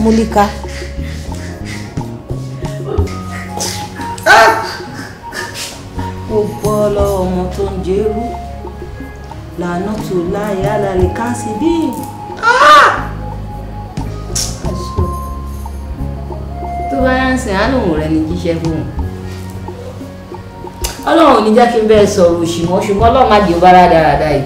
Speaker 8: Múlíká. ó bọ́ lọ́wọ́ ọmọ tó ń jẹ́rú lànà tó láyé alálẹ̀ ká sí bí. tó bá yá ń sìn àánú rẹ ní jíṣẹ́ fún un. Ọlọ́run ò ní jẹ́ kí n bẹ́ẹ̀ sọ̀rọ̀ òṣì mọ́ ṣùgbọ́n Ọlọ́run má di ó bá rádaràda yìí.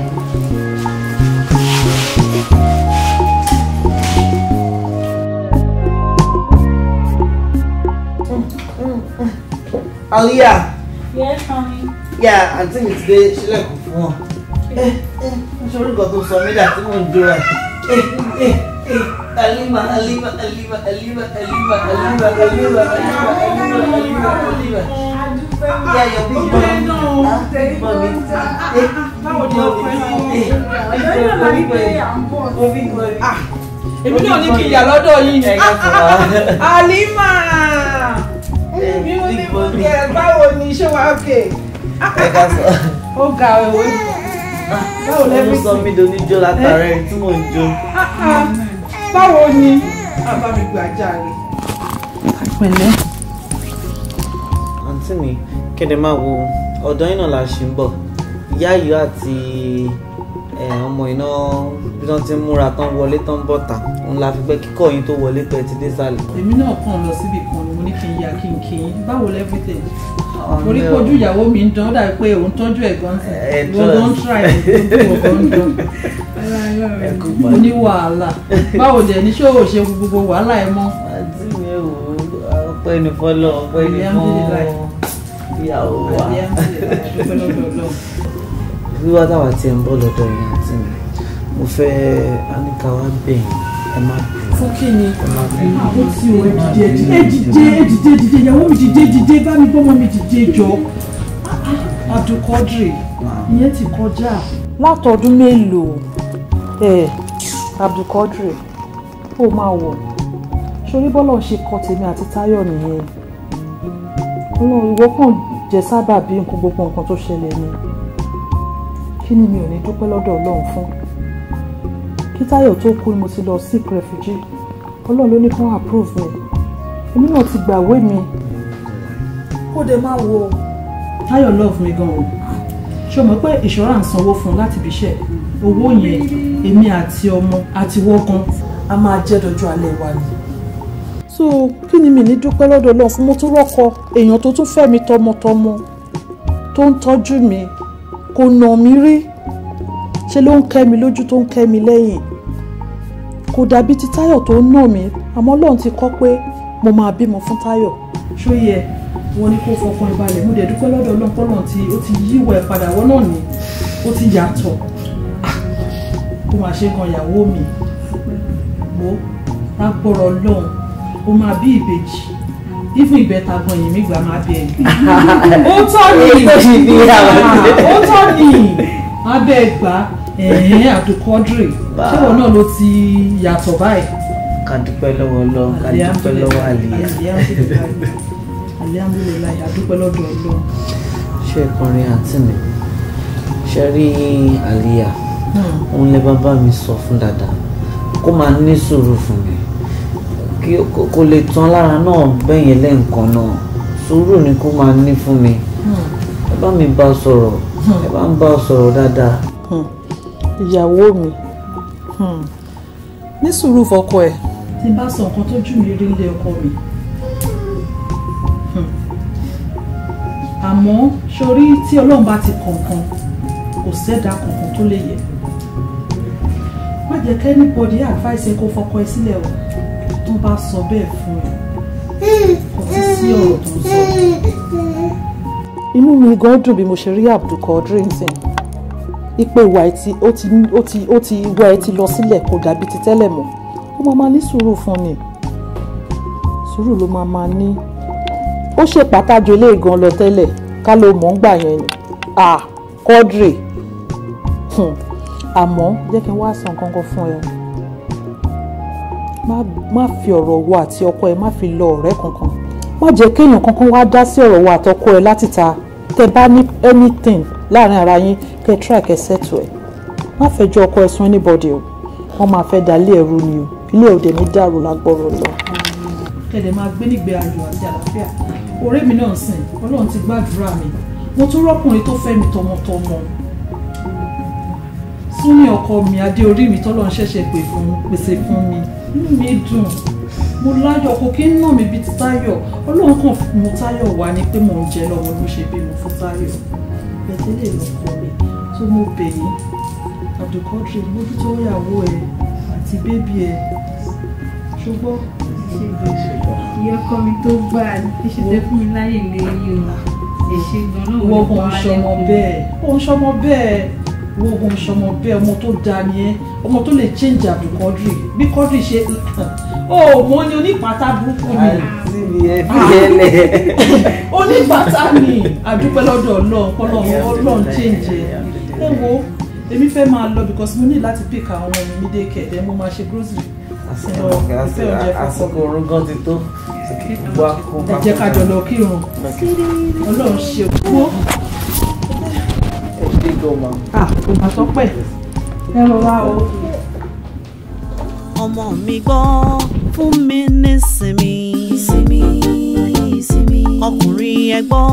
Speaker 2: Aliyah.
Speaker 14: Yes, honey.
Speaker 2: Yeah, àǹtí mi ti dé sílẹ̀kùn fún wọn. Ṣé orúkọ tó sọ mí dà tí mò ń jó ẹ̀? Alima, Alima, Alima, Alima, Alima, Alima, Alima, Alima, Alima, Alima. Yeah, your big mommy. Big mommy.
Speaker 14: Báwo ni ọkọ ẹ náà? Ọ̀dọ́ yóò máa ń gbé àǹbọ̀.
Speaker 2: Big mommy.
Speaker 7: Èmi náà ní kí n yà lọ́dọ̀ yìí ni. Alima! Mi ò ní mú kẹ báwo ni ṣé wàá òkè? Ó ga ẹ̀wọ̀ yìí. Báwo lẹ́bí
Speaker 2: sọ mí do níjó látàrẹ́ tí mò ń jó.
Speaker 7: Báwo ni? Bàbá mi gbà járe. Pẹ̀lẹ́.
Speaker 2: Àǹtí mi kéde máa wo ọ̀dọ́ yìí náà la ṣì ń bọ̀. Ìyá yìí àti ọmọ iná bí wọ́n ti ń múra tán wọlé tán bọ̀tà òun la fi pẹ́ kíkọ́ yín tó wọlé pẹ́ ti dé sálẹ̀.
Speaker 7: Èmi náà kàn lọ síbi kan ni mo ní kí n ya kí n kí n báwo lẹ́fíìtì. Mo rí kojú ìyàwó mi ń dán ó dàbí pé òun tọ́jú ẹ̀gbọ́n sí. Ìwọ gan ń try ìwọ gan ń dán. Mo ní wàhálà. Báwo dẹ̀ ní ṣé o ṣe gbogbo wàhálà ẹ mọ́?
Speaker 2: Àǹtí mi ò ọpẹ́ ní fọ́lọ́ ọpẹ́ ní fọ́ ìyàwó wa. Wíwá táwa ti ń bọ̀ lọ́dọ̀ yìí àǹtí mi mo fẹ́ aníkà wá bẹ̀yìn ẹ má bẹ̀rẹ̀
Speaker 7: fún kíni àwọn tí o dìde ìyàwó mi dìde bá mi gbọ́mọ mi dìde jọ Abdulkadri ìyẹn ti kọjá látọdún mélòó Abdulkadri ó máa wọ̀ sórí bọ́lọ̀ ń ṣe kọ́ tèmi àti Táyọ̀ nìyẹn Ọlọ́run ìwọ kàn jẹ́ sábà bí nǹkan gbogbo nǹkan tó ṣẹlẹ̀ ni kí ni mi ò ní dúpẹ́ lọ́dọ̀ Ọlọ́run fún kí Táyọ̀ tó kú ni mo ti lọ seek refugee Ọlọ́run ló ní kán approve mi èmi náà ti gbàwé mi ó dẹ̀ máa wo Táyọ̀ love mi gan o ṣé o mọ̀ pé insurance sanwó fún un láti fi ṣe owó yẹn èmi àti ọmọ àti wọ́gán a máa jẹ́ dọjọ́ alẹ́ wa ni so kí ni mi ní dúpẹ́ lọ́dọ̀ Ọlọ́run fún mo tún rọ́kọ èèyàn tó tún fẹ́ mi tọmọtọmọ tó ń tọ́jú mi kò nà mí rí ṣe ló ń kẹ́ mi lójú tó ń kẹ́ mi lẹ́yìn kò dàbí ti Táyọ̀ tó ń nà mí àmọ́ Ọlọ́run ti kọ́ pé mo máa bímọ fún Táyọ̀ ṣó yẹ wọ́n ní kó fọkàn ìbalẹ̀ mo dẹ̀ dúpẹ́ lọ́dọ̀ Ọlọ́run pọ́lọ́run tí ó ti yíwọ̀ ẹ̀ padà wọ́n náà ní ó ti yàtọ̀ ó máa ṣe kan ìyàwó mi mo lágbọ́rọ̀ Ọlọ́run ó máa bí ìbejì ìfún ìbẹ́ta gan yìí mi gbà máa bẹ ẹ̀ ó tọ́ ni má bẹ́ẹ̀ gbà Abdulkadri ṣéwọ̀ náà ló ti yàtọ̀ báyìí.
Speaker 20: ká dúpẹ́ lọ́wọ́ Ọlọ́run ká dúpẹ́ lọ́wọ́ àlìyá.
Speaker 7: alihamdulilayi adúpẹ́ lọ́dọ̀ Ọlọ́run.
Speaker 20: ṣé ìkọrin àǹtí mi ṣe rí àlìyá òun lè bàbá mi sọ fún dáadáa kó máa ní sùúrù fún mi kí kò lè tán lára náà bẹ́yẹn lẹ́ǹkan náà sùúrù ni kó máa ní fún mi ẹ bá mi bá sọ̀rọ̀ ẹ bá ń bá sọ̀rọ̀ dáadáa.
Speaker 7: ìyàwó mi ní sùúrù fọkọ ẹ tí bá sọ nǹkan tó jù mí rí ilé ọkọ mi àmọ́ sórí tí Ọlọ́run bá ti kọ̀ọ̀kan kò sẹ́dá kankan tó lè yẹ má jẹ́ kí anybody advice ẹ kó fọkọ ẹ sílẹ̀ o tó bá sọ bẹ́ẹ̀ fún ẹ kò tí sí ọ̀rọ̀ tó ń sọ. inú mi gan dùn bí mo ṣe rí Abdulkadri nsìn ipe ìwà ó ti wá ẹ ti lọ sílẹ̀ kò dàbí ti tẹ́lẹ̀ mọ́ ó máa ní sùúrù fún ni sùúrù ló máa ní ó ṣe pàtàkì ilé gan lọ tẹ́lẹ̀ ká ló mọ̀ ń gbà yẹn ni Kadri àmọ́ jẹ́ kí n wá sọ nǹkan kan fún ẹ má fi ọ̀rọ̀ wo àti ọkọ ẹ má fi lọ ọ̀rẹ́ kankan má jẹ́ kéèyàn kankan wá dá sí ọ̀rọ̀ wo àtọkọ ẹ láti ta tẹ bá ní anything láàrin ara yín kẹ try kẹ settle ẹ má fẹjọ́ ọkọ ẹ sùn anybody o wọ́n máa fẹ́ dalé ẹrú ni o ilé òde ní dàrú lágbọ́rọ̀ lọ. kẹ̀dẹ̀ máa gbé nígbé ayọ̀ àti àlàáfíà ọ̀rẹ́ mi náà sìn Ọlọ́run ti gbàdúrà mi mo tún rọ́kùnrin tó fẹ́ mi tọmọtọmọ Súnmi ọkọ mi adé orí mi tọ́lọ́run ṣẹ̀ṣẹ̀ pèsè fún mi inú mi dùn mo láyọ̀ kò kí ń nà mí bíi ti Táyọ̀ Ọlọ́run kàn mú Táyọ̀ wá ní pé mò ń jẹ lọ́wọ́ ló ṣe bí mo fún Táyọ̀ bẹ́ẹ̀ lè lọ́kọ mi tó mo bẹ̀ yín Abdulkadri mójútó ìyàwó ẹ àti bébí ẹ ṣùgbọ́n
Speaker 5: ìyá ọkọ mi tó gbà ní ṣe fún mi láyè lórí o èṣe gan náà
Speaker 7: wọ́n kò ń ṣọmọ bẹ́ẹ̀ ó ń ṣọmọ bẹ́ẹ̀ wọ́n kò ń ṣọmọ bẹ́ẹ̀ ọmọ tó dáa ni ẹ́ ọmọ tó lè change Abdulkadri bí Kadri ṣe mo ní onípàtà burúkú ni onípàtà ni àdúpẹ́ lọ́dọ̀ Ọlọ́run change ẹ wo èmi fẹ́ máa lọ because mo ní láti pick àwọn ọmọ mi ní daycare then mo máa ṣe grocery.
Speaker 20: àsìkò orun gan ti tó wá kó
Speaker 7: ẹ jẹ́ ká jọ lọ kírun Ọlọ́run ṣe kú.
Speaker 20: go ma.
Speaker 7: Kò má sọ pé ẹ rọra o.
Speaker 1: Ọmọ mi gbọ́ fún mi nísinmi. Ìsinmi, ìsinmi. Ọkùnrin ẹ gbọ́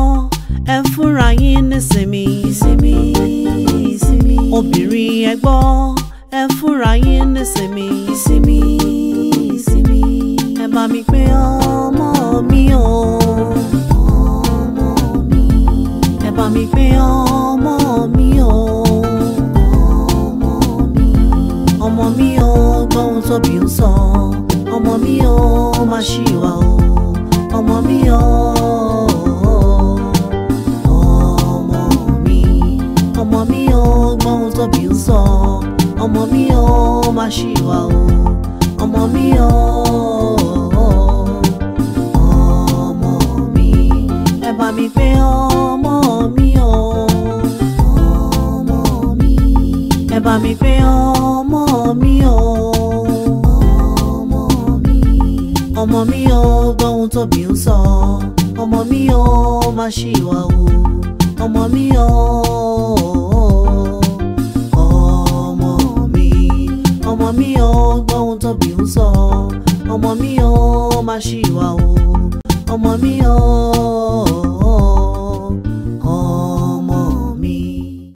Speaker 1: ẹ fúnra yín nísinmi. Ìsinmi, ìsinmi. Obìnrin ẹ gbọ́ ẹ fúnra yín nísinmi. Ìsinmi, ìsinmi. Ẹ bá mi pé ọmọ mi o. Ọmọ mi. Ẹ bá mi pé ọmọ mi o. Ọmọ mi o, gbọ́ ohun tóbi ń sọ. Ọmọ mi o, má ṣìwà o. Ọmọ mi o. Ọmọ mi o, gbọ́ ohun tóbi ń sọ. Ọmọ mi o, má ṣìwà o. Ọmọ mi o. ẹ bá mi pé ọmọ mi o, ọmọ mi o, gbọ́ ohun tóbi ń sọ, ọmọ mi o, má ṣìwà o, ọmọ mi o, ọmọ mi o, gbọ́ ohun tóbi ń sọ, ọmọ mi o, má ṣìwà o, ọmọ mi o.